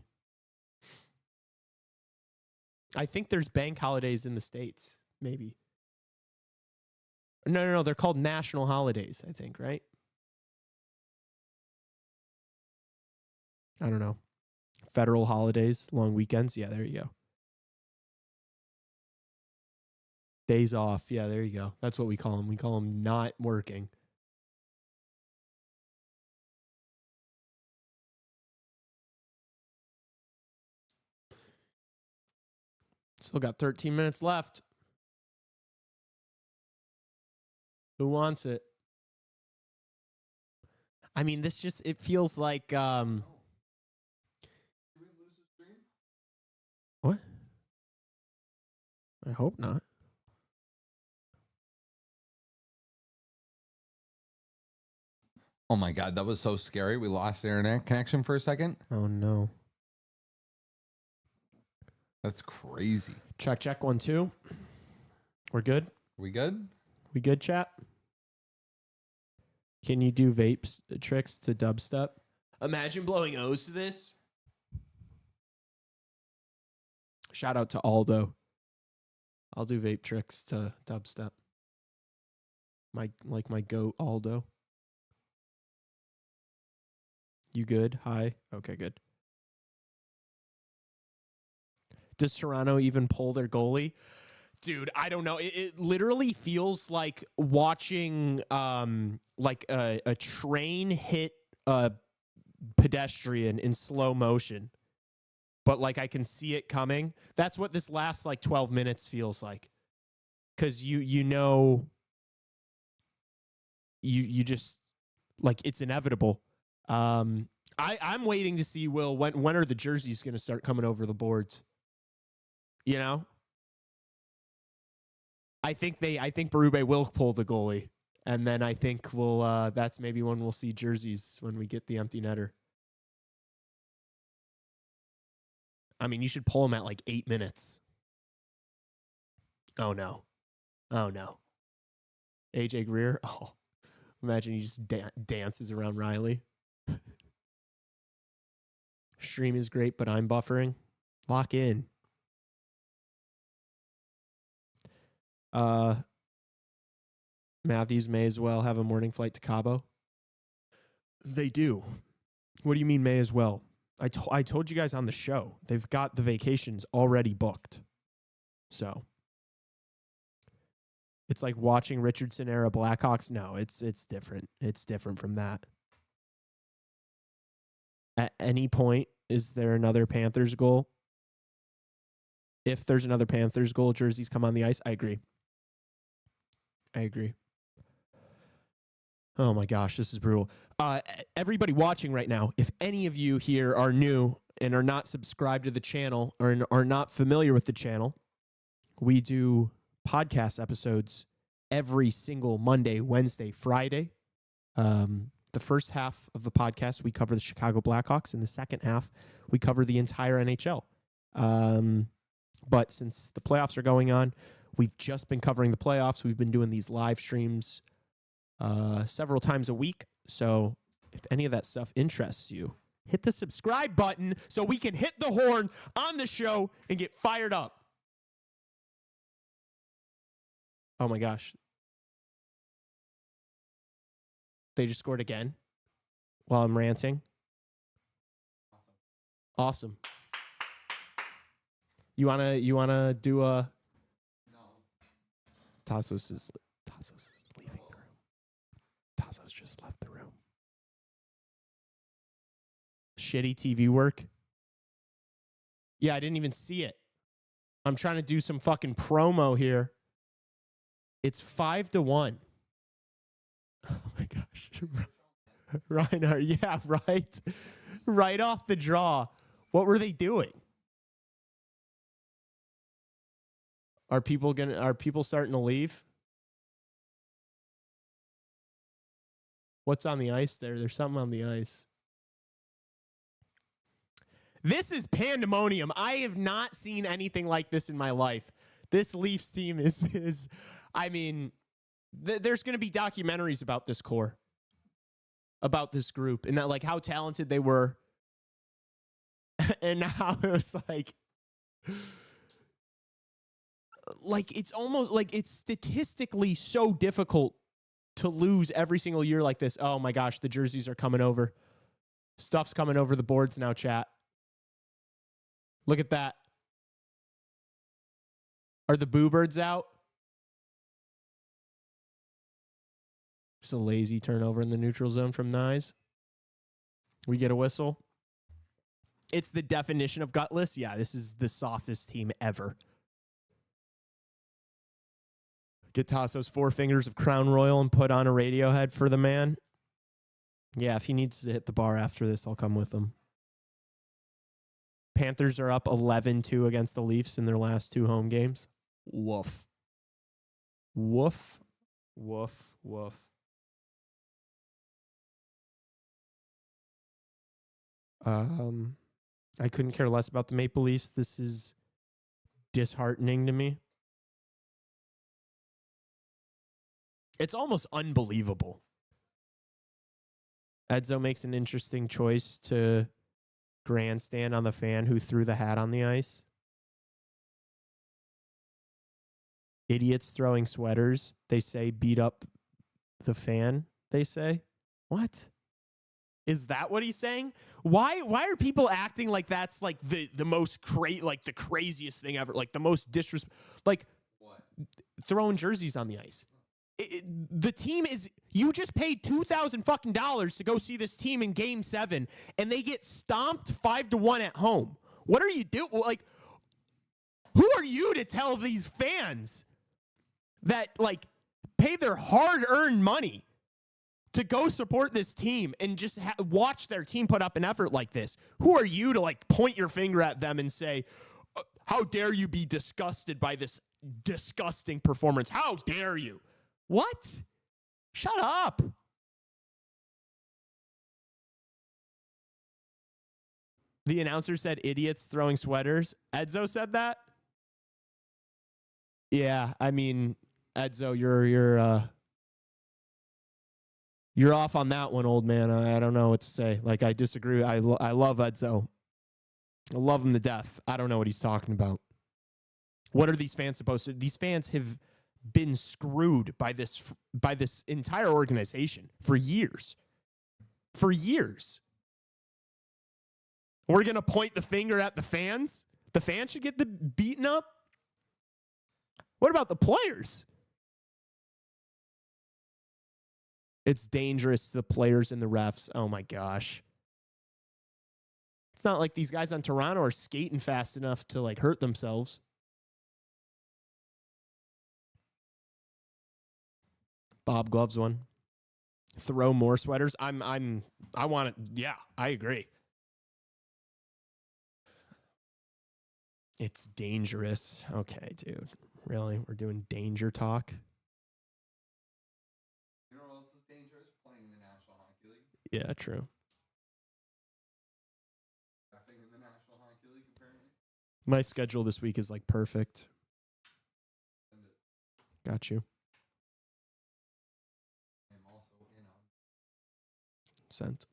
I think there's bank holidays in the States, maybe. No. They're called national holidays, I think, right? I don't know. Federal holidays, long weekends. Yeah, there you go. Days off. Yeah, there you go. That's what we call them. We call them not working. Still got 13 minutes left. Who wants it? I mean, it feels like, what? I hope not. Oh my God, that was so scary. We lost internet connection for a second. Oh no. That's crazy. Check 1 2. We're good. We good? We good, chat? Can you do tricks to dubstep? Imagine blowing O's to this. Shout out to Aldo. I'll do vape tricks to dubstep. My goat Aldo. You good? Hi. Okay, good. Does Toronto even pull their goalie? Dude, I don't know. It literally feels like watching like a train hit a pedestrian in slow motion. But like I can see it coming. That's what this last like 12 minutes feels like. Cause you know you just like it's inevitable. I'm waiting to see when are the jerseys gonna start coming over the boards? You know? I think Berube will pull the goalie. And then I think that's maybe when we'll see jerseys when we get the empty netter. I mean, you should pull him at like 8 minutes. Oh, no. Oh, no. AJ Greer? Oh, imagine he just dances around Riley. Stream is great, but I'm buffering. Lock in. Matthews may as well have a morning flight to Cabo. They do. What do you mean may as well? I told you guys on the show, they've got the vacations already booked. So it's like watching Richardson era Blackhawks. No, it's different. It's different from that. At any point, is there another Panthers goal? If there's another Panthers goal, jerseys come on the ice. I agree. Oh my gosh, this is brutal. Everybody watching right now, if any of you here are new and are not subscribed to the channel or are not familiar with the channel, we do podcast episodes every single Monday, Wednesday, Friday. The first half of the podcast, we cover the Chicago Blackhawks. In the second half, we cover the entire NHL. But since the playoffs are going on, we've just been covering the playoffs. We've been doing these live streams several times a week. So if any of that stuff interests you, hit the subscribe button so we can hit the horn on the show and get fired up. Oh my gosh. They just scored again while I'm ranting. Awesome. You wanna do a? No. Tassos is leaving the room. Tassos just left the room. Shitty TV work. Yeah, I didn't even see it. I'm trying to do some fucking promo here. It's 5-1. Oh my gosh. Reinhardt, yeah, right. Right off the draw. What were they doing? Are people starting to leave? What's on the ice there? There's something on the ice. This is pandemonium. I have not seen anything like this in my life. This Leafs team is I mean, there's going to be documentaries about this core, about this group, and that, like how talented they were, and how it was like it's almost like it's statistically so difficult to lose every single year like this. Oh my gosh, the jerseys are coming over. Stuff's coming over the boards now, chat. Look at that. Are the Boo Birds out? Just a lazy turnover in the neutral zone from Nyes. We get a whistle. It's the definition of gutless. Yeah, this is the softest team ever. Get Tassos 4 fingers of Crown Royal and put on a Radiohead for the man. Yeah, if he needs to hit the bar after this, I'll come with him. Panthers are up 11-2 against the Leafs in their last 2 home games. Woof. Woof. Woof. Woof. I couldn't care less about the Maple Leafs. This is disheartening to me. It's almost unbelievable Edzo makes an interesting choice to grandstand on the fan who threw the hat on the ice. Idiots throwing sweaters, they say, beat up the fan, they say. What? Is that what he's saying? Why are people acting like that's like the most the craziest thing ever, like the most disrespect, like what? Throwing jerseys on the ice. The team is, you just paid $2,000 fucking dollars to go see this team in Game 7, and they get stomped 5-1 at home. What are you doing? Like, who are you to tell these fans that like pay their hard-earned money to go support this team and just watch their team put up an effort like this? Who are you to like point your finger at them and say, how dare you be disgusted by this disgusting performance? How dare you? What? Shut up. The announcer said idiots throwing sweaters. Edzo said that? Yeah, I mean, Edzo, you're off on that one, old man. I don't know what to say. Like, I disagree. I love Edzo. I love him to death. I don't know what he's talking about. What are these fans supposed to? These fans have been screwed by this entire organization for years. For years. We're going to point the finger at the fans? The fans should get the beaten up? What about the players? It's dangerous to the players and the refs. Oh my gosh. It's not like these guys on Toronto are skating fast enough to like hurt themselves. Bob Gloves one. Throw more sweaters. I want it. Yeah, I agree. It's dangerous. Okay, dude. Really? We're doing danger talk? You know what else is dangerous? Playing in the National Hockey League. Yeah, true. Nothing in the National Hockey League, apparently. My schedule this week is like perfect. Got you. I'm also in on. Sent.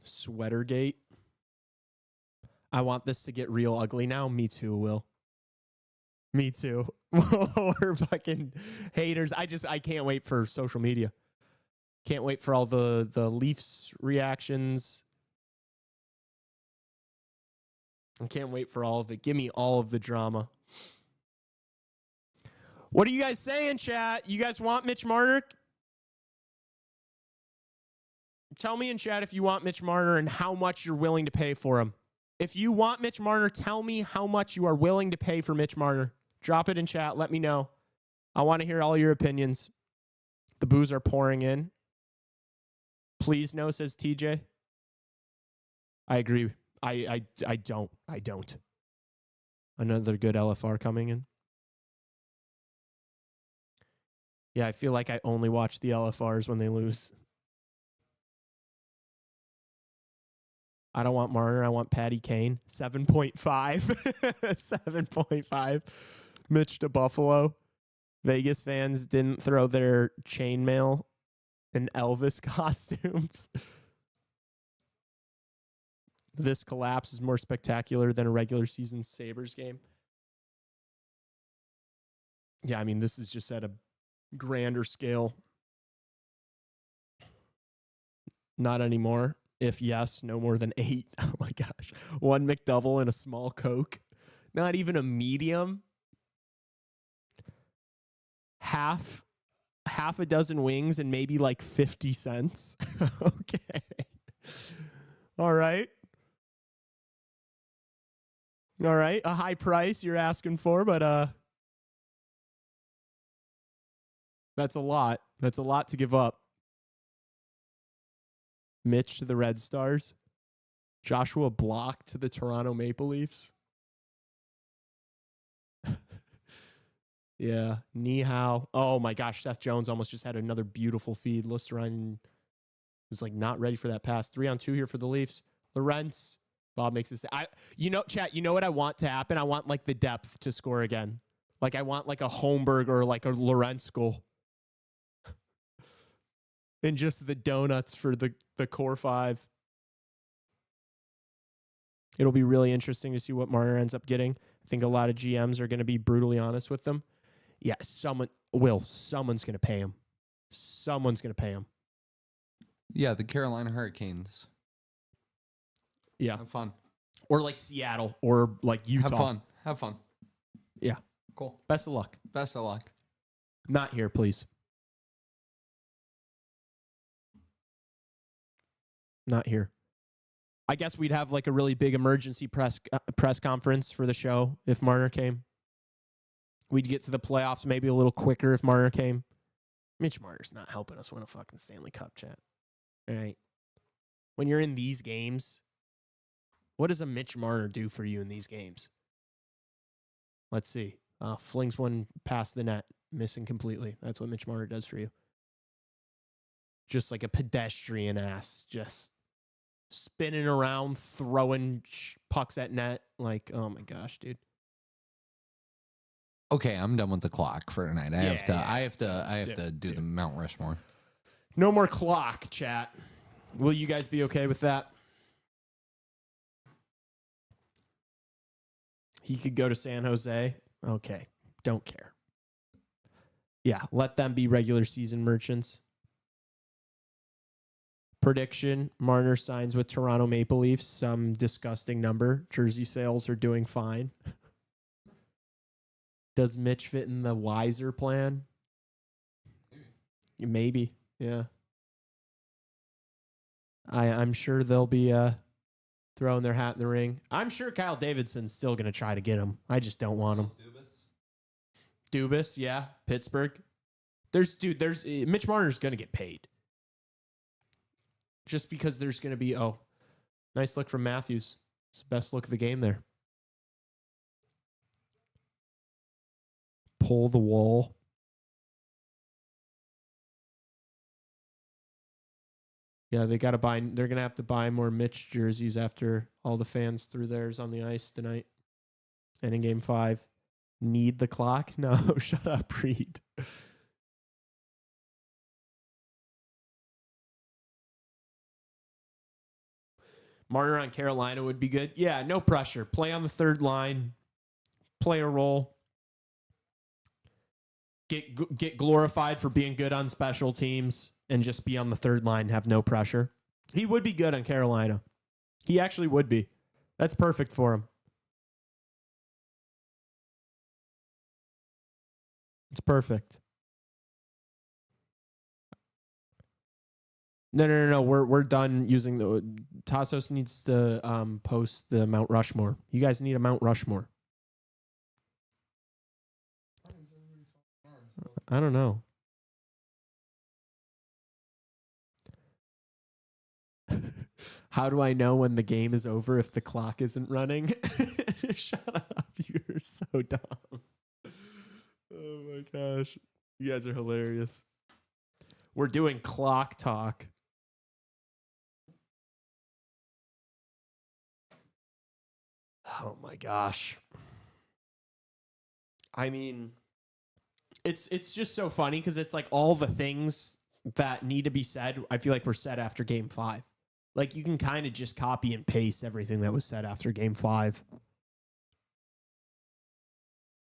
Sweatergate. I want this to get real ugly now. Me too, Will. Me too. We're fucking haters. I can't wait for social media. Can't wait for all the Leafs reactions. I can't wait for all of it. Give me all of the drama. What are you guys saying, chat? You guys want Mitch Marner? Tell me in chat if you want Mitch Marner and how much you're willing to pay for him. If you want Mitch Marner, tell me how much you are willing to pay for Mitch Marner. Drop it in chat. Let me know. I want to hear all your opinions. The boos are pouring in. Please no, says TJ. I agree. I don't. Another good LFR coming in. Yeah, I feel like I only watch the LFRs when they lose. I don't want Marner. I want Patty Kane. 7.5. 7.5. Mitch to Buffalo. Vegas fans didn't throw their chainmail and Elvis costumes. This collapse is more spectacular than a regular season Sabres game. Yeah, I mean, this is just at a grander scale. Not anymore. If yes, no more than 8. Oh my gosh. 1 McDouble and a small Coke. Not even a medium. Half a dozen wings and maybe like 50 cents. Okay. All right. All right. A high price you're asking for, but that's a lot. That's a lot to give up. Mitch to the Red Stars. Joshua Block to the Toronto Maple Leafs. Yeah. Ni hao. Oh my gosh. Seth Jones almost just had another beautiful feed. Lusterin was like not ready for that pass. 3-on-2 here for the Leafs. Lorentz. Bob makes this. Chat, you know what I want to happen? I want like the depth to score again. Like I want like a Holmberg or like a Lorentz goal. and just the donuts for the core five. It'll be really interesting to see what Marner ends up getting. I think a lot of GMs are going to be brutally honest with them. Yeah, someone's going to pay him. Someone's going to pay him. Yeah, the Carolina Hurricanes. Yeah. Have fun. Or like Seattle or like Utah. Have fun. Yeah. Cool. Best of luck. Best of luck. Not here, please. Not here. I guess we'd have like a really big emergency press conference for the show if Marner came. We'd get to the playoffs maybe a little quicker if Marner came. Mitch Marner's not helping us win a fucking Stanley Cup, chat. All right. When you're in these games, what does a Mitch Marner do for you in these games? Let's see. Flings one past the net, missing completely. That's what Mitch Marner does for you. Just like a pedestrian ass, just spinning around, throwing pucks at net. Like, oh my gosh, dude. Okay, I'm done with the clock for tonight. I have to do Dude. the Mount Rushmore. No more clock, chat. Will you guys be okay with that? He could go to San Jose. Okay, don't care. Yeah, let them be regular season merchants. Prediction, Marner signs with Toronto Maple Leafs. Some disgusting number. Jersey sales are doing fine. Does Mitch fit in the wiser plan? Maybe, yeah. I'm sure they'll be throwing their hat in the ring. I'm sure Kyle Davidson's still going to try to get him. I just don't want him. Dubas, yeah. Pittsburgh. There's Mitch Marner's going to get paid. Just because there's going to be, nice look from Matthews. It's the best look of the game there. Pull the wall. Yeah, they're going to have to buy more Mitch jerseys after all the fans threw theirs on the ice tonight. And in game 5, need the clock? No, shut up, Reed. Marner on Carolina would be good. Yeah, no pressure. Play on the third line. Play a role. Get glorified for being good on special teams and just be on the third line, have no pressure. He would be good on Carolina. He actually would be. That's perfect for him. It's perfect. No. We're done using the Tassos needs to post the Mount Rushmore. You guys need a Mount Rushmore. I don't know. How do I know when the game is over if the clock isn't running? Shut up. You're so dumb. Oh my gosh. You guys are hilarious. We're doing clock talk. Oh my gosh. I mean, it's just so funny because it's like all the things that need to be said, I feel like were said after game 5. Like you can kind of just copy and paste everything that was said after game 5.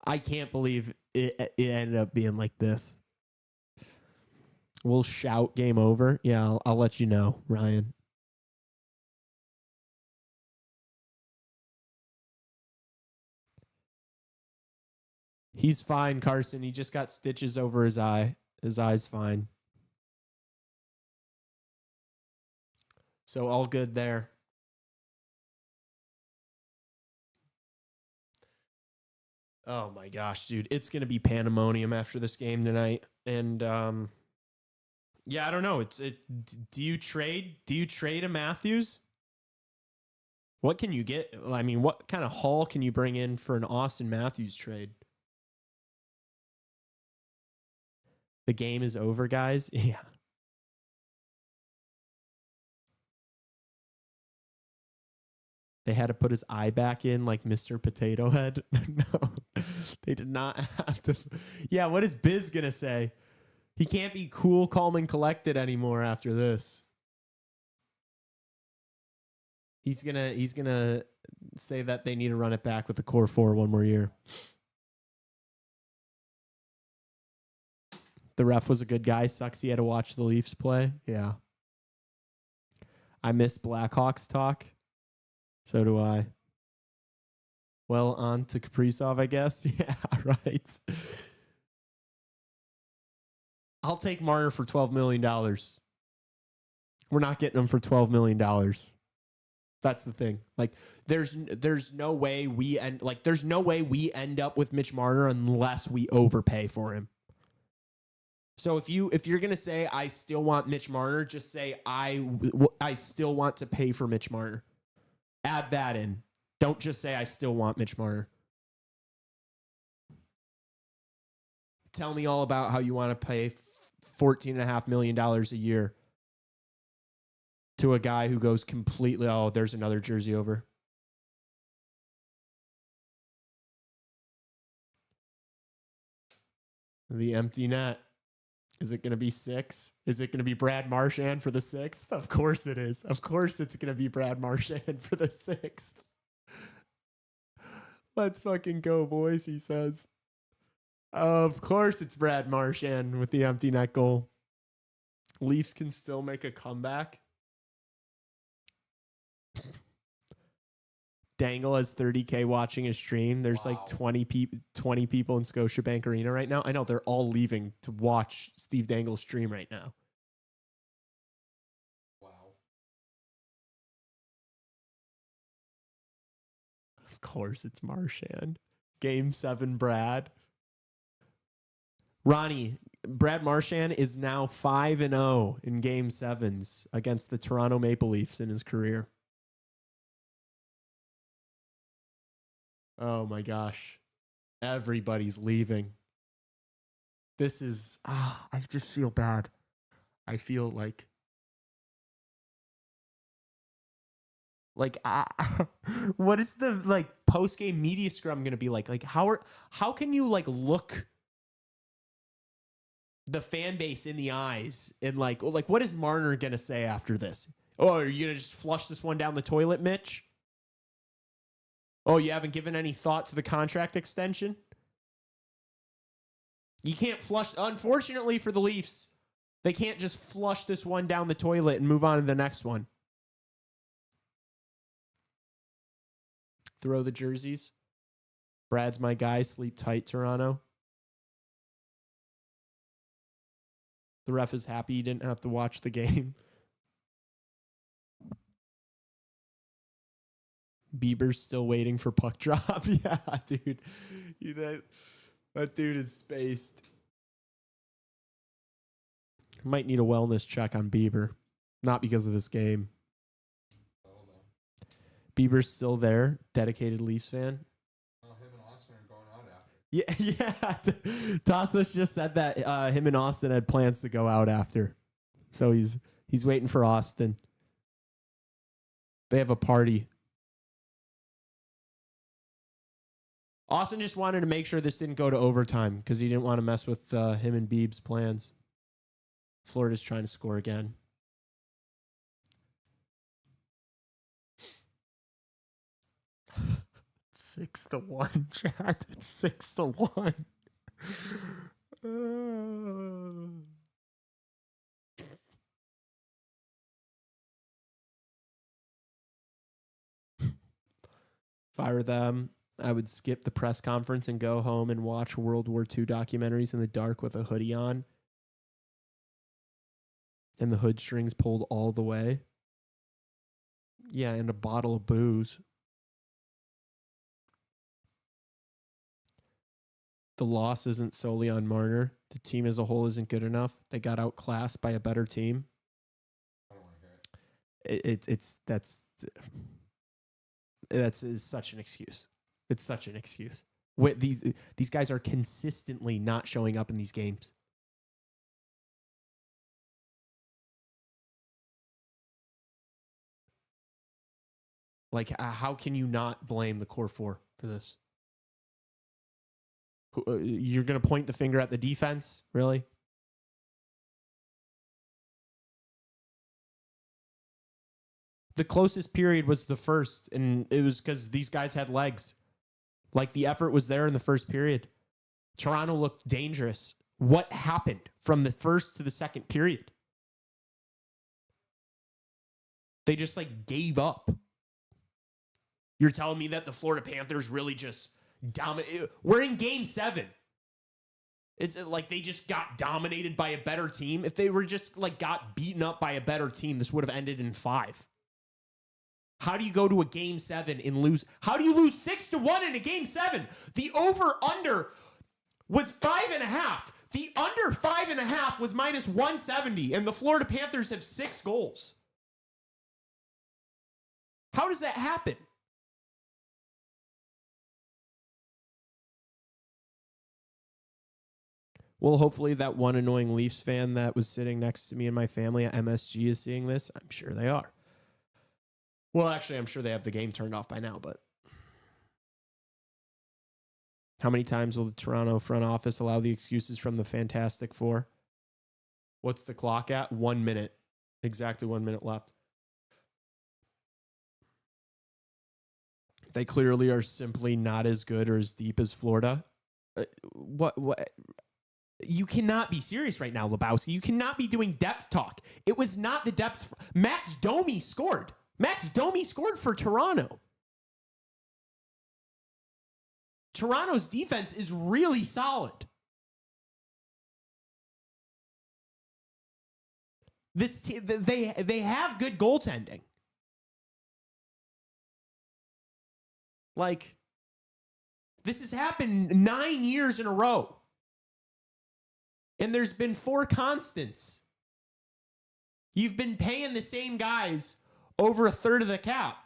I can't believe it ended up being like this. We'll shout game over. Yeah, I'll let you know, Ryan. He's fine, Carson. He just got stitches over his eye. His eye's fine. So all good there. Oh my gosh, dude. It's going to be pandemonium after this game tonight. And yeah, I don't know. Do you trade a Matthews? What can you get? I mean, what kind of haul can you bring in for an Austin Matthews trade? The game is over, guys. Yeah. They had to put his eye back in like Mr. Potato Head. No, they did not have to. Yeah, what is Biz going to say? He can't be cool, calm, and collected anymore after this. He's gonna say that they need to run it back with the core four one more year. The ref was a good guy. Sucks he had to watch the Leafs play. Yeah. I miss Blackhawks talk. So do I. Well, on to Kaprizov, I guess. Yeah, right. I'll take Marner for $12 million. We're not getting him for $12 million. That's the thing. Like, there's no way we end up with Mitch Marner unless we overpay for him. So if you're gonna say I still want Mitch Marner, just say I still want to pay for Mitch Marner. Add that in. Don't just say I still want Mitch Marner. Tell me all about how you want to pay $14.5 million a year to a guy who goes completely. Oh, there's another jersey over. The empty net. Is it going to be 6? Is it going to be Brad Marchand for the 6th? Of course it is. Of course it's going to be Brad Marchand for the 6th. Let's fucking go, boys, he says. Of course it's Brad Marchand with the empty net goal. Leafs can still make a comeback. Dangle has 30K watching his stream. There's like 20 people in Scotiabank Arena right now. I know they're all leaving to watch Steve Dangle's stream right now. Wow. Of course it's Marchand. Game 7, Brad. Ronnie, Brad Marchand is now 5-0 in Game 7s against the Toronto Maple Leafs in his career. Oh my gosh. Everybody's leaving. This is, I just feel bad. I feel like what is the post-game media scrum going to be like? Like how can you look the fan base in the eyes and what is Marner going to say after this? Oh, are you going to just flush this one down the toilet, Mitch? Oh, you haven't given any thought to the contract extension? You can't flush. Unfortunately for the Leafs, they can't just flush this one down the toilet and move on to the next one. Throw the jerseys. Brad's my guy. Sleep tight, Toronto. The ref is happy he didn't have to watch the game. Bieber's still waiting for puck drop. Yeah, dude. That dude is spaced. Might need a wellness check on Bieber. Not because of this game. Bieber's still there. Dedicated Leafs fan. Oh, him and Austin are going out after. Yeah. Tassos just said that him and Austin had plans to go out after. So he's waiting for Austin. They have a party. Austin just wanted to make sure this didn't go to overtime because he didn't want to mess with him and Beeb's plans. Florida's trying to score again. It's 6-1, Chad. It's 6-1. If I were them, I would skip the press conference and go home and watch World War II documentaries in the dark with a hoodie on. And the hood strings pulled all the way. Yeah, and a bottle of booze. The loss isn't solely on Marner. The team as a whole isn't good enough. They got outclassed by a better team. I don't want to hear it. That's such an excuse. It's such an excuse. These guys are consistently not showing up in these games. How can you not blame the core four for this? You're going to point the finger at the defense? Really? The closest period was the first, and it was because these guys had legs. Like, the effort was there in the first period. Toronto looked dangerous. What happened from the first to the second period? They just, like, gave up. You're telling me that the Florida Panthers really just dominated? We're in Game 7. It's like they just got dominated by a better team. If they were just, like, got beaten up by a better team, this would have ended in 5. How do you go to a Game 7 and lose? How do you lose 6-1 in a Game 7? The over-under was 5.5. The under 5.5 was minus 170, and the Florida Panthers have 6 goals. How does that happen? Well, hopefully that one annoying Leafs fan that was sitting next to me and my family at MSG is seeing this. I'm sure they are. Well, actually, I'm sure they have the game turned off by now, but how many times will the Toronto front office allow the excuses from the Fantastic Four? What's the clock at? 1 minute. Exactly 1 minute left. They clearly are simply not as good or as deep as Florida. What? You cannot be serious right now, Lebowski. You cannot be doing depth talk. It was not the depth. Max Domi scored. Max Domi scored for Toronto. Toronto's defense is really solid. They have good goaltending. Like, this has happened 9 years in a row. And there's been 4 constants. You've been paying the same guys over a third of the cap.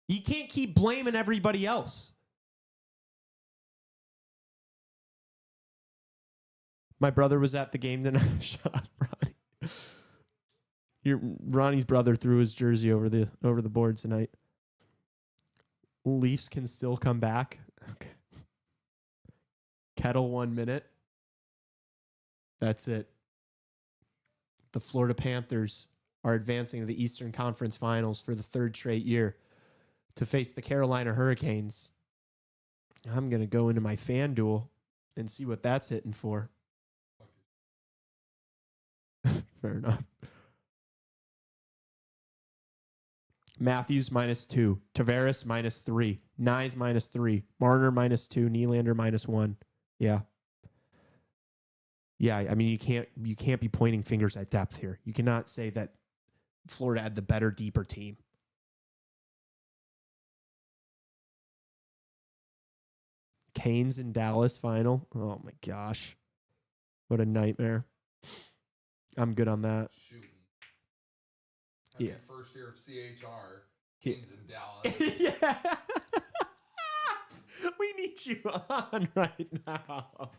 You can't keep blaming everybody else. My brother was at the game tonight. Shut up, Ronnie. Ronnie's brother threw his jersey over the board tonight. Leafs can still come back. Okay. Kettle 1 minute. That's it. The Florida Panthers are advancing to the Eastern Conference Finals for the 3rd straight year to face the Carolina Hurricanes. I'm going to go into my FanDuel and see what that's hitting for. Fair enough. Matthews -2. Tavares -3. Nyes -3. Marner -2. Nylander -1. Yeah. Yeah, I mean, you can't be pointing fingers at depth here. You cannot say that Florida had the better, deeper team. Canes in Dallas final. Oh my gosh. What a nightmare. I'm good on that. Shoot. Yeah. First year of CHR. Kings in Dallas. Yeah. We need you on right now.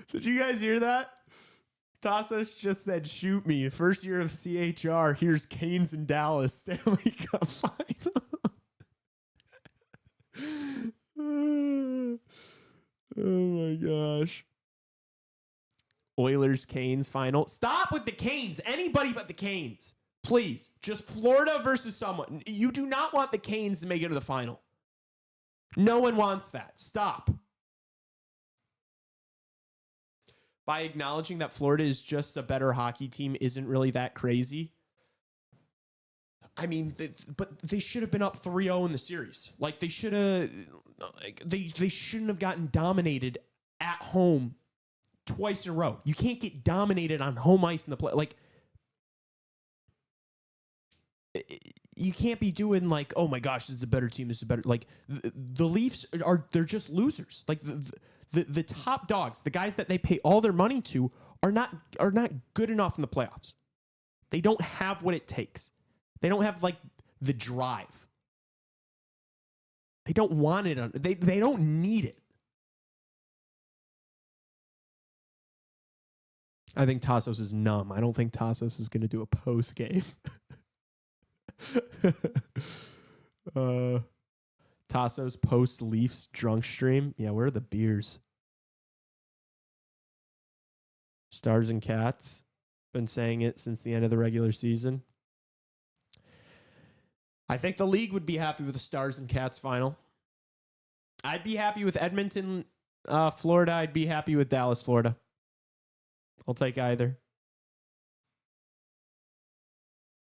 Did you guys hear that? Tassos just said, shoot me. First year of CHR. Here's Canes in Dallas. Stanley Cup final. Oh my gosh. Oilers Canes final. Stop with the Canes. Anybody but the Canes. Please. Just Florida versus someone. You do not want the Canes to make it to the final. No one wants that. Stop. By acknowledging that Florida is just a better hockey team isn't really that crazy. I mean, but they should have been up 3-0 in the series. Like, they should have, they shouldn't have gotten dominated at home twice in a row. You can't get dominated on home ice in the play. Like, you can't be doing like, oh my gosh, this is the better team. This is better. Like, the Leafs they're just losers. Like, the top dogs, the guys that they pay all their money to, are not good enough in the playoffs. They don't have what it takes. They don't have like the drive. They don't want it. They don't need it. I think Tassos is numb. I don't think Tassos is going to do a post game. Tassos post Leafs drunk stream. Yeah, where are the beers? Stars and Cats. Been saying it since the end of the regular season. I think the league would be happy with the Stars and Cats final. I'd be happy with Edmonton, Florida. I'd be happy with Dallas, Florida. I'll take either.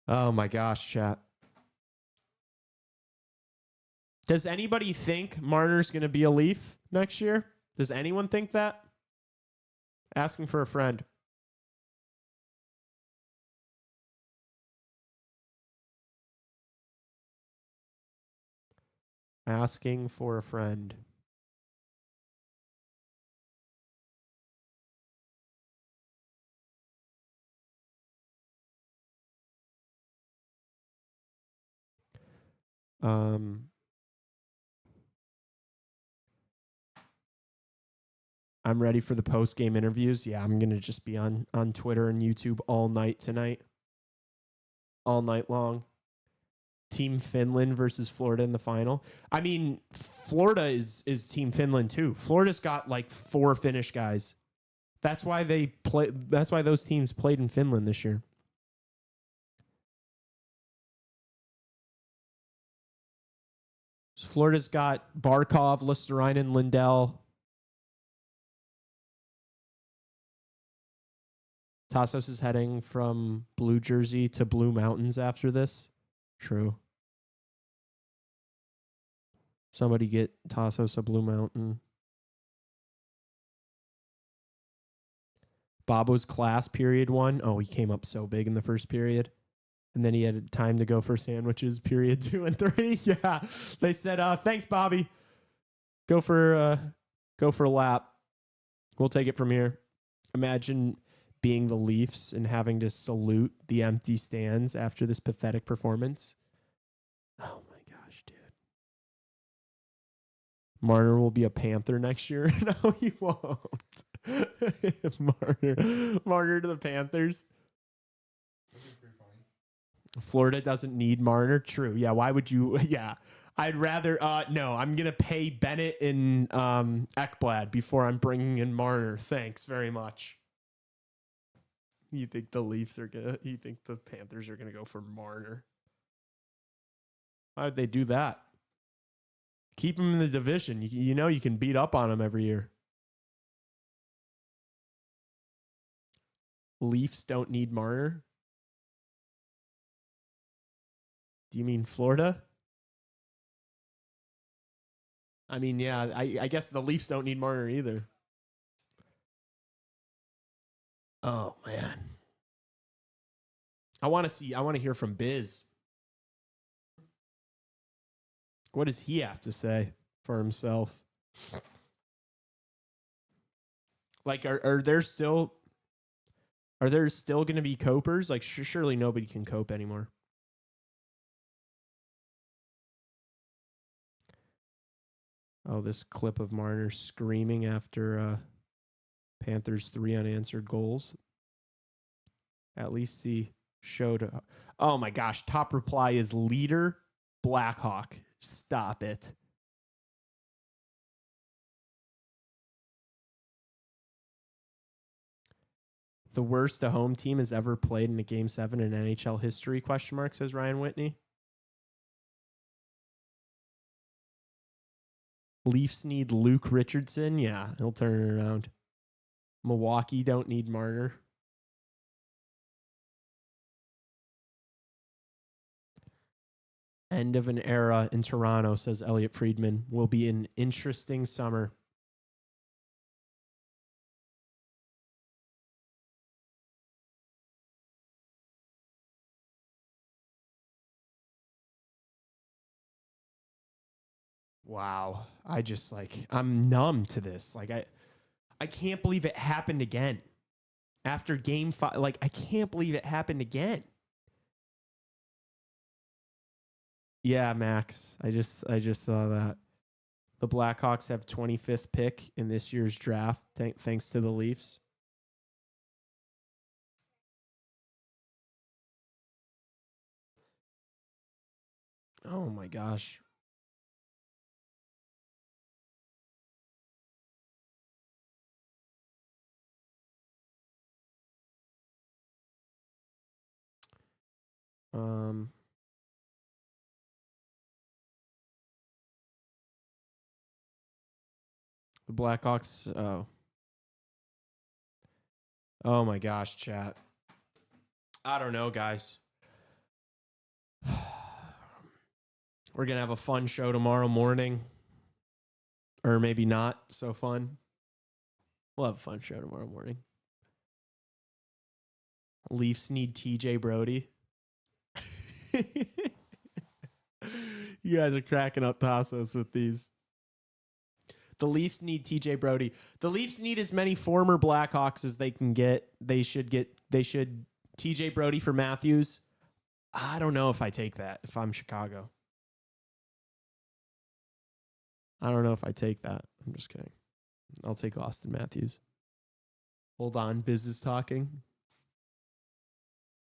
Oh my gosh, chat. Does anybody think Marner's going to be a Leaf next year? Does anyone think that? Asking for a friend. Asking for a friend. I'm ready for the post-game interviews. Yeah, I'm going to just be on Twitter and YouTube all night tonight. All night long. Team Finland versus Florida in the final. I mean, Florida is Team Finland too. Florida's got like 4 Finnish guys. That's why those teams played in Finland this year. So Florida's got Barkov, Listerainen, Lindell. Tassos is heading from Blue Jersey to Blue Mountains after this. True. Somebody get Tassos a Blue Mountain. Bobo's class period 1. Oh, he came up so big in the first period. And then he had time to go for sandwiches period 2 and 3. Yeah. They said, thanks, Bobby. Go for a lap. We'll take it from here. Imagine being the Leafs and having to salute the empty stands after this pathetic performance. Oh my gosh, dude. Marner will be a Panther next year. No, he won't. Marner to the Panthers. Florida doesn't need Marner. True. Yeah. Why would you? Yeah. I'd rather. No, I'm going to pay Bennett and Ekblad before I'm bringing in Marner. Thanks very much. You think the Leafs are going to, you think the Panthers are going to go for Marner? Why would they do that? Keep him in the division. You know you can beat up on him every year. Leafs don't need Marner. Do you mean Florida? I mean, yeah, I guess the Leafs don't need Marner either. Oh, man. I want to hear from Biz. What does he have to say for himself? Like, are there still going to be copers? Like, surely nobody can cope anymore. Oh, this clip of Marner screaming after Panthers 3 unanswered goals. At least he showed. Oh my gosh! Top reply is leader Blackhawk. Stop it. The worst a home team has ever played in a Game 7 in NHL history, ? Says Ryan Whitney. Leafs need Luke Richardson. Yeah, he'll turn it around. Milwaukee don't need Marner. End of an era in Toronto, says Elliot Friedman. Will be an interesting summer. Wow. I'm numb to this. Like, I can't believe it happened again. After game 5, like, I can't believe it happened again. Yeah, Max. I just saw that. The Blackhawks have 25th pick in this year's draft, thanks to the Leafs. Oh my gosh. The Blackhawks. Oh my gosh, chat. I don't know, guys. We're going to have a fun show tomorrow morning. Or maybe not so fun. We'll have a fun show tomorrow morning. Leafs need TJ Brody. You guys are cracking up Tassos with these. The Leafs need TJ Brody. The Leafs need as many former Blackhawks as they can get. They should TJ Brody for Matthews. I don't know if I take that if I'm Chicago. I don't know if I take that. I'm just kidding. I'll take Austin Matthews. Hold on. Biz is talking.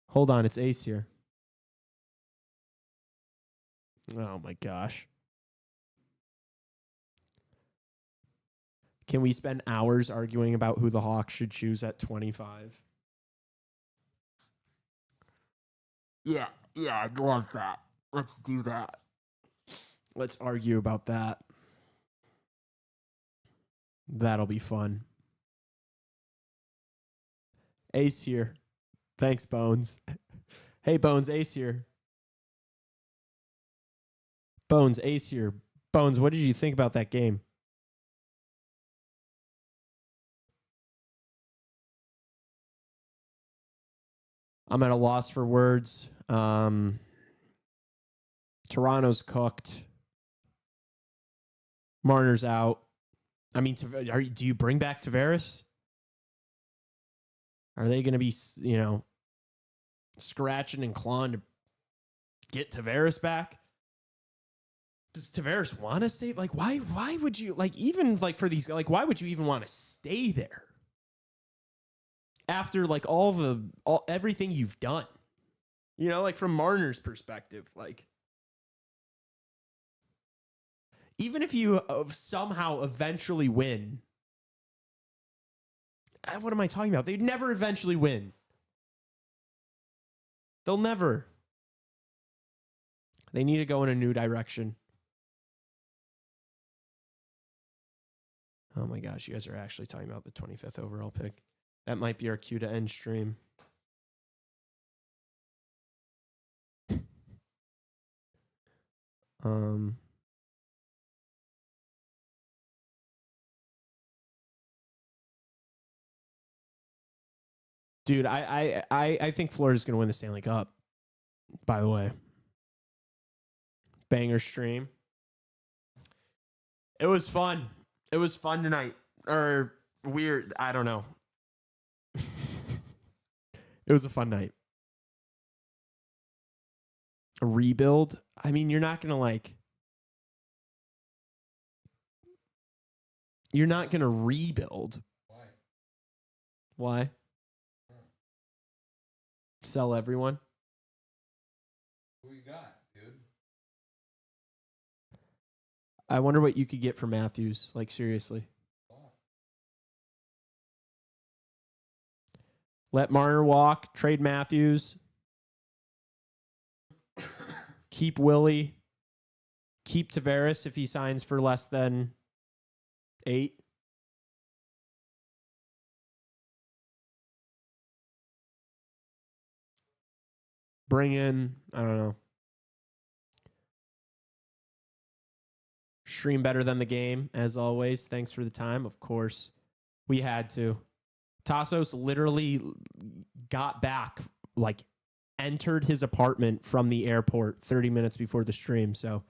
Hold on. It's Ace here. Oh, my gosh. Can we spend hours arguing about who the Hawks should choose at 25? Yeah, I'd love that. Let's do that. Let's argue about that. That'll be fun. Ace here. Thanks, Bones. Hey, Bones, Ace here. Bones, Ace here. Bones, what did you think about that game? I'm at a loss for words. Toronto's cooked. Marner's out. I mean, do you bring back Tavares? Are they going to be, scratching and clawing to get Tavares back? Does Tavares want to stay? Like, why would you, even for these, why would you even want to stay there? After, everything you've done. From Marner's perspective, even if you somehow eventually win, what am I talking about? They'd never eventually win. They'll never. They need to go in a new direction. Oh my gosh, you guys are actually talking about the 25th overall pick. That might be our cue to end stream. Dude, I think Florida's going to win the Stanley Cup, by the way. Banger stream. It was fun. It was fun tonight. Or weird. I don't know. It was a fun night. A rebuild. I mean, you're not going to you're not going to rebuild. Why? Sell everyone. Who you got, dude? I wonder what you could get for Matthews. Seriously. Let Marner walk. Trade Matthews. Keep Willie. Keep Tavares if he signs for less than 8. Bring in, I don't know. Stream better than the game, as always. Thanks for the time. Of course, we had to. Tassos literally got back, entered his apartment from the airport 30 minutes before the stream. So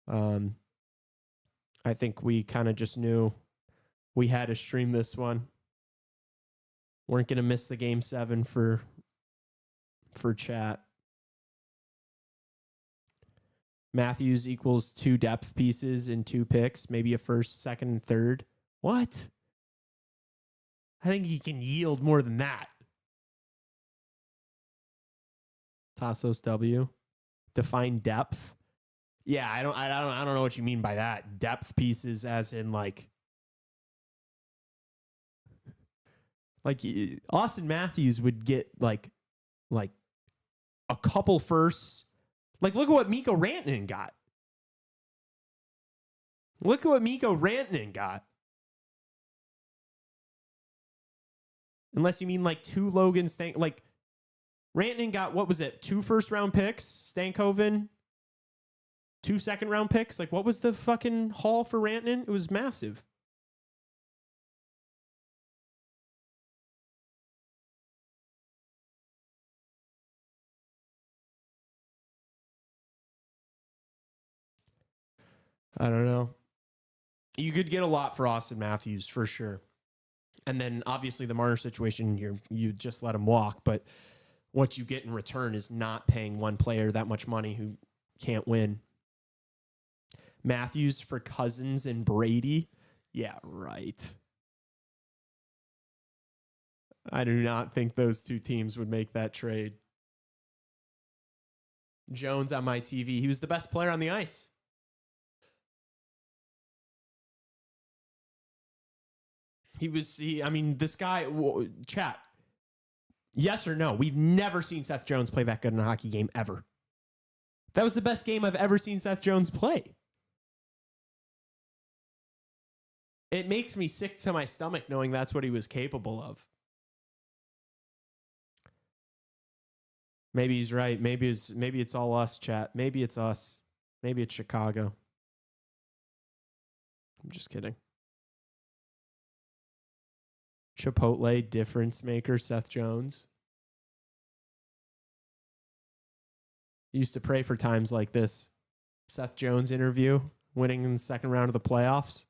I think we kind of just knew we had to stream this one. Weren't going to miss the game 7 for chat. Matthews equals 2 depth pieces and 2 picks, maybe a first, second, and third. What? I think he can yield more than that. Tassos W. Define depth. Yeah, I don't know what you mean by that. Depth pieces as in Austin Matthews would get like a couple firsts. Like, look at what Mikko Rantanen got. Look at what Mikko Rantanen got. Unless you mean like 2 Logan Stank. Like, Rantanen got, what was it? 2 first-round picks. Stankoven, 2 second-round picks. Like, what was the fucking haul for Rantanen? It was massive. I don't know. You could get a lot for Austin Matthews, for sure. And then, obviously, the Marner situation, you just let him walk. But what you get in return is not paying one player that much money who can't win. Matthews for Cousins and Brady? Yeah, right. I do not think those 2 teams would make that trade. Jones on my TV. He was the best player on the ice. This guy, chat. Yes or no? We've never seen Seth Jones play that good in a hockey game ever. That was the best game I've ever seen Seth Jones play. It makes me sick to my stomach knowing that's what he was capable of. Maybe he's right. Maybe it's all us, chat. Maybe it's us. Maybe it's Chicago. I'm just kidding. Chipotle difference maker Seth Jones. Used to pray for times like this. Seth Jones interview, winning in the second round of the playoffs.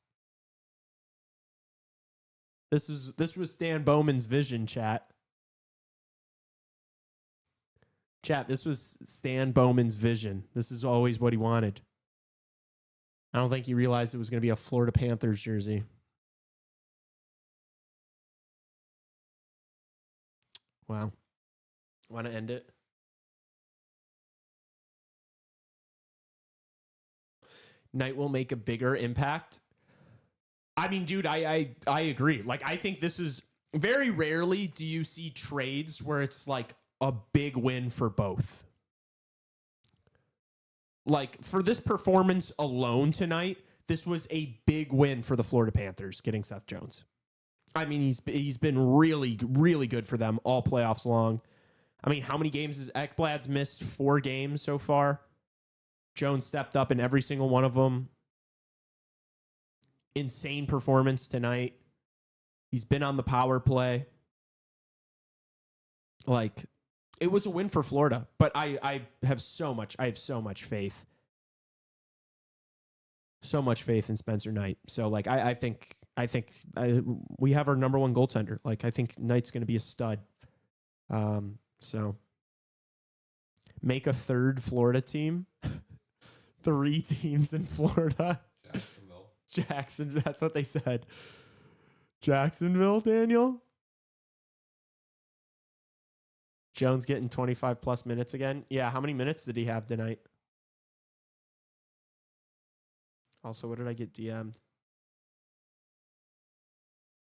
This was Stan Bowman's vision, chat. Chat, this was Stan Bowman's vision. This is always what he wanted. I don't think he realized it was going to be a Florida Panthers jersey. Wow. Want to end it? Knight will make a bigger impact. I mean, dude, I agree. Like, I think this is very rarely do you see trades where it's like a big win for both. Like, for this performance alone tonight, this was a big win for the Florida Panthers getting Seth Jones. I mean, he's been really, really good for them all playoffs long. I mean, how many games has Ekblad's missed? 4 games so far. Jones stepped up in every single one of them. Insane performance tonight. He's been on the power play. Like, it was a win for Florida, but I have so much faith. So much faith in Spencer Knight. So, like, I think we have our number 1 goaltender. Like, I think Knight's going to be a stud. So make a 3rd Florida team. 3 teams in Florida. Jacksonville. That's what they said. Jacksonville, Daniel. Jones getting 25 plus minutes again. Yeah, how many minutes did he have tonight? Also, what did I get DM'd?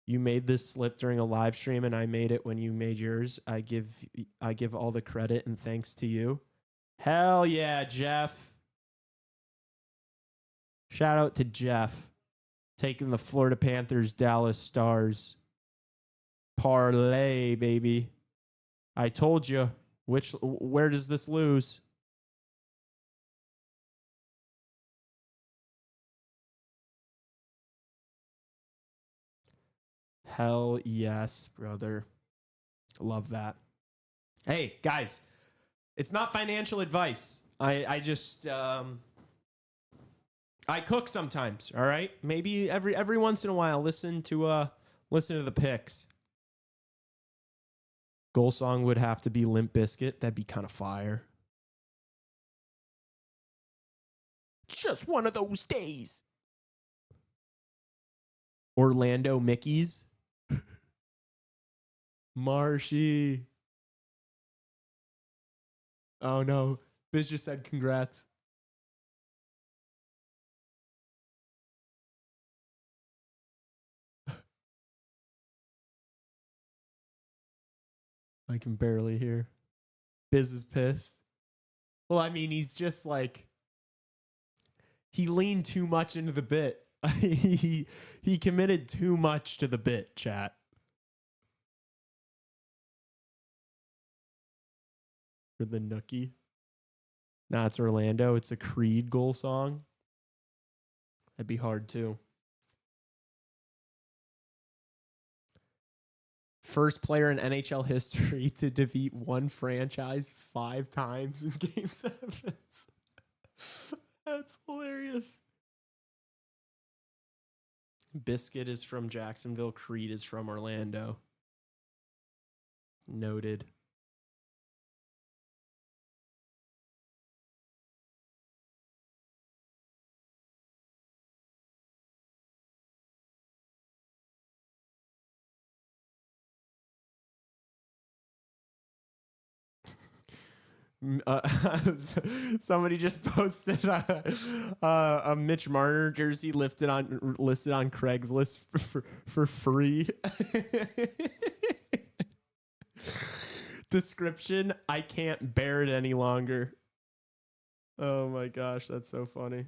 You made this slip during a live stream and I made it when you made yours. I give all the credit and thanks to you. Hell yeah, Jeff. Shout out to Jeff. Taking the Florida Panthers, Dallas Stars. Parlay, baby. I told you. Where does this lose? Hell yes, brother. Love that. Hey, guys, it's not financial advice. I just I cook sometimes, all right? Maybe every once in a while listen to the picks. Goal song would have to be Limp Bizkit. That'd be kind of fire. Just one of those days. Orlando Mickeys. Marshy. Oh no. Biz just said congrats. I can barely hear. Biz is pissed. Well, I mean, he's just like, he leaned too much into the bit. he committed too much to the bit, chat. For the nookie. Nah, it's Orlando. It's a Creed goal song. That'd be hard too. First player in NHL history to defeat one franchise 5 times in Game 7. That's hilarious. Biscuit is from Jacksonville. Creed is from Orlando. Noted. Somebody just posted a Mitch Marner jersey listed on Craigslist for free. Description: I can't bear it any longer. Oh my gosh, that's so funny.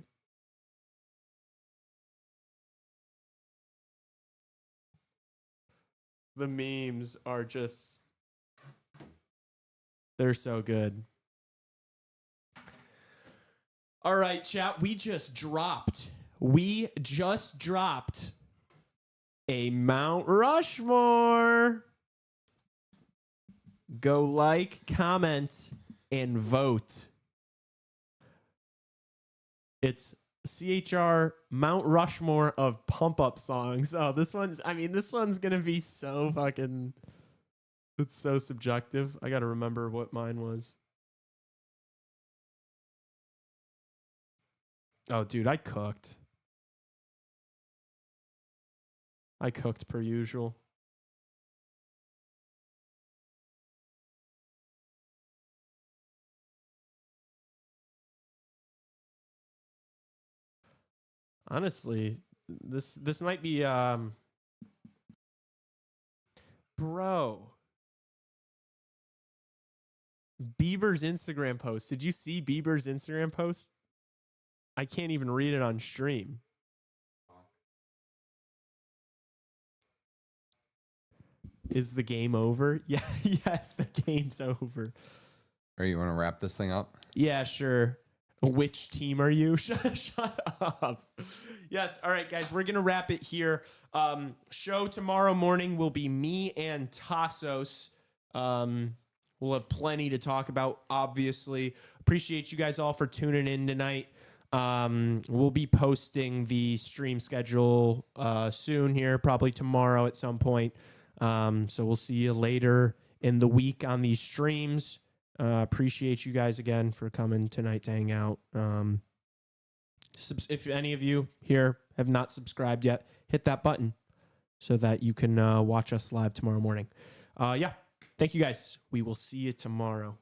The memes are just, they're so good. All right, chat, we just dropped a Mount Rushmore. Go like, comment, and vote. It's CHR Mount Rushmore of pump-up songs. Oh, this one's going to be so fucking, it's so subjective. I got to remember what mine was. Oh, dude, I cooked per usual. Honestly, this might be bro. Bieber's Instagram post. Did you see Bieber's Instagram post? I can't even read it on stream. Is the game over? Yeah, yes, the game's over. Or you want to wrap this thing up? Yeah, sure. Which team are you? Shut up. Yes. All right, guys, we're going to wrap it here. Show tomorrow morning will be me and Tassos. We'll have plenty to talk about, obviously. Appreciate you guys all for tuning in tonight. We'll be posting the stream schedule soon here, probably tomorrow at some point. So we'll see you later in the week on these streams. Appreciate you guys again for coming tonight to hang out. If any of you here have not subscribed yet, hit that button so that you can watch us live tomorrow morning. Yeah, thank you guys. We will see you tomorrow.